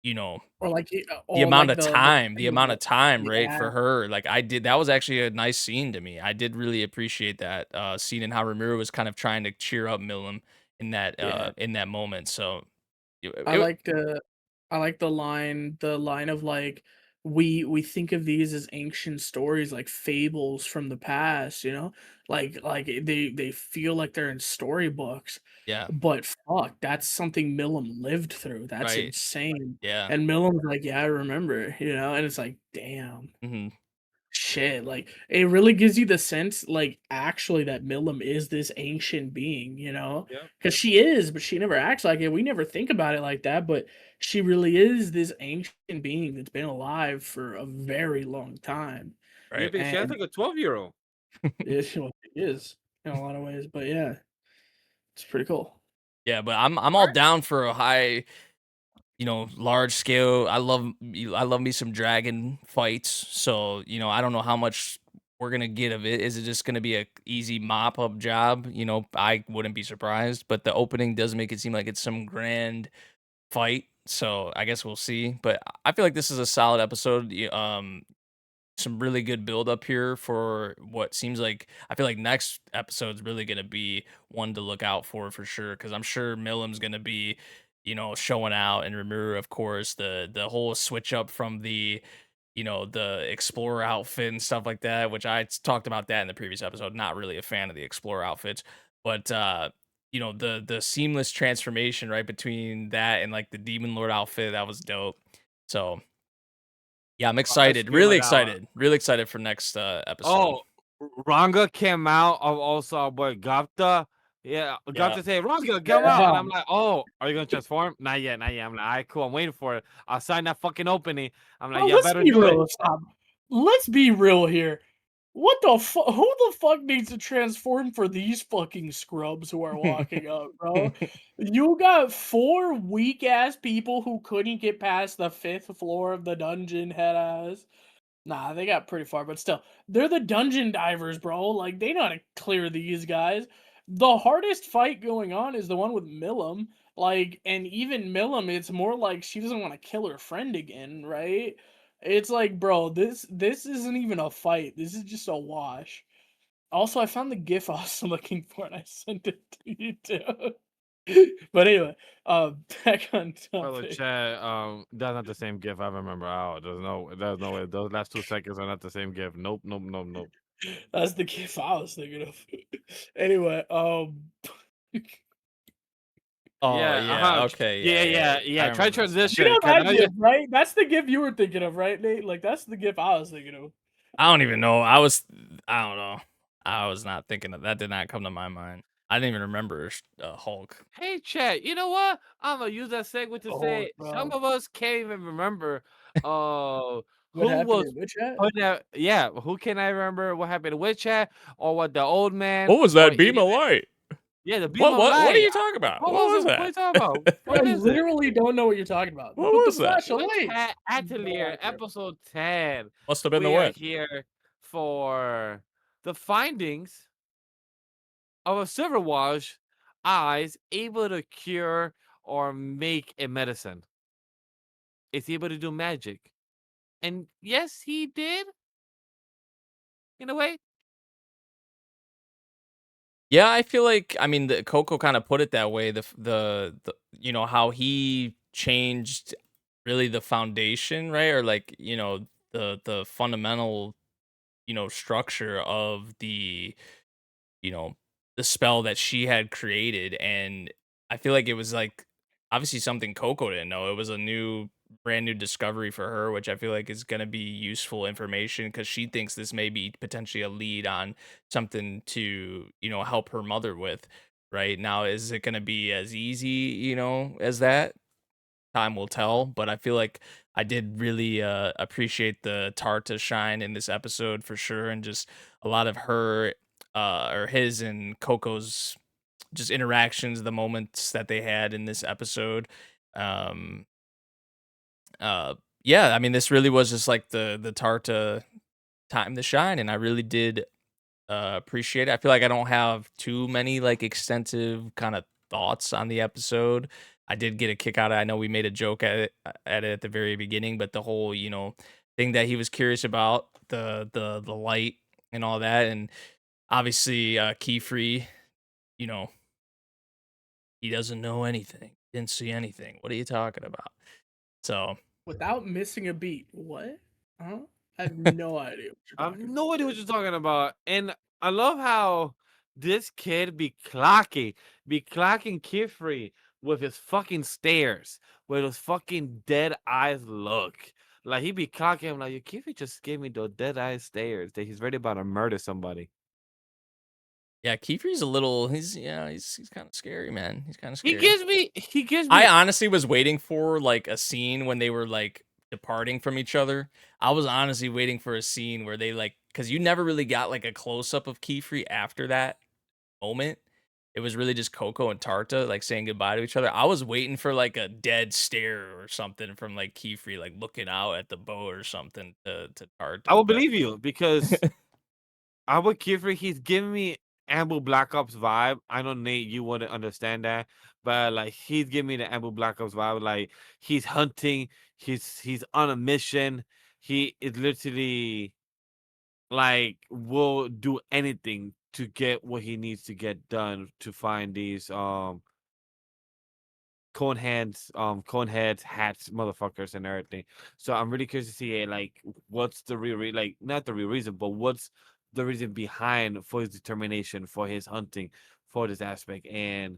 you know Or like, the or amount like of time, thing with right, yeah, for her. Like that was actually a nice scene to me. I did really appreciate that scene, and how Rimuru was kind of trying to cheer up Milim yeah. in that moment. So I it, like the I like the line of like we think of these as ancient stories like fables from the past, you know? Like they feel like they're in storybooks. yeah, But fuck, that's something Milam lived through. That's right, insane. yeah. And Milam's like, yeah, I remember, you know? And it's like, damn. Mhm. Shit, like it really gives you the sense, like actually, that Milam is this ancient being, you know? yeah. Because she is, but she never acts like it. We never think about it like that, but she really is this ancient being that's been alive for a very long time. Right. Even she has And like a 12-year-old. well, it is in a lot of ways, but yeah, it's pretty cool. Yeah, but I'm all down for a high, large scale. I love me some dragon fights. So, I don't know how much we're gonna get of it. Is it just gonna be a easy mop up job? I wouldn't be surprised. But the opening does make it seem like it's some grand fight. So I guess we'll see. But I feel like this is a solid episode. Some really good build up here for what seems like, I feel like next episode's really going to be one to look out for sure, because I'm sure Millam's going to be showing out, and Rimuru, of course, the whole switch up from the explorer outfit and stuff like that, which talked about that in the previous episode. Not really a fan of the explorer outfits, but the seamless transformation right between that and like the demon lord outfit, that was dope. So yeah, I'm I excited. scream Really with that one. excited. Really excited for next episode. Oh, Ranga came out of also our boy Gapta. Yeah, Yeah. Gapta say, Ranga, come out. And Yeah. I'm like, oh, are you going to transform? Not yet, not yet. I'm like, all right, cool. I'm waiting for it. I'll sign that fucking opening. I'm like, Oh, yeah, let's better be do it. real. Stop. Let's be real here. What the fuck? Who the fuck needs to transform for these fucking scrubs who are walking up, bro? You got four weak ass people who couldn't get past the fifth floor of the dungeon, head ass. Nah, they got pretty far, but still, they're the dungeon divers, bro. Like, they know how to clear these guys. The hardest fight going on is the one with Milam. Like, and even Milam, it's more like she doesn't want to kill her friend again, right? It's like, bro, this isn't even a fight. This is just a wash. Also, I found the GIF I was looking for, and I sent it to you too. But anyway, back on Hello, topic. chat. That's not the same GIF I remember. Oh, there's no way. Those last 2 seconds are not the same GIF. Nope, nope, nope, nope. That's the GIF I was thinking of. Anyway, Oh, Yeah, yeah, uh-huh. okay, Yeah, yeah. yeah, I yeah. Try remember this one. you transition, know because that now you GIF, right? That's the GIF you were thinking of, right, Nate? Like, that's the GIF I was thinking of. I don't even know. I don't know. I was not thinking of that. Did not come to my mind. I didn't even remember Hulk. Hey, chat, you know what? I'm gonna use that segue to Oh, say some bro. of us can't even remember uh What who happened was in which chat? putting out, yeah, who can I remember what happened in which chat, or what the old man, What was or that beam even, of light? yeah, the beam of What are light. you talking about? What What was was it? What are you that? talking about? I What is it? literally don't know what you're talking about. What But the was that? Flash Witch Awakes. Hat No Atelier, idea. episode 10. Must have been the We are witch. here for the findings of a Silverwash eyes able to cure or make a medicine. It's able to do magic. And yes, he did, in a way. Yeah, I feel like I mean the Coco kind of put it that way. The you know how he changed really the foundation, right? Or like the fundamental structure of you know, the spell that she had created, and I feel like it was like obviously something Coco didn't know. It was a brand new discovery for her, which I feel like is going to be useful information because she thinks this may be potentially a lead on something to help her mother with. Right now, is it going to be as easy, as that? Time will tell, but I feel like I did really appreciate the Tarta shine in this episode for sure, and just a lot of her or his and Coco's just interactions, the moments that they had in this episode. Um, uh, yeah, I mean, this really was just like the Tarta time to shine, and I really did appreciate it. I feel like I don't have too many like extensive kind of thoughts on the episode. I did get a kick out of it. I know we made a joke at it at the very beginning, but the whole, thing that he was curious about, the light and all that, and obviously Key Free, you know, he doesn't know anything. Didn't see anything. What are you talking about? So Without missing a beat. What? Huh? I have no idea what you're I have talking no about, idea what dude. you're talking about. And I love how this kid be clocking Kifri with his fucking stares, with his fucking dead eyes look. Like he be clocking him like, Kifri just gave me the dead eye stares that he's ready about to murder somebody. yeah, Key Free's a little. He's kind of scary, man. He's kind of He scary. gives me he gives I me honestly was waiting for like a scene when they were like departing from each other. I was honestly waiting for a scene where they like because you never really got like a close up of Keyfree after that moment. It was really just Coco and Tarta like saying goodbye to each other. I was waiting for like a dead stare or something from like Keyfree, like looking out at the boat or something to I Tarta. will But believe you because I would Kifri, he's giving me Ambu Black Ops vibe. I know Nate, you wouldn't understand that, but like he's giving me the Ambu Black Ops vibe. Like he's hunting, he's on a mission. He is literally like will do anything to get what he needs to get done to find these cone heads, hats, motherfuckers, and everything. So I'm really curious to see like what's the like not the real reason, but what's the reason behind for his determination, for his hunting, for this aspect. And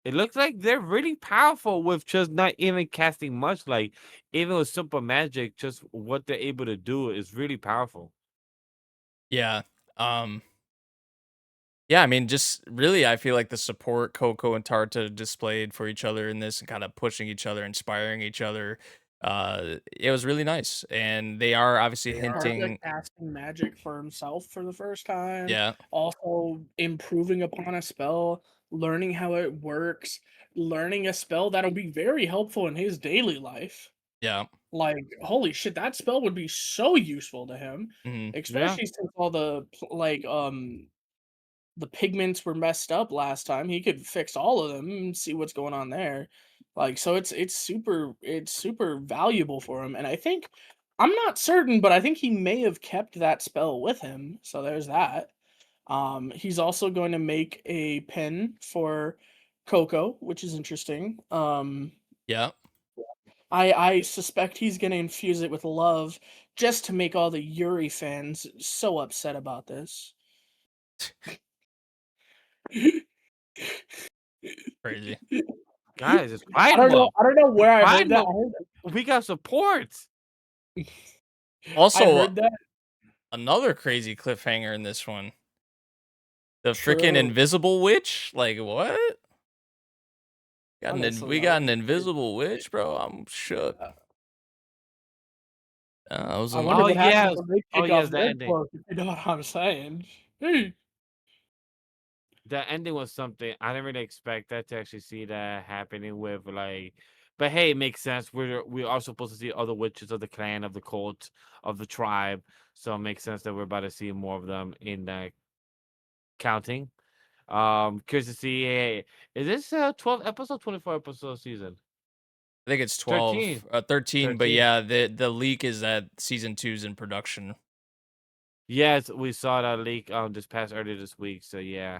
it looks like they're really powerful with just not even casting much. Like even with simple magic, just what they're able to do is really powerful. yeah, um, yeah, I mean, just really, I feel like the support Coco and Tarta displayed for each other in this and kind of pushing each other, inspiring each other. It was really nice. And they are obviously Tarta hinting. casting magic for himself for the first time. Yeah, Also improving upon a spell, learning how it works, learning a spell that'll be very helpful in his daily life. yeah. Like, holy shit, that spell would be so useful to him, Hmm. Yeah. especially since all the pigments were messed up last time. He could fix all of them and see what's going on there. Like, so it's super valuable for him. And I think I'm not certain, but I think he may have kept that spell with him. So there's that. He's also going to make a pen for Coco, which is interesting. Yeah. I suspect he's gonna infuse it with love just to make all the Yuri fans so upset about this. Crazy. Guys, it's I Pride don't know. Month. I don't know It's where I Pride heard that. Month. We got support. I Also, heard that. another crazy cliffhanger in this one. The freaking True. invisible witch? Like, what? We Honestly, got I an wouldn't. invisible witch, bro. I'm shook. I was I a wonder Oh what happens yes, when they oh kick yes, off the their ending. cloak, if you know what I'm saying. Hey. The ending was something I didn't really expect that to actually see that happening with but hey, it makes sense. We are supposed to see other witches of the clan, of the cult, of the tribe, so it makes sense that we're about to see more of them in that counting. Curious to see. Hey, is this 12 episode, 24 episode season? I think it's 13. 12, 13, but 13. yeah, the leak is that season 2's in production. Yes, we saw that leak this past earlier this week. So yeah,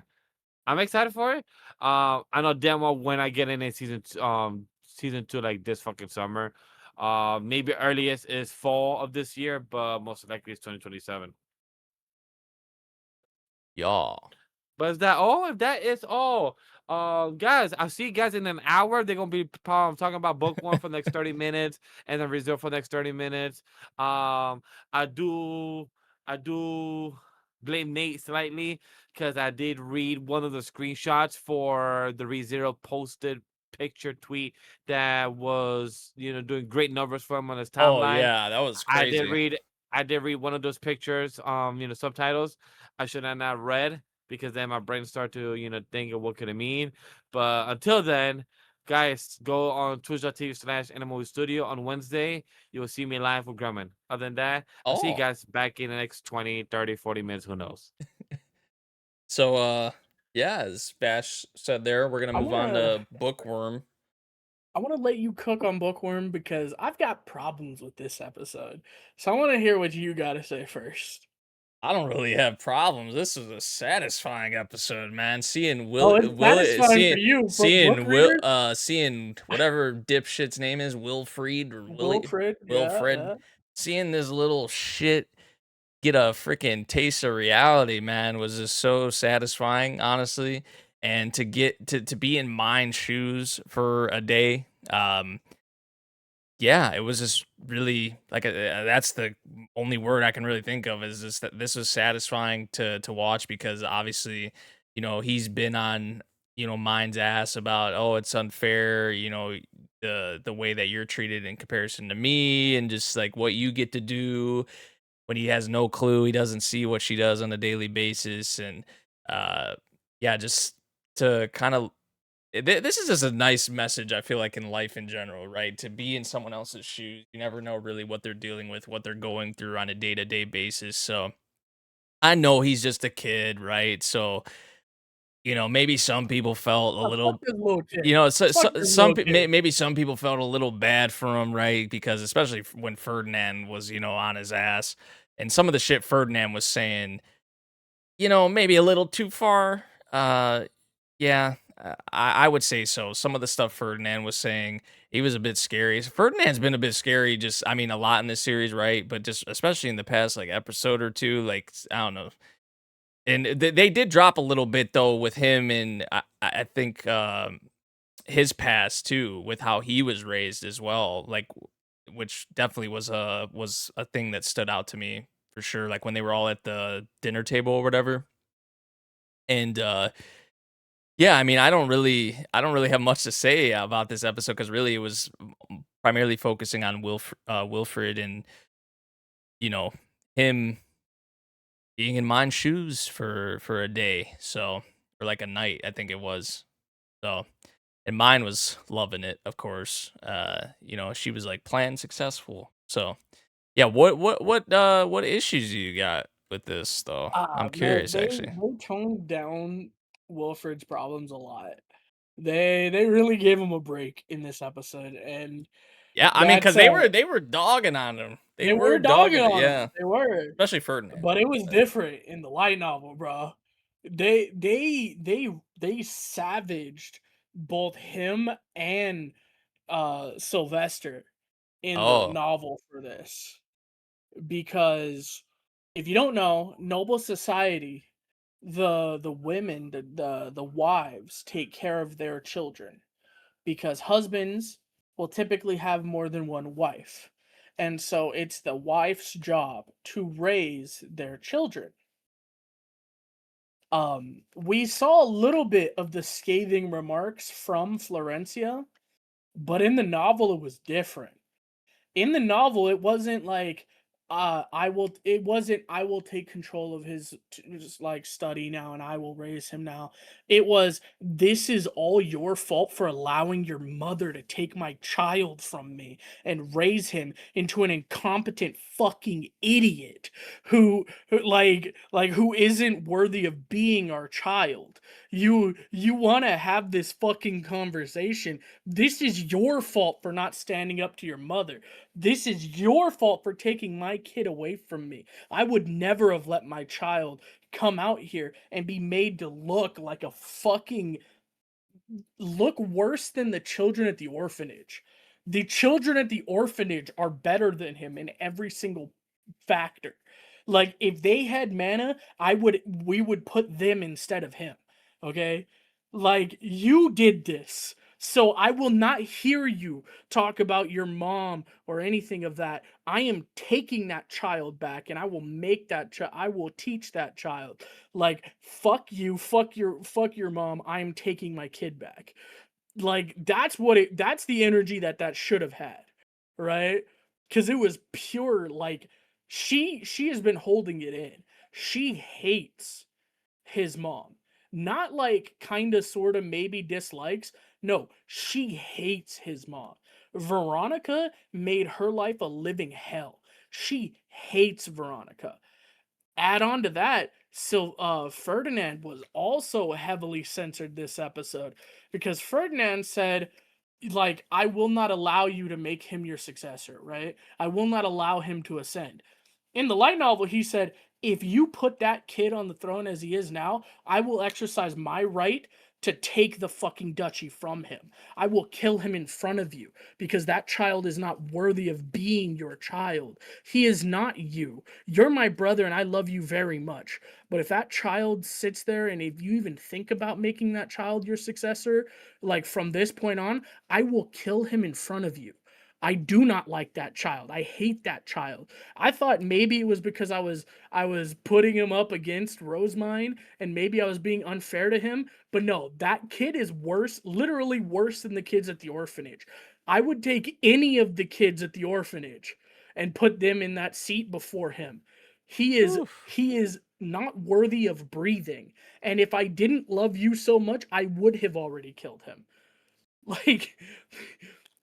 I'm excited for it. I know damn well when I get in season two like this fucking summer. Maybe earliest is fall of this year, but most likely it's 2027. Y'all. But is that all? If that is all, guys, I'll see you guys in an hour. They're gonna be talking about Bookworm for the next 30 minutes, and then ReZero for the next 30 minutes. I do, I do blame Nate slightly because I did read one of the screenshots for the ReZero posted picture tweet that was doing great numbers for him on his Oh timeline. yeah, that was I did crazy. read I did read one of those pictures, subtitles. I should have not read because then my brain started to, think of what could it mean. But until then, guys, go on twitch.tv/animalstudio on Wednesday. You will see me live with Grumman. Other than that, I'll see you Oh. guys back in the next 20, 30, 40 minutes. Who knows? So yeah, as Bash said there, we're gonna I move on wanna to Bookworm. I wanna let you cook on Bookworm because I've got problems with this episode. So I wanna hear what you gotta say first. I don't really have problems. This was a satisfying episode, man. Seeing Oh, it's satisfying for you, but book readers? Seeing whatever dipshit's name is, Wilfried or Wilfred, yeah, Wilfred, yeah. seeing this little shit get a freaking taste of reality, man, was just so satisfying, honestly. And to get to be in mine shoes for a day, yeah, it was just really like that's the only word I can really think of is just that this was satisfying to watch because obviously, he's been on, mine's ass about, oh, it's unfair, the way that you're treated in comparison to me and just like what you get to do when he has no clue, he doesn't see what she does on a daily basis and yeah, just to kind of this is just a nice message, I feel like, in life in general, right? To be in someone else's shoes, you never know really what they're dealing with, what they're going through on a day-to-day basis. So I know he's just a kid, right? So, maybe some people felt a Fuck little, this little kid. Fuck this some little kid. maybe some people felt a little bad for him, right? Because especially when Ferdinand was, on his ass, and some of the shit Ferdinand was saying, maybe a little too far. Yeah, I would say so. Some of the stuff Ferdinand was saying, he was a bit scary. Ferdinand's been a bit scary, just I mean, a lot in this series, right? But just especially in the past like episode or two, like I don't know. And they did drop a little bit though with him, and I think his past too, with how he was raised as well, like which definitely was a thing that stood out to me for sure. Like when they were all at the dinner table or whatever, and yeah, I mean, I don't really have much to say about this episode because really it was primarily focusing on Wilfred and you know him being in mine's shoes for a day, so or like a night, I think it was. So and mine was loving it, of course. She was like plan successful. So yeah, what issues do you got with this though? I'm Man, curious they actually. they toned down Wilfred's problems a lot. They really gave him a break in this episode, and Yeah, I mean, that's because they were dogging on him. They they were were dogging dogging it, on him. yeah. They were, Especially Ferdinand. but it was different in the light novel, bro. They savaged both him and Sylvester in the Oh, novel for this because if you don't know, noble society, the women, the wives take care of their children because husbands will typically have more than one wife. And so it's the wife's job to raise their children. We saw a little bit of the scathing remarks from Florencia, but in the novel it was different. In the novel, it wasn't like I will. It wasn't. I will take control of his just like study now, and I will raise him now. It was. This is all your fault for allowing your mother to take my child from me and raise him into an incompetent fucking idiot who isn't worthy of being our child. You want to have this fucking conversation. This is your fault for not standing up to your mother. This is your fault for taking my kid away from me. I would never have let my child come out here and be made to look like a fucking look worse than the children at the orphanage. The children at the orphanage are better than him in every single factor. Like if they had mana, we would put them instead of him. Okay? Like you did this. So I will not hear you talk about your mom or anything of that. I am taking that child back and I will make that I will teach that child like fuck you, fuck your mom. I am taking my kid back. Like that's the energy that should have had, right? Cuz it was pure like she has been holding it in. She hates his mom. Not like kind of sort of maybe dislikes. No, she hates his mom. Veronica made her life a living hell. She hates Veronica. Add on to that, so Ferdinand was also heavily censored this episode because Ferdinand said like I will not allow you to make him your successor, right? I will not allow him to ascend. In the light novel, he said, if you put that kid on the throne as he is now, I will exercise my right to take the fucking duchy from him. I will kill him in front of you because that child is not worthy of being your child. He is not you. You're my brother and I love you very much. But if that child sits there and if you even think about making that child your successor, like from this point on, I will kill him in front of you. I do not like that child. I hate that child. I thought maybe it was because I was putting him up against Rosemine and maybe I was being unfair to him, but no, that kid is worse, literally worse than the kids at the orphanage. I would take any of the kids at the orphanage and put them in that seat before him. Oof. He is not worthy of breathing. And if I didn't love you so much, I would have already killed him. Like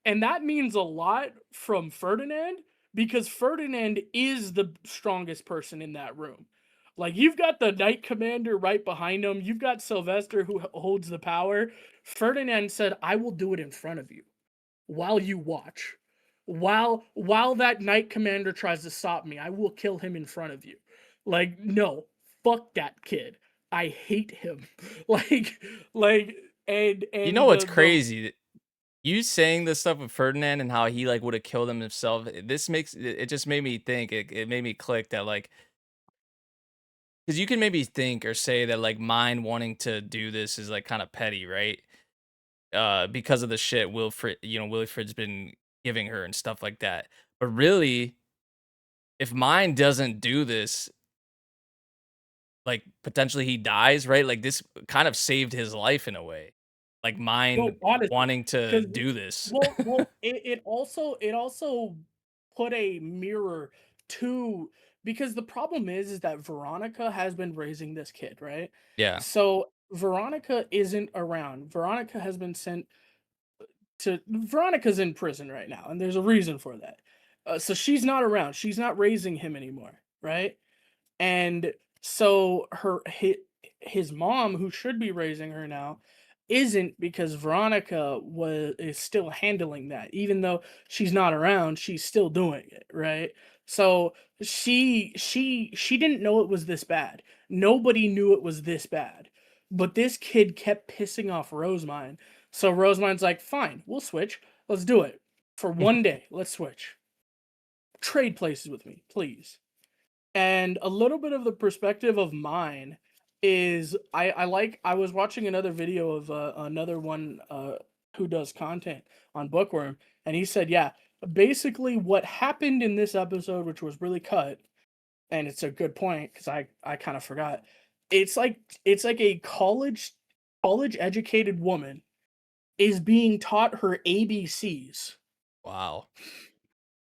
and that means a lot from Ferdinand because Ferdinand is the strongest person in that room. Like you've got the Knight Commander right behind him. You've got Sylvester who holds the power. Ferdinand said, "I will do it in front of you while you watch. While that Knight Commander tries to stop me, I will kill him in front of you." Like no, fuck that kid. I hate him. like like You know and what's the crazy? You saying this stuff with Ferdinand and how he like would have killed him himself. This makes it just made me think. It made me click that like because you can maybe think or say that like mine wanting to do this is like kind of petty, right? Because of the shit Wilfred's been giving her and stuff like that. But really, if mine doesn't do this, like potentially he dies, right? Like this kind of saved his life in a way. Like no, mine honestly, wanting to because do this. it also put a mirror to because the problem is that Veronica has been raising this kid, right? Yeah. So Veronica isn't around. Veronica has been sent to Veronica's in prison right now, and there's a reason for that. So she's not around. She's not raising him anymore, right? And so his mom, who should be raising her now, isn't because Veronica is still handling that. Even though she's not around, she's still doing it, right? So she didn't know it was this bad. Nobody knew it was this bad. But this kid kept pissing off Rosemine. So Rosemine's like, fine, we'll switch. Let's do it. For one day, let's switch. Trade places with me, please. And a little bit of the perspective of mine is I was watching another video of another one who does content on Bookworm, and he said, yeah, basically what happened in this episode, which was really cut, and it's a good point because I kind of forgot. It's like a college educated woman is being taught her ABCs Wow.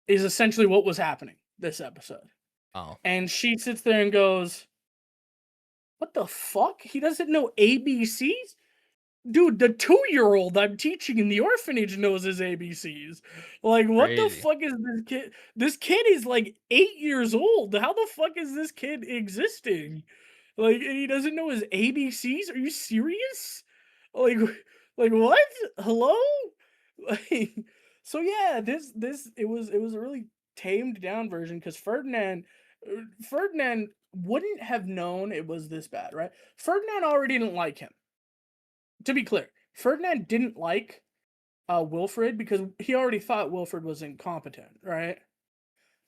is essentially what was happening. this episode. Oh, And she sits there and goes, "What the fuck? He doesn't know ABCs? Dude, the 2-year-old I'm teaching in the orphanage knows his ABCs. Like, what the crazy. fuck is this kid? This kid is like 8 years old. How the fuck is this kid existing? Like, and he doesn't know his ABCs? Are you serious? Like, like what? Hello? Like, so yeah, this it was a really tamed down version because Ferdinand wouldn't have known it was this bad, right? Ferdinand already didn't like him. To be clear, Ferdinand didn't like Wilfred because he already thought Wilfred was incompetent, right?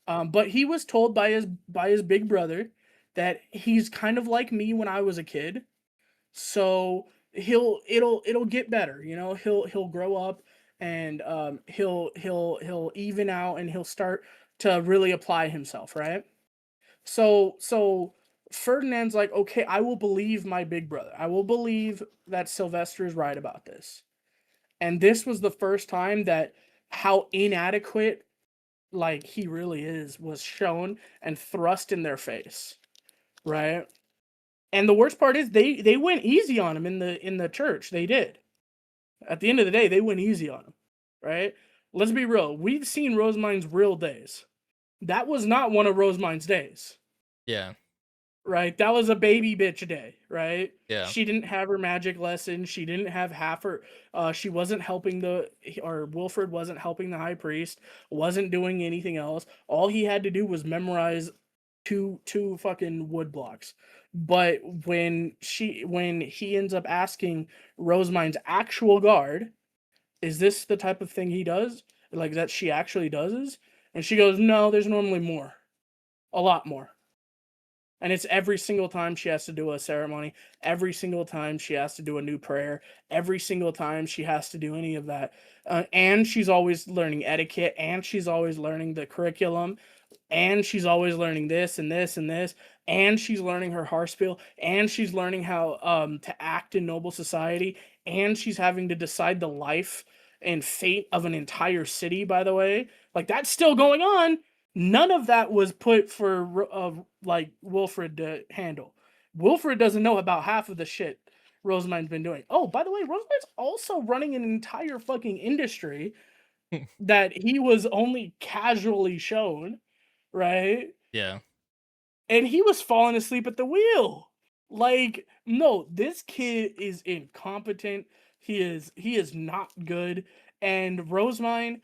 But he was told by his big brother that he's kind of like me when I was a kid, so it'll get better, you know. He'll grow up and he'll even out and he'll start to really apply himself, right? So Ferdinand's like, okay, I will believe my big brother. I will believe that Sylvester is right about this. And this was the first time that how inadequate like he really is was shown and thrust in their face, right? And the worst part is they went easy on him in the church. They did. At the end of the day, they went easy on him, right? Let's be real. We've seen Rosemine's real days. That was not one of Rosemine's days. Yeah. Right? That was a baby bitch day, right? Yeah. She didn't have her magic lesson. She didn't have half her she wasn't helping or Wilfred wasn't helping the high priest, wasn't doing anything else. All he had to do was memorize two fucking wood blocks. But when he ends up asking Rosemine's actual guard, is this the type of thing he does? Like that she actually does? And she goes, "No, there's normally more. A lot more." And it's every single time she has to do a ceremony, every single time she has to do a new prayer, every single time she has to do any of that. And she's always learning etiquette, and she's always learning the curriculum, and she's always learning this and this and this, and she's learning her Harspiel, and she's learning how to act in noble society, and she's having to decide the life and fate of an entire city, by the way. Like, that's still going on. None of that was put for like Wilfred to handle. Wilfred doesn't know about half of the shit Rosemine's been doing. Oh, by the way, Rosemine's also running an entire fucking industry that he was only casually shown, right? Yeah. And he was falling asleep at the wheel. Like, no, this kid is incompetent. He is not good. And Rosemine,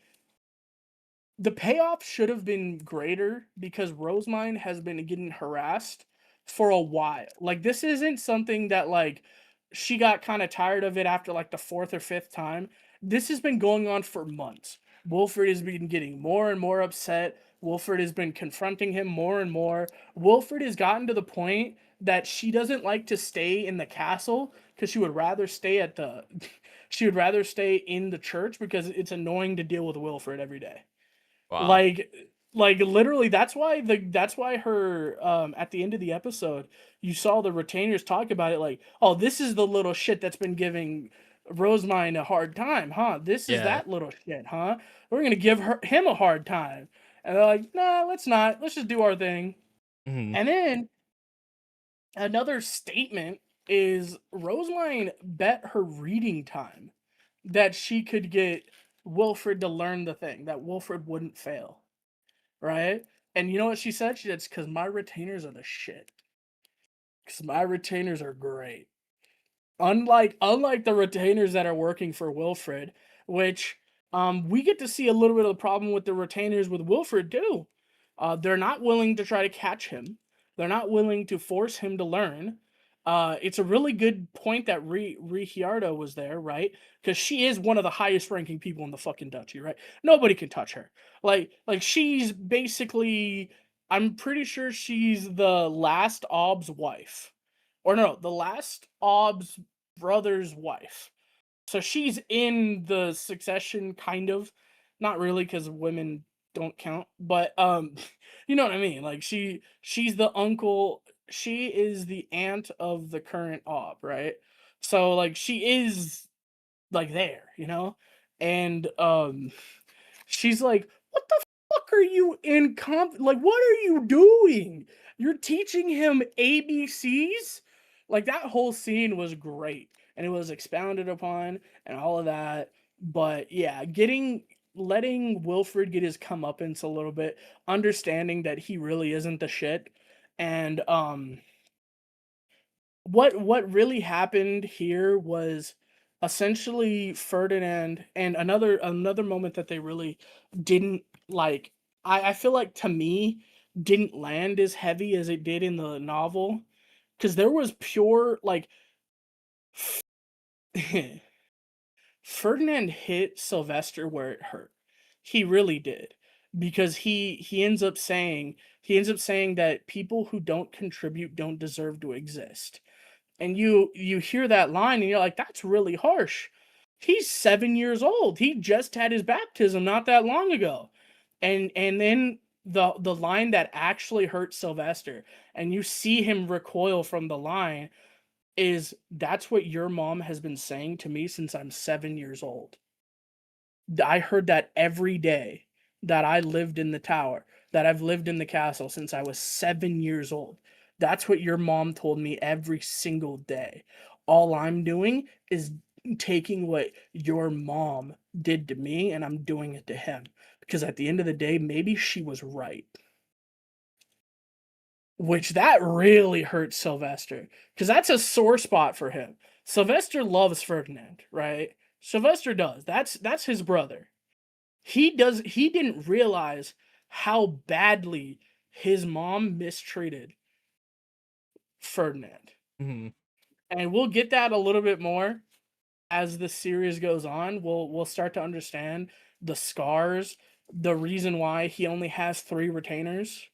the payoff should have been greater because Rosemine has been getting harassed for a while. Like, this isn't something that like she got kind of tired of it after like the fourth or fifth time. This has been going on for months. Wilfred has been getting more and more upset. Wilfred has been confronting him more and more. Wilfred has gotten to the point that she doesn't like to stay in the castle because she would rather stay at the she would rather stay in the church because it's annoying to deal with Wilfred every day. Wow. Like literally that's why her at the end of the episode you saw the retainers talk about it like, "Oh, this is the little shit that's been giving Rosemine a hard time, huh? This is Yeah. that little shit, huh? We're going to give him a hard time." And they're like, "Nah, let's not. Let's just do our thing." Hmm. And then another statement is Rosemine bet her reading time that she could get Wilfred to learn the thing, that Wilfred wouldn't fail. Right? And you know what she said? She said, "It's because my retainers are the shit. Because my retainers are great." Unlike the retainers that are working for Wilfred, which we get to see a little bit of the problem with the retainers with Wilfred too. They're not willing to try to catch him. They're not willing to force him to learn. It's a really good point that Rihiardo was there, right? Because she is one of the highest ranking people in the fucking duchy, right? Nobody can touch her. Like she's basically, I'm pretty sure she's the last Ob's wife. Or no, the last Ob's brother's wife. So she's in the succession, kind of. Not really, because women don't count. But you know what I mean. Like she's the uncle. She is the aunt of the current Ob, right? So like she is like there, you know? And she's like, "What the fuck are are you like, what are you doing? You're teaching him ABCs? Like, that whole scene was great, and it was expounded upon and all of that. But yeah, letting Wilfred get his comeuppance a little bit, understanding that he really isn't the shit, and what really happened here was essentially Ferdinand, and another moment that they really didn't like, I feel like, to me, didn't land as heavy as it did in the novel, because there was pure, like, Ferdinand hit Sylvester where it hurt. He really did, because he ends up saying that people who don't contribute don't deserve to exist. And you hear that line and you're like, that's really harsh. He's 7 years old. He just had his baptism not that long ago. And then the line that actually hurts Sylvester, and you see him recoil from the line, is, that's what your mom has been saying to me since I'm 7 years old. I heard that every day that I lived in the tower, that I've lived in the castle since I was 7 years old. That's what your mom told me every single day. All I'm doing is taking what your mom did to me, and I'm doing it to him. Because at the end of the day, maybe she was right. Which, that really hurts Sylvester, because that's a sore spot for him. Sylvester loves Ferdinand, right? Sylvester does. That's his brother. He didn't realize how badly his mom mistreated Ferdinand. Mhm. And we'll get that a little bit more as the series goes on. We'll start to understand the scars, the reason why he only has 3 retainers.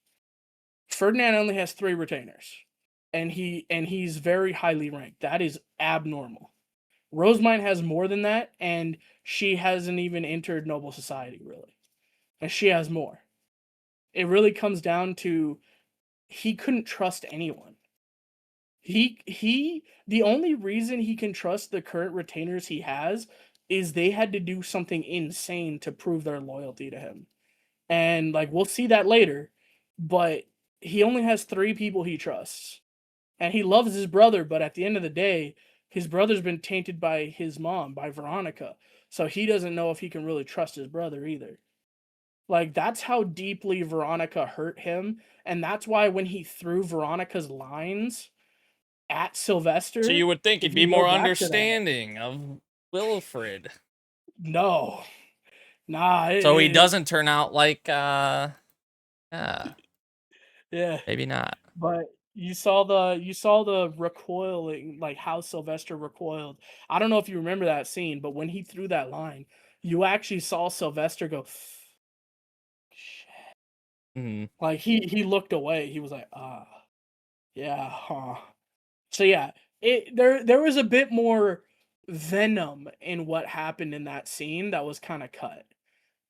Ferdinand only has 3 retainers. And he's very highly ranked. That is abnormal. Rosemine has more than that, and she hasn't even entered noble society, really. And she has more. It really comes down to, he couldn't trust anyone. The only reason he can trust the current retainers he has is they had to do something insane to prove their loyalty to him. And, like, we'll see that later, but he only has 3 people he trusts. And he loves his brother, but at the end of the day, his brother's been tainted by his mom, by Veronica. So he doesn't know if he can really trust his brother either. Like, that's how deeply Veronica hurt him, and that's why when he threw Veronica's lines at Sylvester, So you would think if he'd be you go more back to that, understanding of Wilfred. no, nah, So he doesn't turn out like yeah. maybe not. But you saw the recoiling, like how Sylvester recoiled. I don't know if you remember that scene, but when he threw that line, you actually saw Sylvester go, shit. Mhm. Like, he looked away. He was like, yeah, huh. So yeah, there was a bit more venom in what happened in that scene that was kind of cut.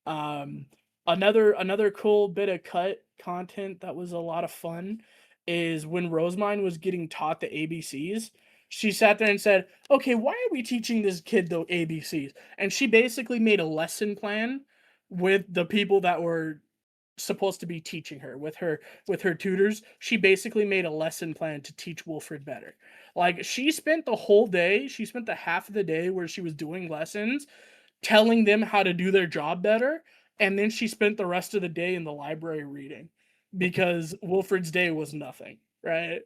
Um, another cool bit of cut content that was a lot of fun is when Rosemine was getting taught the ABCs. She sat there and said, "Okay, why are we teaching this kid the ABCs?" And she basically made a lesson plan with the people that were supposed to be teaching her, with her tutors. She basically made a lesson plan to teach Wilfred better. Like, she spent the half of the day where she was doing lessons telling them how to do their job better, and then she spent the rest of the day in the library reading, because Wilfred's day was nothing, right?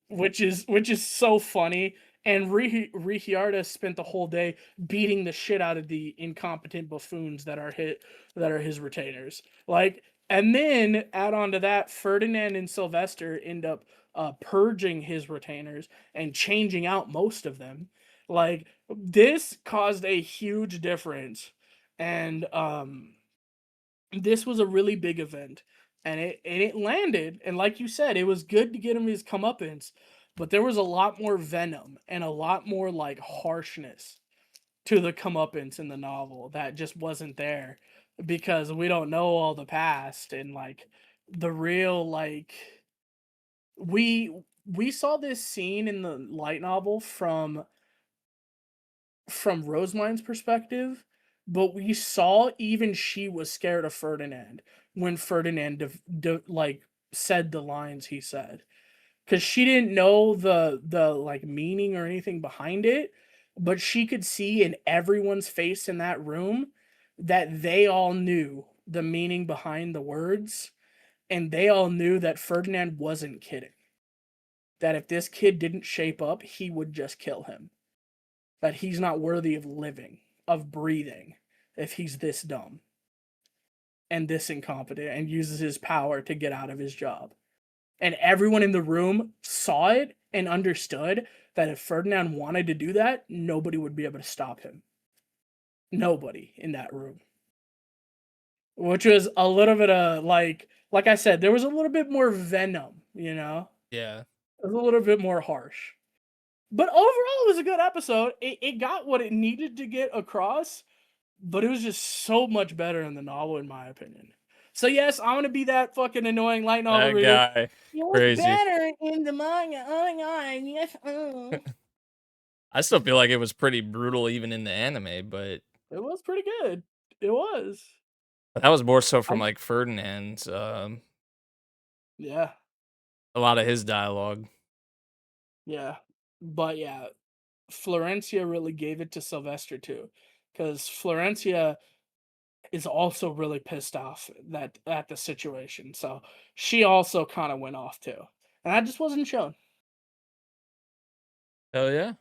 Which is so funny. And Rihiarda spent the whole day beating the shit out of the incompetent buffoons that are his retainers. Like, and then add on to that, Ferdinand and Sylvester end up purging his retainers and changing out most of them. Like, this caused a huge difference, and this was a really big event, and it landed. And like you said, it was good to get him his comeuppance, but there was a lot more venom and a lot more, like, harshness to the comeuppance in the novel that just wasn't there, because we don't know all the past, and, like, the real, like, we saw this scene in the light novel from Rosemine's perspective, but we saw even she was scared of Ferdinand, when Ferdinand like said the lines he said, because she didn't know the like meaning or anything behind it, but she could see in everyone's face in that room that they all knew the meaning behind the words, and they all knew that Ferdinand wasn't kidding. That if this kid didn't shape up, he would just kill him. That he's not worthy of living, of breathing, if he's this dumb and this incompetent and uses his power to get out of his job. And everyone in the room saw it and understood that if Ferdinand wanted to do that, nobody would be able to stop him. Nobody in that room. Which was a little bit of like I said, there was a little bit more venom, you know? Yeah. It was a little bit more harsh. But overall, it was a good episode. It got what it needed to get across, but it was just so much better in the novel, in my opinion. So yes, I'm gonna be that fucking annoying light novel That reader. guy. It was Crazy. better in the manga. Oh my god, yes. I still feel like it was pretty brutal even in the anime, but It was pretty good. It was. that was more so from I like Ferdinand. yeah, A lot of his dialogue. yeah. But yeah, Florencia really gave it to Sylvester too. Because Florencia is also really pissed off that at the situation. So she also kind of went off too. And that just wasn't shown. Oh yeah.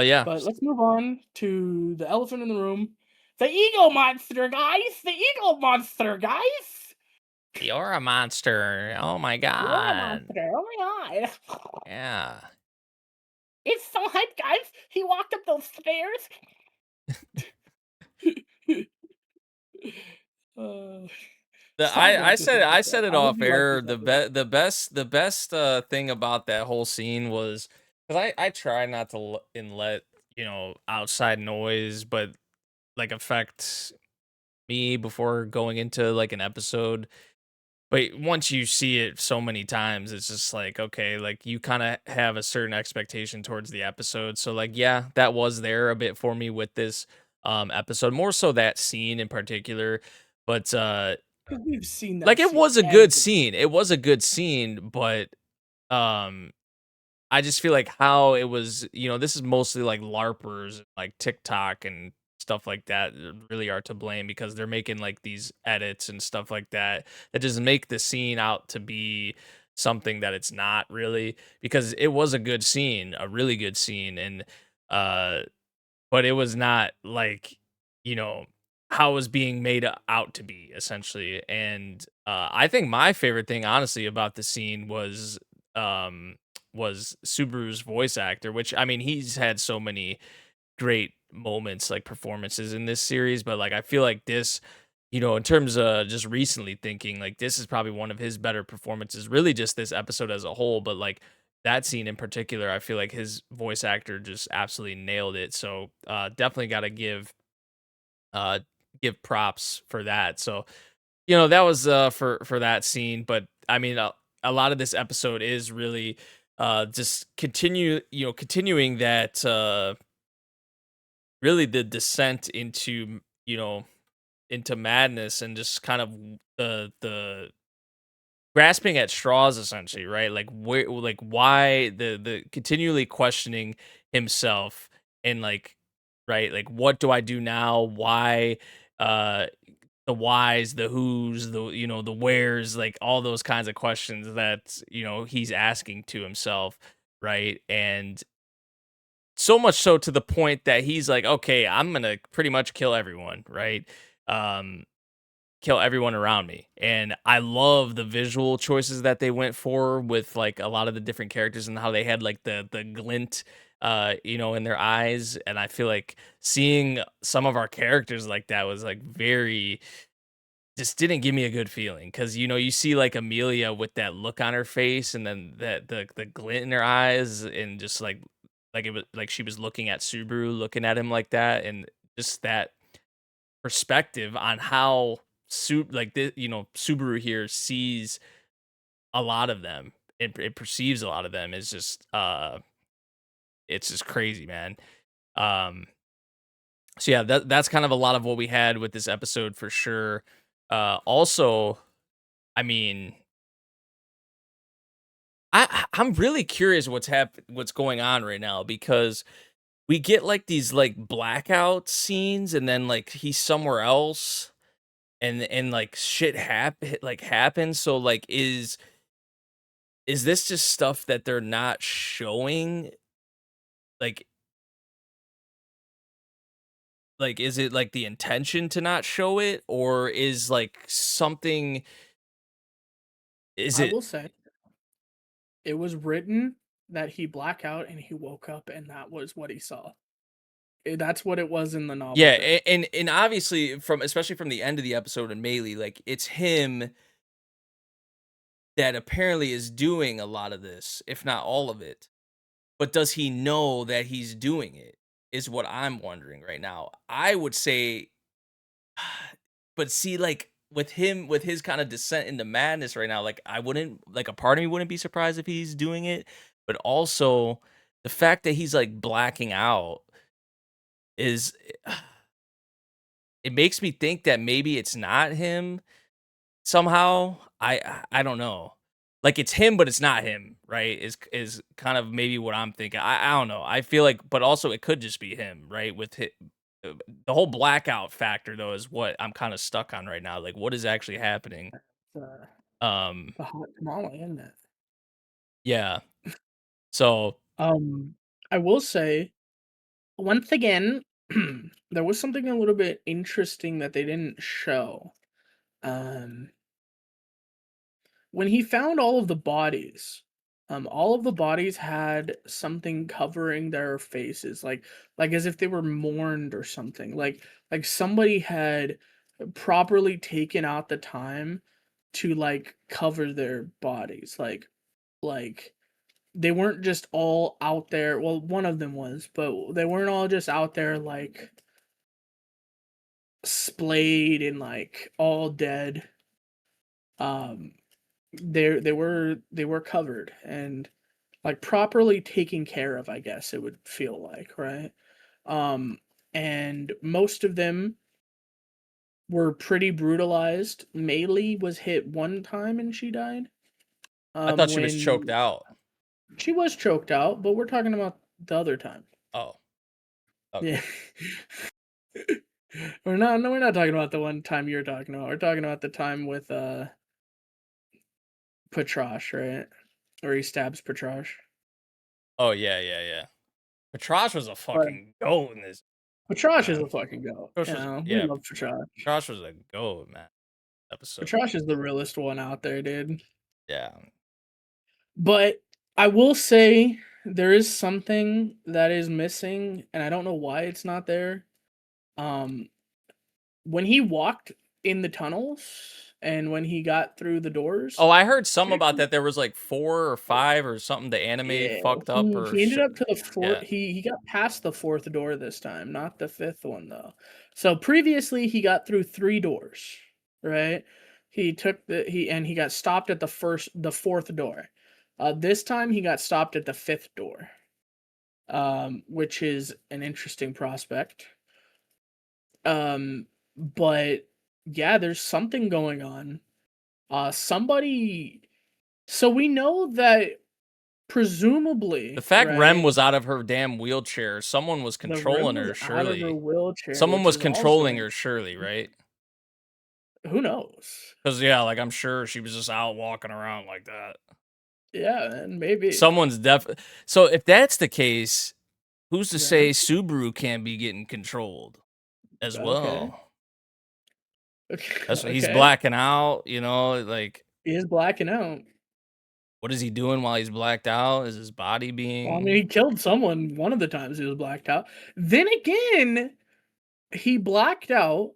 Yeah. But let's move on to the elephant in the room. The ego monster, guys! The ego monster, guys! You're a monster. Oh my You're a god. monster. Oh my god. Yeah. It's so hype, guys. He walked up those stairs. uh, I Sangoku said is I like that. said it I hope off you like air. this episode. The best thing about that whole scene was because I try not to let outside noise, but like affect me before going into like an episode. But once you see it so many times, it's just like, okay, like you kind of have a certain expectation towards the episode. So like, yeah, that was there a bit for me with this episode, more so that scene in particular. But Because we've seen like that it scene was a good every. scene. It was a good scene, but um I just feel like how it was, this is mostly like LARPers, like TikTok and stuff like that really are to blame because they're making like these edits and stuff like that that just make the scene out to be something that it's not really because it was a good scene, a really good scene and uh but it was not like, you know, how it was being made out to be essentially. And I think my favorite thing honestly about the scene um was Subaru's voice actor, which I mean he's had so many great moments like performances in this series, but like I feel like this, in terms of just recently thinking, like this is probably one of his better performances, really just this episode as a whole, but like that scene in particular, I feel like his voice actor just absolutely nailed it. So definitely gotta uh give props for that. So, that was for that scene, but I mean a lot of this episode is really just continuing that really the descent into into madness and just kind of the grasping at straws essentially, right? Like where like why the continually questioning himself and like right, like what do I do now? Why uh the whys, the whos, the wheres, like all those kinds of questions that he's asking to himself, right? And so much so to the point that he's like, okay, I'm gonna pretty much kill everyone, right? Um, Kill everyone around me. And I love the visual choices that they went for with like a lot of the different characters and how they had like the glint in their eyes. And I feel like seeing some of our characters like that was like very just didn't give me a good feeling because you see like Amelia with that look on her face and then that the glint in her eyes and just like it was like she was looking at Subaru looking at him like that and just that perspective on how like the Subaru here sees a lot of them. It perceives a lot of them is just it's just crazy, man. Um so yeah, that's kind of a lot of what we had with this episode for sure. Also, I mean, I'm really curious what's going on right now because we get like these like blackout scenes and then like he's somewhere else and like shit happens. So like is this just stuff that they're not showing? Like is it like the intention to not show it, or is like something is I it will say it was written that he blacked out and he woke up and that was what he saw. That's what it was in the novel yeah, too. and obviously from especially from the end of the episode in Melee, like it's him that apparently is doing a lot of this, if not all of it. But does he know that he's doing it? Is what I'm wondering right now. I would say, but see, like with him, with his kind of descent into madness right now, like I wouldn't, like a part of me wouldn't be surprised if he's doing it. But also, the fact that he's like blacking out is, it makes me think that maybe it's not him somehow. I don't know. Like it's him, but it's not him, right? Is kind of maybe what I'm thinking. I don't know. I feel like, but also it could just be him, right? The whole blackout factor though is what I'm kind of stuck on right now. Like what is actually happening? Uh, Um, the hot tamale, isn't it? yeah. So Um, I will say once again, there was something a little bit interesting that they didn't show. Um, when he found all of the bodies had something covering their faces, like as if they were mourned or something. Like somebody had properly taken out the time to like cover their bodies. Like they weren't just all out there. Well, one of them was, but they weren't all just out there like splayed and like all dead. Um they were covered and like properly taken care of, I guess it would feel like, right? Um and most of them were pretty brutalized. Melee was hit one time and she died. I thought she was choked When out. she was choked out, but we're talking about the other time. Oh, okay. Yeah. We're not talking about the one time you're talking about. We're talking about the time with Patrash, right? Where he stabs Patrash. Oh yeah, yeah, yeah. Patrash was a But fucking goat in this, Patrash is man. a fucking goat. Patrash was We yeah. love Patrash. Patrash was a goat, man. Episode. Patrash is the realest one out there, dude. Yeah. But I will say there is something that is missing, and I don't know why it's not there. Um, when he walked in the tunnels and when he got through the doors, Oh, I heard some he about actually that. There was like 4 or 5 or something. The anime yeah, fucked up he or he ended up to the fourth. yeah. He got past the fourth door this time, not the fifth one though. So previously he got through 3 doors, right? He got stopped at the fourth door. This time he got stopped at the fifth door, which is an interesting prospect. But yeah, there's something going on. Somebody. So we know that The presumably, fact Rem right? was out of her damn wheelchair, someone was The Rim controlling was her, out of her surely. wheelchair, Someone which was is also controlling her, surely, interesting. right? Who knows? Because yeah, like I'm sure she was just out walking around like that. Yeah, and maybe. Someone's So if that's the case, who's to Yeah. say Subaru can't be getting controlled as Okay. well? Okay. That's what he's Okay. blacking out, like He is blacking out. what is he doing while he's blacked out? Is his body Well, I mean, being he killed someone one of the times he was blacked out. Then again, he blacked out.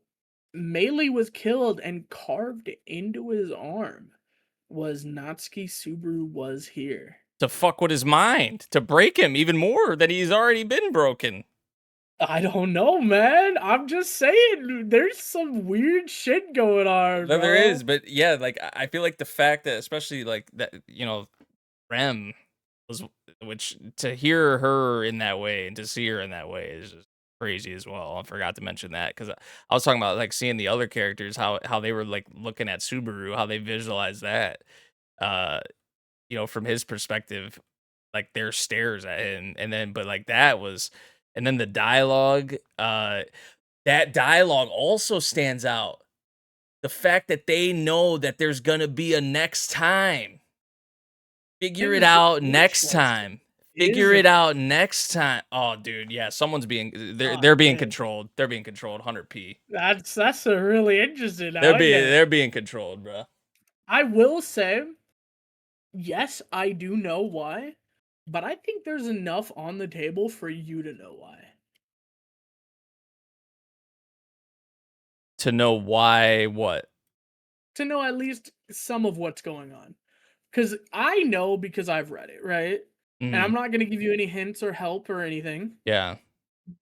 Melee was killed and carved into his arm. Was Natsuki Subaru was here. to fuck with his mind, to break him even more than he's already been broken? I don't know, man. I'm just saying, there's some weird shit going on, Then there is, bro. but yeah, like I feel like the fact that especially like that, Rem was, which to hear her in that way and to see her in that way is just crazy as well. I forgot to mention that because I was talking about like seeing the other characters, how they were like looking at Subaru, how they visualize that. Uh, from his perspective, like their stares at him, and then but like that was, and then the dialogue. That dialogue also stands out. The fact that they know that there's gonna be a next time. Figure it out next time. Figure it out next time. Oh, dude, yeah, someone's being they're being controlled. They're being controlled 100p. That's a really interesting. They're being controlled, bro. I will say, yes, I do know why, but I think there's enough on the table for you to know why. To know why what? To know at least some of what's going on. Because I know because I've read it, right? And I'm not going to give you any hints or help or anything. Yeah.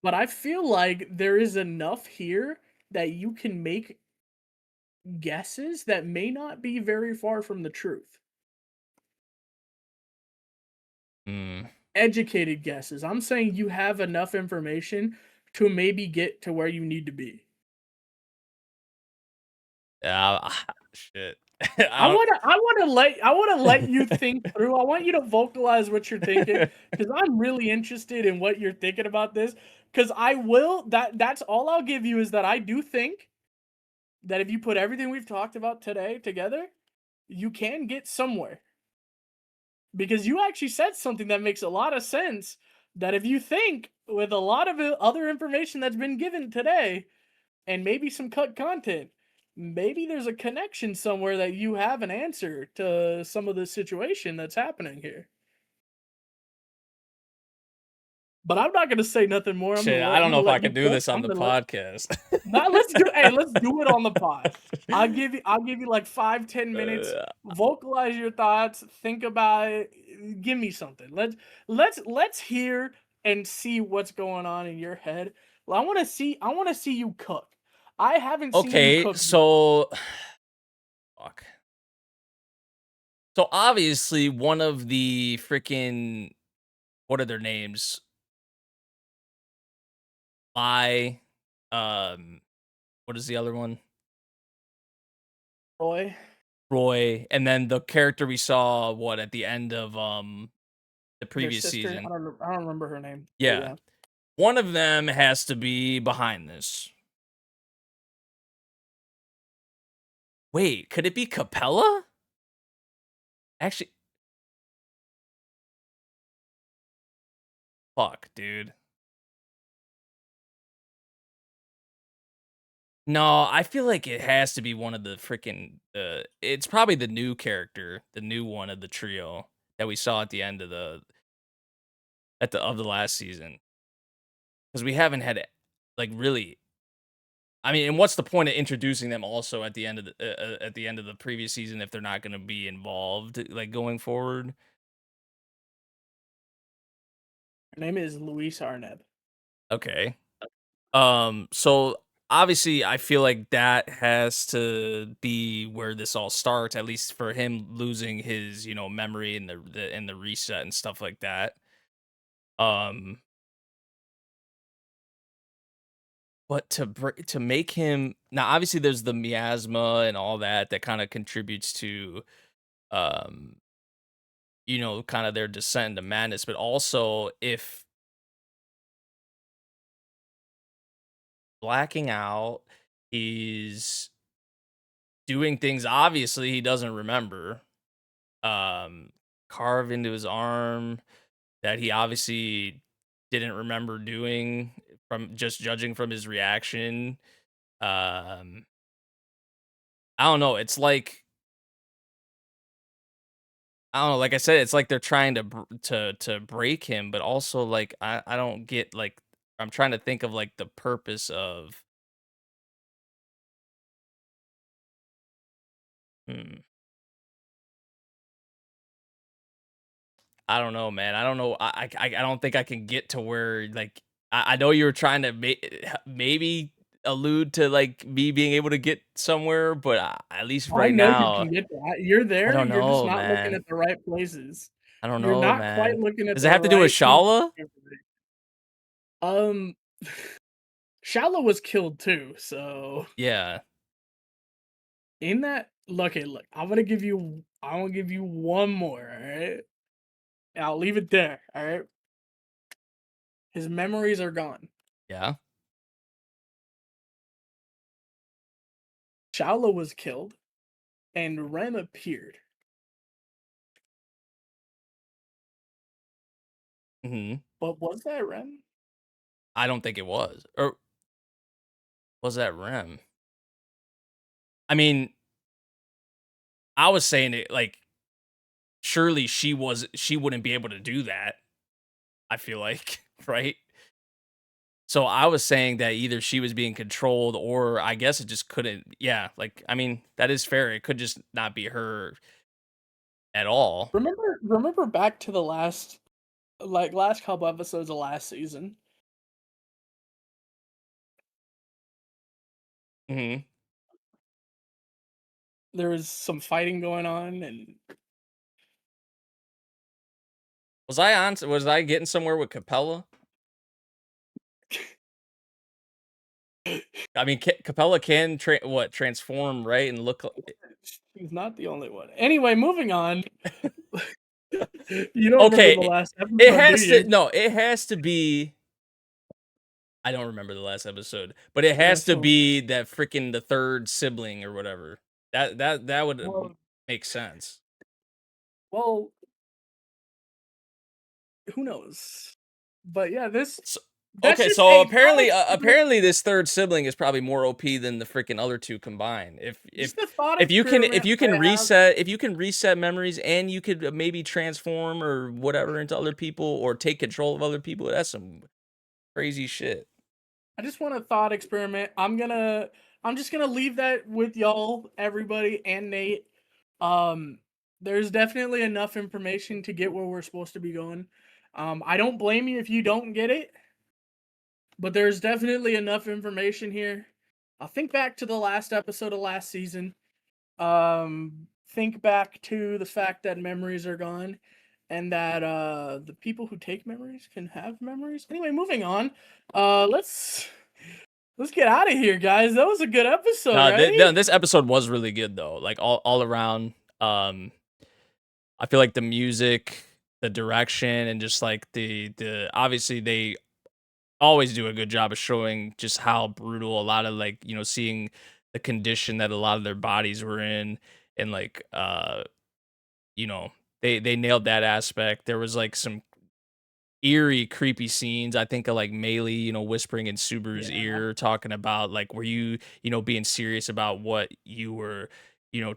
But I feel like there is enough here that you can make guesses that may not be very far from the truth. Educated guesses. I'm saying you have enough information to maybe get to where you need to be. Shit. I want to let you think through. I want you to vocalize what you're thinking because I'm really interested in what you're thinking about this. Because that's all I'll give you is that I do think that if you put everything we've talked about today together, you can get somewhere. Because you actually said something that makes a lot of sense. That if you think with a lot of other information that's been given today, and maybe some cut content, maybe there's a connection somewhere that you have an answer to some of the situation that's happening here. But I'm not gonna say nothing more. Shit, I don't know if I can do this on the podcast. Let's do it on the pod. I'll give you like 5-10 minutes. Vocalize your thoughts. Think about it. Give me something. Let's hear and see what's going on in your head. Well, I want to see you cook. I haven't seen you cook. So fuck. So obviously one of the freaking, what are their names? What is the other one? Roy, and then the character we saw at the end of the previous season. I don't remember her name. Yeah. One of them has to be behind this. Wait, could it be Capella? Actually, fuck, dude. No, I feel like it has to be one of the freaking. It's probably the new character, the new one of the trio that we saw at the end of the last season, because we haven't had it like really. I mean, and what's the point of introducing them also at the end of the previous season if they're not going to be involved like going forward? Her name is Luis Arneb. Okay. So obviously I feel like that has to be where this all starts, at least for him losing his, memory and the reset and stuff like that. But to make him, now obviously there's the miasma and all that kind of contributes to kind of their descent into madness, but also if blacking out, he's doing things obviously he doesn't remember, carve into his arm that he obviously didn't remember doing, from just judging from his reaction. I don't know, it's like, I don't know, like I said, it's like they're trying to break him, but also like I don't get, like, I'm trying to think of like the purpose of I don't know, man. I don't know. I don't think I can get to where, like, I know you were trying to maybe allude to like me being able to get somewhere, but at least right now, you can get that. You're there. I don't You're just know, not looking man. at the right places. I don't You're know, not quite man. looking at Does the it have to do with right Shala? Um, Shallow was killed too, so Yeah. in that look, I'm gonna give you one more, alright? And I'll leave it there, alright? His memories are gone. Yeah. Shallow was killed, and Rem appeared. Hmm. But was that Rem? I don't think it was. Or was that Rem? I mean, I was saying it like surely she wouldn't be able to do that. I feel like, right? So I was saying that either she was being controlled or I guess it just couldn't. Yeah, like I mean, that is fair. It could just not be her at all. Remember back to the last couple episodes of last season? Hmm. There was some fighting going on, and Was I getting somewhere with Capella? I mean, Capella can transform, right, and look. she's not the only one. Anyway, moving on. You don't remember Okay, the last it episode, do has to. you? No, it has to be. I don't remember the last episode, but it Yeah, has to so be that freaking the third sibling or whatever. That would well, make sense. well, who knows? But yeah, So, that's okay, just so a thought apparently, experiment. apparently, this third sibling is probably more OP than the freaking other two combined. Just a thought experiment I have. If you can reset memories and you could maybe transform or whatever into other people or take control of other people, that's some crazy shit. I just want a thought experiment. I'm just gonna leave that with y'all, everybody, and Nate. Um, there's definitely enough information to get where we're supposed to be going. I don't blame you if you don't get it, but there's definitely enough information here. I'll think back to the last episode of last season. Think back to the fact that memories are gone and that the people who take memories can have memories. Anyway, moving on. Let's get out of here, guys. That was a good episode, right? This episode was really good though. Like all around. I feel like the music, the direction, and just like the obviously they always do a good job of showing just how brutal a lot of like seeing the condition that a lot of their bodies were in and like you know they nailed that aspect. There was like some eerie creepy scenes. I think of like Meili whispering in Subaru's Yeah. ear talking about like were you being serious about what you were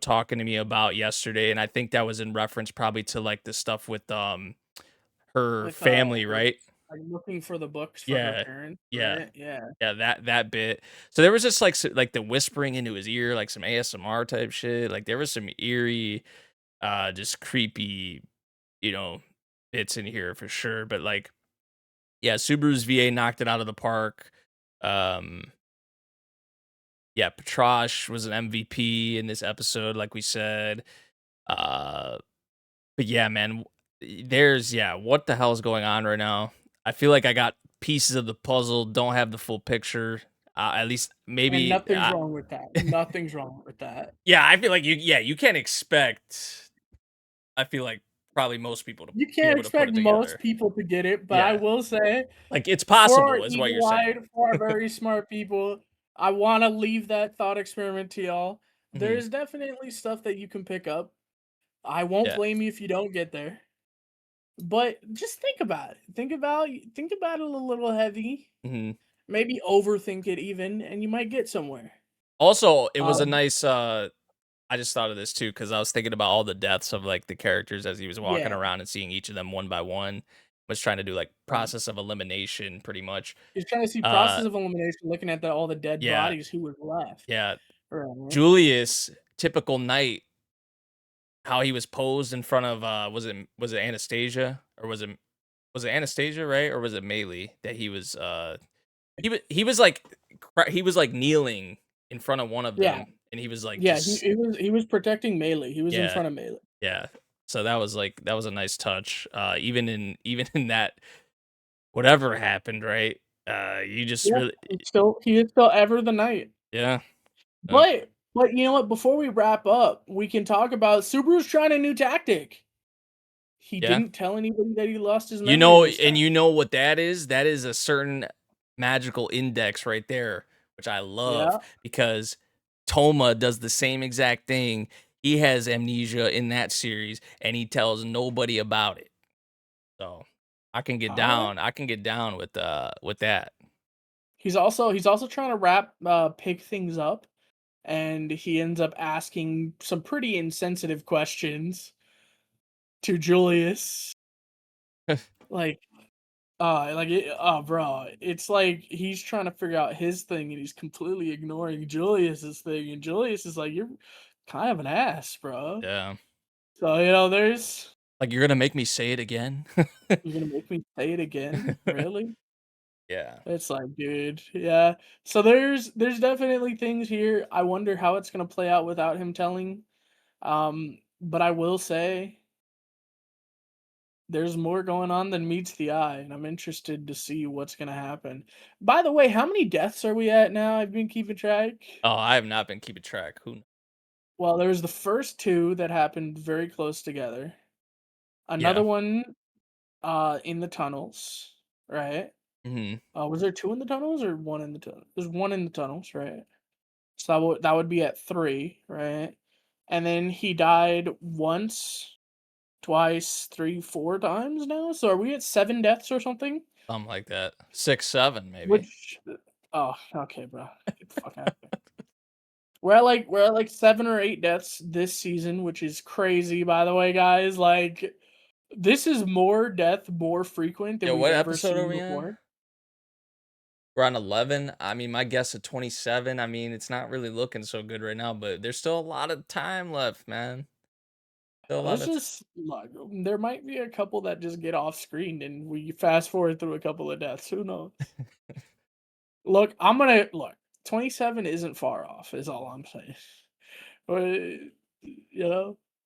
talking to me about yesterday. And I think that was in reference probably to like the stuff with her With family, her right? like looking for the books for her Yeah. parents, Yeah. right? Yeah. Yeah, that bit. So there was just like like the whispering into his ear, like some ASMR type shit. Like there was some eerie, just creepy, you know, bits in here for sure. But like, yeah, Subaru's VA knocked it out of the park. Um, yeah, Petrash was an MVP in this episode, like we said. Uh, but yeah, man, what the hell is going on right now? I feel like I got pieces of the puzzle, don't have the full picture. At least And maybe nothing's wrong with that. Nothing's wrong with that. yeah, I feel like you can't expect I feel like probably most people to You be can't able to put expect it most together. people to get it, but I Yeah. will say, Like it's for our possible is what you're saying. eagle-eyed, for our very smart people, I want to leave that thought experiment to y'all. Mhm. There's definitely stuff that you can pick up. I won't Yeah. blame you if you don't get there. But just think about it. Think about it a little heavy. Mhm. Maybe overthink it even, and you might get somewhere. Also, it was a Um, nice I just thought of this too cuz I was thinking about all the deaths of like the characters as he was walking yeah. around and seeing each of them one by one. Was trying to do like process of elimination pretty much. He's trying to see Uh process of elimination, looking at all the dead yeah. bodies who was left. Yeah. Right. Julius, typical knight, how he was posed in front of was it Anastasia or was it Anastasia, right? Or was it Melee that he was he was like kneeling in front of one of Yeah, them and he was like yeah. just He was protecting Melee. He was in yeah, front of Melee. yeah. So that was a nice touch. Even in that whatever happened, right? You just Yeah, really, he is still ever the knight. yeah. Uh, But you know what? Before we wrap up, we can talk about Subaru's trying a new tactic. He yeah. didn't tell anybody that he lost his You memory know, this and time. you know what that is? That is a certain magical index right there, which I love Yeah. because Toma does the same exact thing. He has amnesia in that series and he tells nobody about it. So I can get All right. down. I can get down with that. He's also trying to pick things up, and he ends up asking some pretty insensitive questions to Julius. Like bro, it's like he's trying to figure out his thing and he's completely ignoring Julius's thing, and Julius is like, "You're kind of an ass, bro." Yeah. So, there's Like you're gonna make me say it again? you're gonna make me say it again? Really? Yeah. It's like, dude, yeah. So there's definitely things here. I wonder how it's gonna play out without him telling. But I will say there's more going on than meets the eye, and I'm interested to see what's gonna happen. By the way, how many deaths are we at now? I've been keeping track. Oh, I have not been keeping track. Who? Well, there was the first two that happened very close together. Another Yeah. one in the tunnels, right? Hmm. Was there two in the tunnels or one in the tunnels? There's one in the tunnels, right? So that would be at 3, right? And then he died once, twice, 3, 4 times now. So are we at 7 deaths or something? Something like that. 6, 7, maybe. Which oh, okay, bro. Get the fuck out of here. We're at like 7 or 8 deaths this season, which is crazy, by the way, guys. Like, this is more frequent than Yeah. we've What ever episode are seen we on? before. We're on 11. I mean, my guess at 27. I mean, it's not really looking so good right now, but there's still a lot of time left, man. Still a lot Let's of. just look. There might be a couple that just get off screen and we fast forward through a couple of deaths. Who knows? Look, I'm gonna look. 27 isn't far off, is all I'm saying.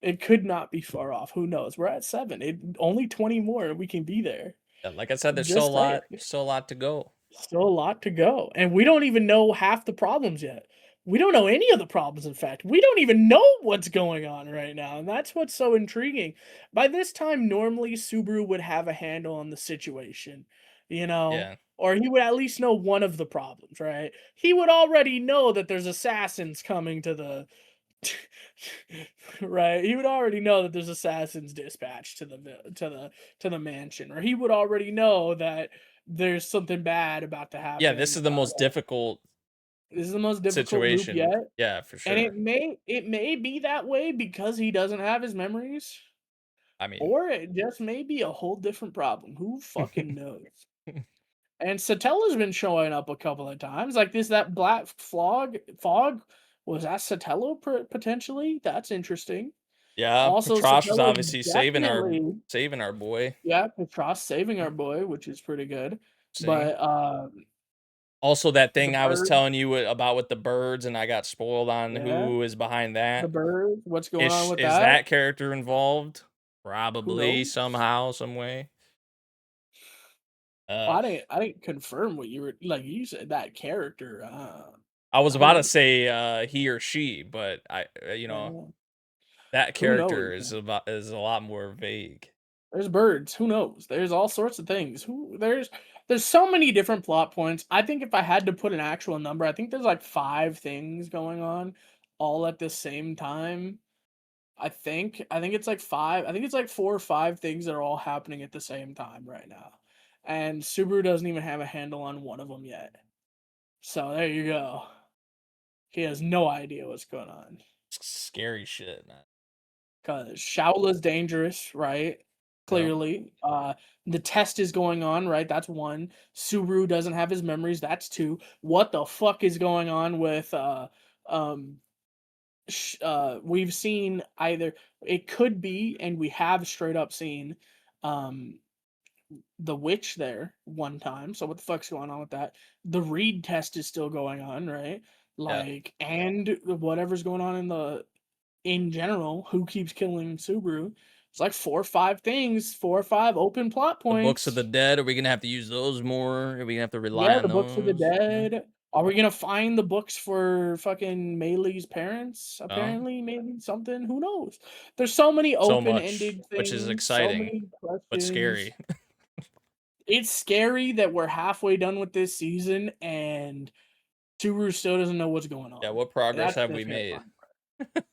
It could not be far off. Who knows? We're at 7. Only 20 more and we can be there. Yeah, like I said, there's Just saying. still a lot to go. Still a lot to go. And we don't even know half the problems yet. We don't know any of the problems, in fact. We don't even know what's going on right now. And that's what's so intriguing. By this time, normally Subaru would have a handle on the situation, Yeah. or he would at least know one of the problems, right? He would already know that there's assassins coming to the right. He would already know that there's assassins dispatched to the mansion, or he would already know that there's something bad about to Yeah, this happen. is the most difficult This is the most difficult loop situation. yet, Yeah, for and sure. it may be that way because he doesn't have his memories, I mean, or it just may be a whole different problem. Who fucking knows? And Satella's been showing up a couple of times, like that black fog. Was that Satella potentially? That's interesting. yeah, Also, Patrash is Satella's obviously definitely, saving our boy. yeah, Petros saving our boy, which is pretty good. See? But Also, that the thing I was bird, telling you about with the birds, and I got spoiled on yeah, who is behind the that. bird. What's going on with Is that? that character involved? Who Probably knows? somehow, some way. Well, Uh, I didn't confirm what you were like. You said that character. I was I about to didn't. say he or she, but Uh, that who knows? character is a lot more vague. There's birds. Who knows? There's all sorts of things. There's so many different plot points. I think if I had to put an actual number, I think there's like 5 things going on all at the same time. I think it's like 5. I think it's like 4 or 5 things that are all happening at the same time right now. And Subaru doesn't even have a handle on one of them yet. So there you go. He has no idea what's going on. Scary shit, man. Cause Shaola's dangerous, right? Yep. Clearly. The test is going on, right? That's 1. Subaru doesn't have his memories, that's 2. What the fuck is going on with um we've seen either it could be, and we have straight up seen um the witch there one time. So what the fuck's going on with that? The Reed test is still going on, right? Yeah. Like, and whatever's going on in general, who keeps killing Subaru. It's like 4 or 5 things, 4 or 5 open plot The points. Books of the Dead, are we gonna have to use those more? Are we gonna have to rely Yeah, on the Books of the those? Dead. Are we gonna find the books for fucking Meilei's parents? Oh, Apparently, maybe something. Who knows? There's so many so much, open-ended which is things, so exciting, many but questions. scary. It's scary that we're halfway done with this season and Subaru still doesn't know what's going Yeah, on. what progress That's have the we made? terrifying part.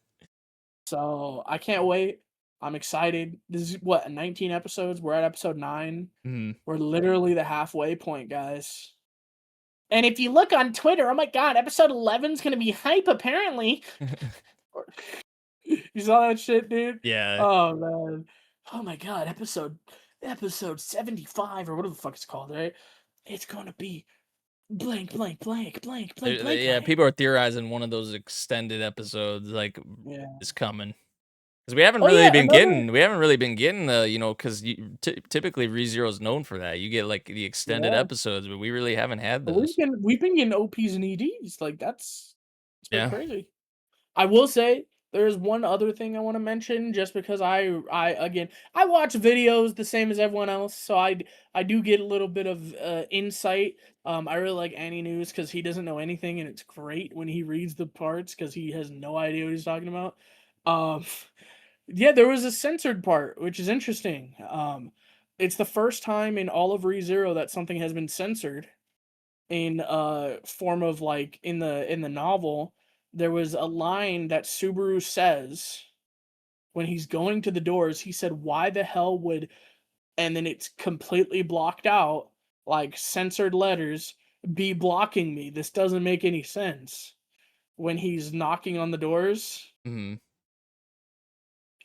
So I can't wait. I'm excited. This is what 19 episodes. We're at episode 9. Mhm. We're literally the halfway point, guys. And if you look on Twitter, oh my god, episode 11 is gonna be hype apparently. You saw that shit, dude? Yeah. Oh man. Oh my god, episode 75 or whatever the fuck it's called, right? It's gonna be blank, blank, blank, blank, blank, blank, Yeah, blank. people are theorizing one of those extended episodes like Yeah. is coming. Because we haven't Oh really yeah, been another getting the, you know, because typically ReZero is known for that. You get like the extended yeah. episodes, but we really haven't had But those. we've been getting OPs and EDs. Like it's been Yeah. crazy. I will say there is one other thing I want to mention just because I again I watch videos the same as everyone else, so I do get a little bit of insight. I really like Annie News because he doesn't know anything and it's great when he reads the parts because he has no idea what he's talking about. Um, yeah, there was a censored part, which is interesting. It's the first time in all of ReZero that something has been censored in form of like in the novel. There was a line that Subaru says when he's going to the doors. He said, "Why the hell would," and then it's completely blocked out, like censored letters, "be blocking me? This doesn't make any sense." When he's knocking on the doors, Mhm.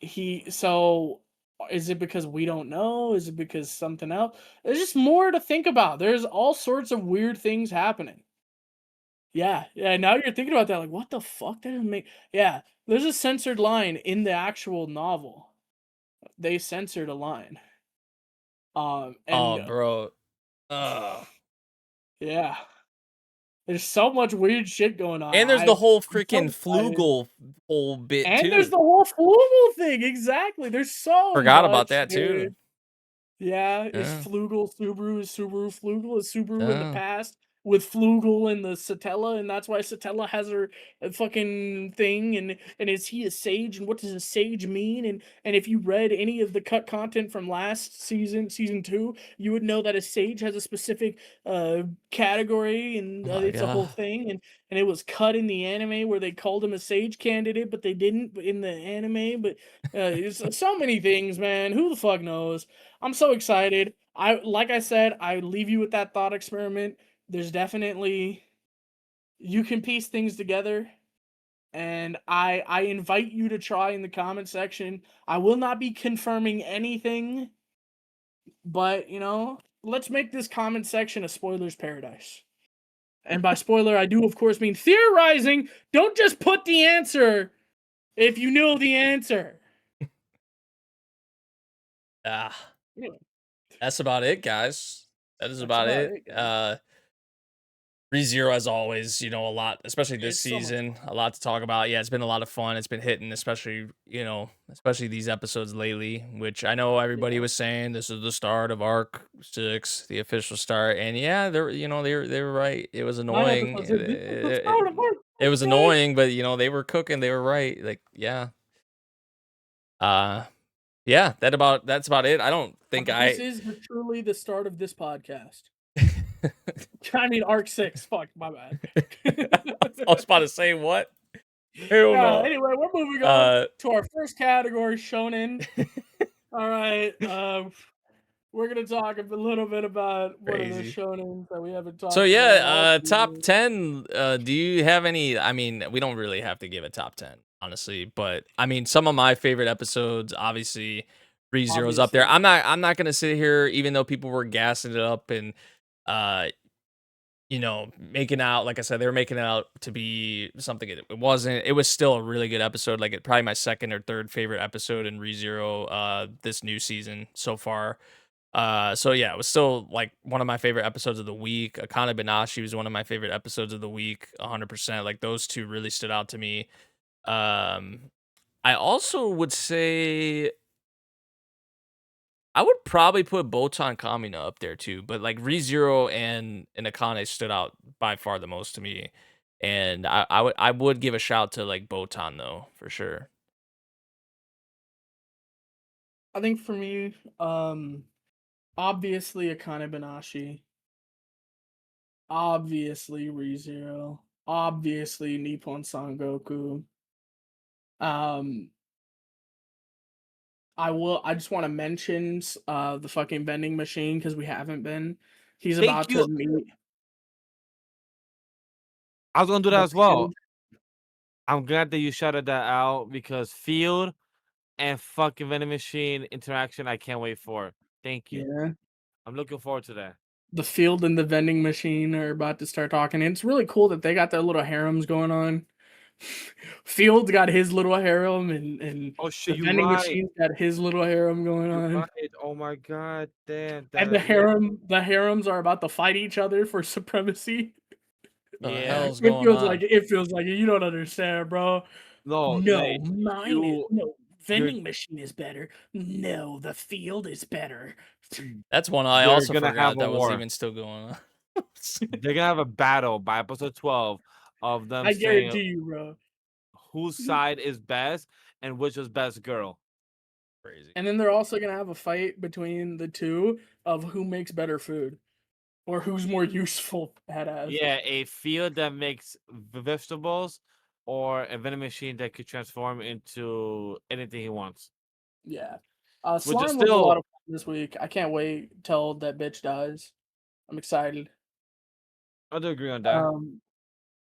he so is it because we don't know? Is it because something else? There's just more to think about. There's all sorts of weird things happening. Yeah, yeah, now you're thinking about that, like, what the fuck? That doesn't make yeah, there's a censored line in the actual novel. They censored a line. And Oh, bro. Uh, yeah, there's so much weird shit going on. and there's the whole I'm so freaking excited. Flugel whole bit And there's too. the whole Flugel thing, exactly. There's so Forgot about much, that too. dude. Yeah, is Yeah. Flugel Subaru? Is Subaru Flugel? Is Subaru in the Yeah. past with Flugel and the Satella, and that's why Satella has her fucking thing? And is he a sage? And what does a sage mean? And if you read any of the cut content from last season, season 2, you would know that a sage has a specific category, and Oh my it's a whole god. thing. And it was cut in the anime where they called him a sage candidate, but they didn't in the anime. But it's so many things, man. Who the fuck knows? I'm so excited. Like I said, I leave you with that thought experiment. There's definitely you can piece things together, and I invite you to try in the comment section. I will not be confirming anything, but let's make this comment section a spoilers paradise. And by spoiler, I do of course mean theorizing. Don't just put the answer if you know the answer. Ah, Anyway, that's about it, guys. That is that's about about it. it, guys. ReZero as always, you know, a lot, especially this It's so much season, fun. a lot to talk about. Yeah, it's been a lot of fun. It's been hitting, especially, you know, especially these episodes lately, which I know everybody Yeah. was saying this is the start of arc 6, the official start. And yeah, they're, you know, they were right. It was 9 annoying. episodes. This is the start of our It was six. annoying, but you know, they were cooking, they were right. Like, yeah. Uh yeah, that's about it. I don't think This I is truly the start of this podcast. I mean, Arc 6. Fuck, my bad. I was about to say what? Hell Yeah, no. anyway, we're moving on to our first category, Shonen. All right. We're going to talk a little bit about one of the Crazy. Shonens that we haven't So talked about all yeah, top season. 10, do you have any? I mean, we don't really have to give a top 10, honestly, but I mean, some of my favorite episodes, obviously, ReZero's up there. Obviously. I'm not gonna sit here, even though people were gassing it up and uh you know, making out, like I said, they were making it out to be something it wasn't. It was still a really good episode, like it probably my second or third favorite episode in ReZero this new season so far. So yeah, it was still like one of my favorite episodes of the week. Akane-banashi was one of my favorite episodes of the week, 100%. Like those two really stood out to me. I also would say I would probably put Botan Kamiina up there too, but like ReZero and Akane stood out by far the most to me. And I would give a shout to like Botan though, for sure. I think for me, obviously Akane-banashi, obviously ReZero, obviously Nippon Sangoku. Um, I just want to mention the fucking vending machine because we haven't been. He's Thank about you. to meet I was gonna do that the as well. field. I'm glad that you shouted that out because field and fucking vending machine interaction, I can't wait for. Thank you. Yeah. I'm looking forward to that. The field and the vending machine are about to start talking. And it's really cool that they got their little harems going on. Field's got his little harem, and Oh the shit, you vending right. machine's got his little harem going You're on. right. Oh my god, damn And that. Yeah, the harems are about to fight each other for supremacy. The yeah. hell's going on? It feels like you don't understand, bro. No, No, Nate, mine is you, no you're, vending machine is better. No, the field is better. That's one I you're also gonna have forgot a that was war. even still going on. They're gonna have a battle by episode 12 of them I saying guarantee you, bro. whose side is best and which is best girl. Crazy. And then they're also gonna have a fight between the two of who makes better food or who's more useful at as. Yeah, a field that makes vegetables or a vending machine that could transform into anything he wants. Yeah. Which is Slime was a lot still, of fun this week. I can't wait till that bitch dies. I'm excited. I do agree on that.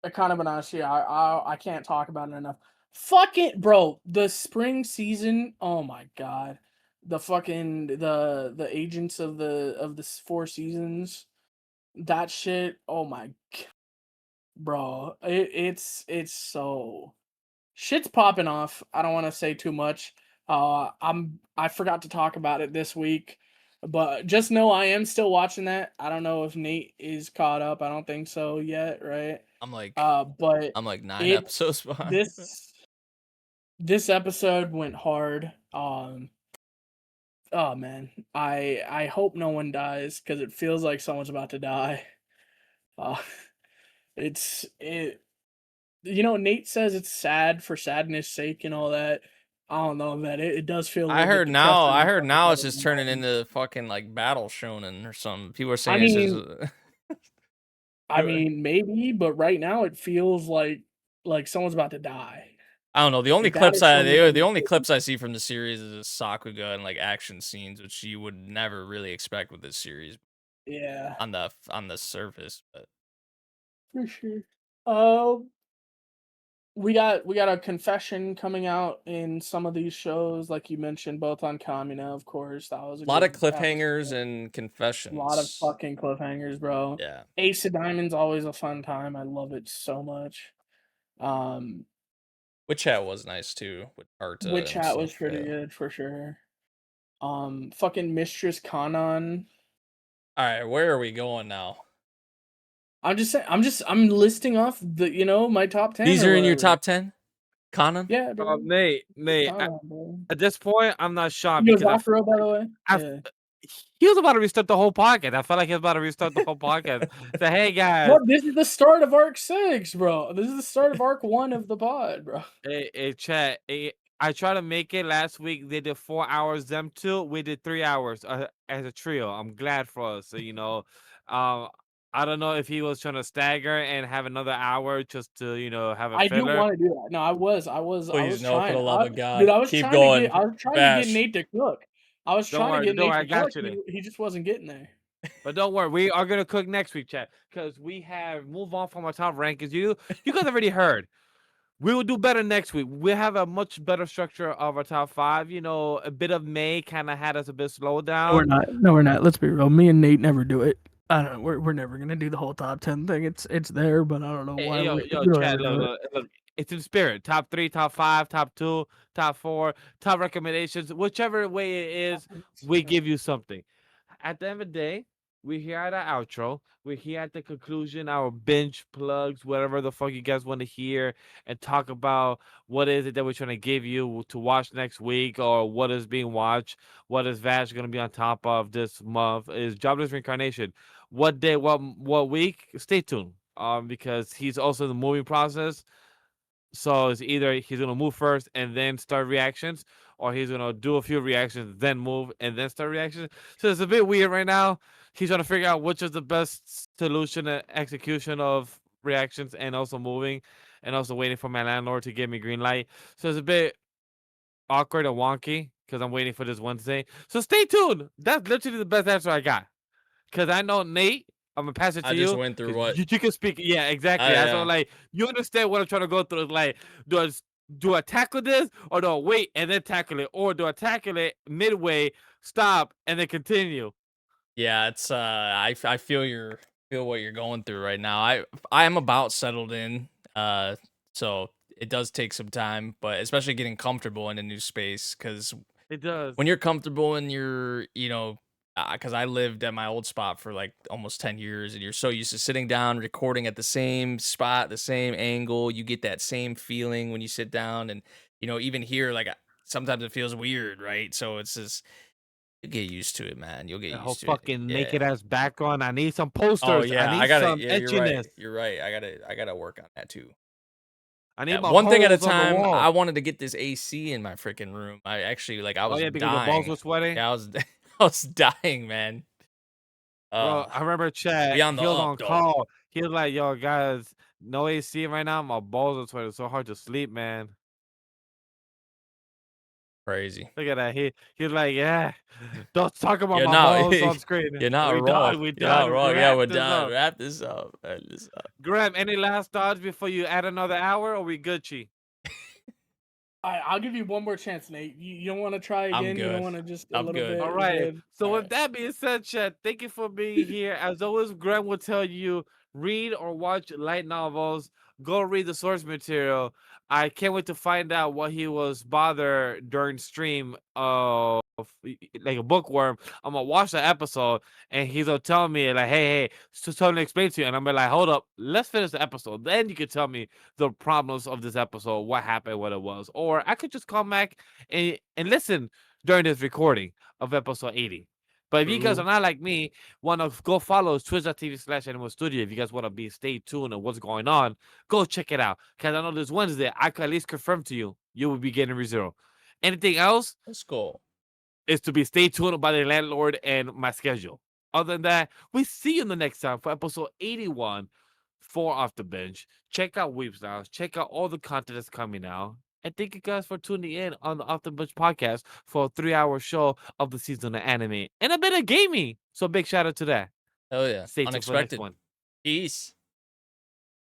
Akane-banashi, I can't talk about it enough. Fuck it, bro. The spring season. Oh my god. The fucking the agents of the 4 seasons. That shit. Oh my bro. It's so shit's popping off. I don't want to say too much. I forgot to talk about it this week, but just know I am still watching that. I don't know if Nate is caught up. I don't think so yet, right? I'm like But I'm like 9 it episodes behind. this episode went hard. Oh man, I hope no one dies because it feels like someone's about to die. Uh, it. You know, Nate says it's sad for sadness' sake and all that. I don't know, man. It does feel a I little bit heard now. depressing. I to heard talk now about it's it just on turning that. into fucking like battle shonen or something. People are I saying it's just. mean, maybe, but right now it feels like someone's about to die. I don't know. The only Like that clips is someone. the only clips I see from the series is Sakuga and like action scenes, which you would never really expect with this series Yeah, on the surface. But for sure. Um, we got a confession coming out in some of these shows, like you mentioned, both on Kamina, of course. That was a a lot of good cliffhangers episode. and A lot of confessions. fucking cliffhangers, bro. Yeah, Ace of Diamonds always a fun time. I love it so much. Um, Witch Hat was nice too with Witch Arta and Hat was stuff. pretty Yeah. good for sure. Fucking Mistress Kanan. All right, where are we going now? I'm just saying. I'm listing off my top 10 These or are in your whatever. top 10, Conan. Yeah, bro. It's Nate, Kanan, bro. at this point, I'm not shocked Yo, because Zakuro, by the way. I, Yeah. he was about to restart the whole podcast. I felt like he was about to restart the whole podcast. Say, hey guys, What? This is the start of Arc 6, bro. This is the start of Arc 1 of the pod, bro. hey chat. I tried to make it last week. They did 4 hours. Them two, we did 3 hours as a trio. I'm glad for us. So um, I don't know if he was trying to stagger and have another hour just to have a I do filler. want to do that. No, I Please was no, for trying. the love of Dude, God, keep I going, was trying to get Vash. Nate to cook. I was Don't trying to worry, get don't Nate worry. to I got cook. you. Nate. He just wasn't getting there. But don't worry, we are gonna cook next week, chat. Because we have move on from our top rankings. You guys already heard. We will do better next week. We have a much better structure of our top five. A bit of May kind of had us a bit slowed No, we're down. not. No, we're not. Let's be real. Me and Nate never do it. I don't know. We're never gonna do the whole top 10 thing. It's there, but I don't know why Yo, we'll ever chat, do it. look, it's in spirit. Top 3, top 5, top 2, top 4, top recommendations. Whichever way it is, we give you something. At the end of the day, we're here at our outro. We're here at the conclusion, our binge plugs, whatever the fuck you guys want to hear, and talk about what is it that we're trying to give you to watch next week, or what is being watched, what is Vash going to be on top of this month, is Jobless Reincarnation. What day, what week? Stay tuned. Because he's also in the moving process. So it's either he's gonna move first and then start reactions, or he's gonna do a few reactions, then move and then start reactions. So it's a bit weird right now. He's trying to figure out which is the best solution and execution of reactions and also moving, and also waiting for my landlord to give me green light. So it's a bit awkward and wonky because I'm waiting for this Wednesday. So stay tuned. That's literally the best answer I got. Because I know Nate, I'm gonna pass it to I just you. went through 'Cause what? you can speak. Yeah, exactly. I That's what like you understand what I'm trying to go through. It's like, do I tackle this, or do I wait and then tackle it, or do I tackle it midway, stop, and then continue? Yeah, it's I feel what you're going through right now. I am about settled in. So it does take some time, but especially getting comfortable in a new space, because It does. when you're comfortable in your, because I lived at my old spot for like almost 10 years, and you're so used to sitting down, recording at the same spot, the same angle, you get that same feeling when you sit down. And, even here, like sometimes it feels weird, right? So it's just, you get used to it, man. You'll get The whole used to it. fucking Yeah. naked ass background. I need some Oh posters. I yeah, I need gotta. some Yeah, you're right. etchiness. You're right. I gotta work on that too. I Yeah, need my one thing at a holes on the time. wall. I wanted to get this AC in my freaking room. I actually I Oh was yeah, because your balls dying. were sweating. Yeah, I was I was dying, man. Bro, I remember We Chad. on the He was up on though. call. He was like, "Yo, guys, no AC right now. My balls are sweating. It's so hard to sleep, man." Crazy. Look at that. He's like, "Yeah, don't talk about You're my not balls on screen." you're not We wrong. done. We You're not done. wrong. Yeah, Wrap we're this done. up. Wrap this up. Wrap this up. Graham, any last thoughts before you add another hour, or we Gucci? I'll give you one more chance, Nate. You don't want to try I'm again? You don't good. want to just a I'm little good. All bit? You're right. good. So All with right. that being said, Chad, thank you for being here. As always, Graham will tell you read or watch light novels. Go read the source material. I can't wait to find out what he was bothered during stream of like a bookworm. I'm gonna watch the episode and he's gonna tell me like, hey, so tell me to explain to you. And I'm gonna be like, hold up, let's finish the episode. Then you can tell me the problems of this episode, what happened, what it was. Or I could just come back and listen during this recording of episode 80. But if you guys True. are not like me, want to go follow twitch.tv/Animal Studio. If you guys want to be stay tuned on what's going on, go check it out. Because I know this Wednesday, I can at least confirm to you, you will be getting ReZero. Anything else Let's go. is to be stay tuned by the landlord and my schedule. Other than that, we see you in the next time for episode 81 for Off the Bench. Check out Weeps Now. Check out all the content that's coming out. And thank you guys for tuning in on the Off the Bench podcast for a 3-hour show of the season of anime and a bit of gaming. So big shout out to that. Hell yeah. Stay tuned for the next Unexpected. one. Peace.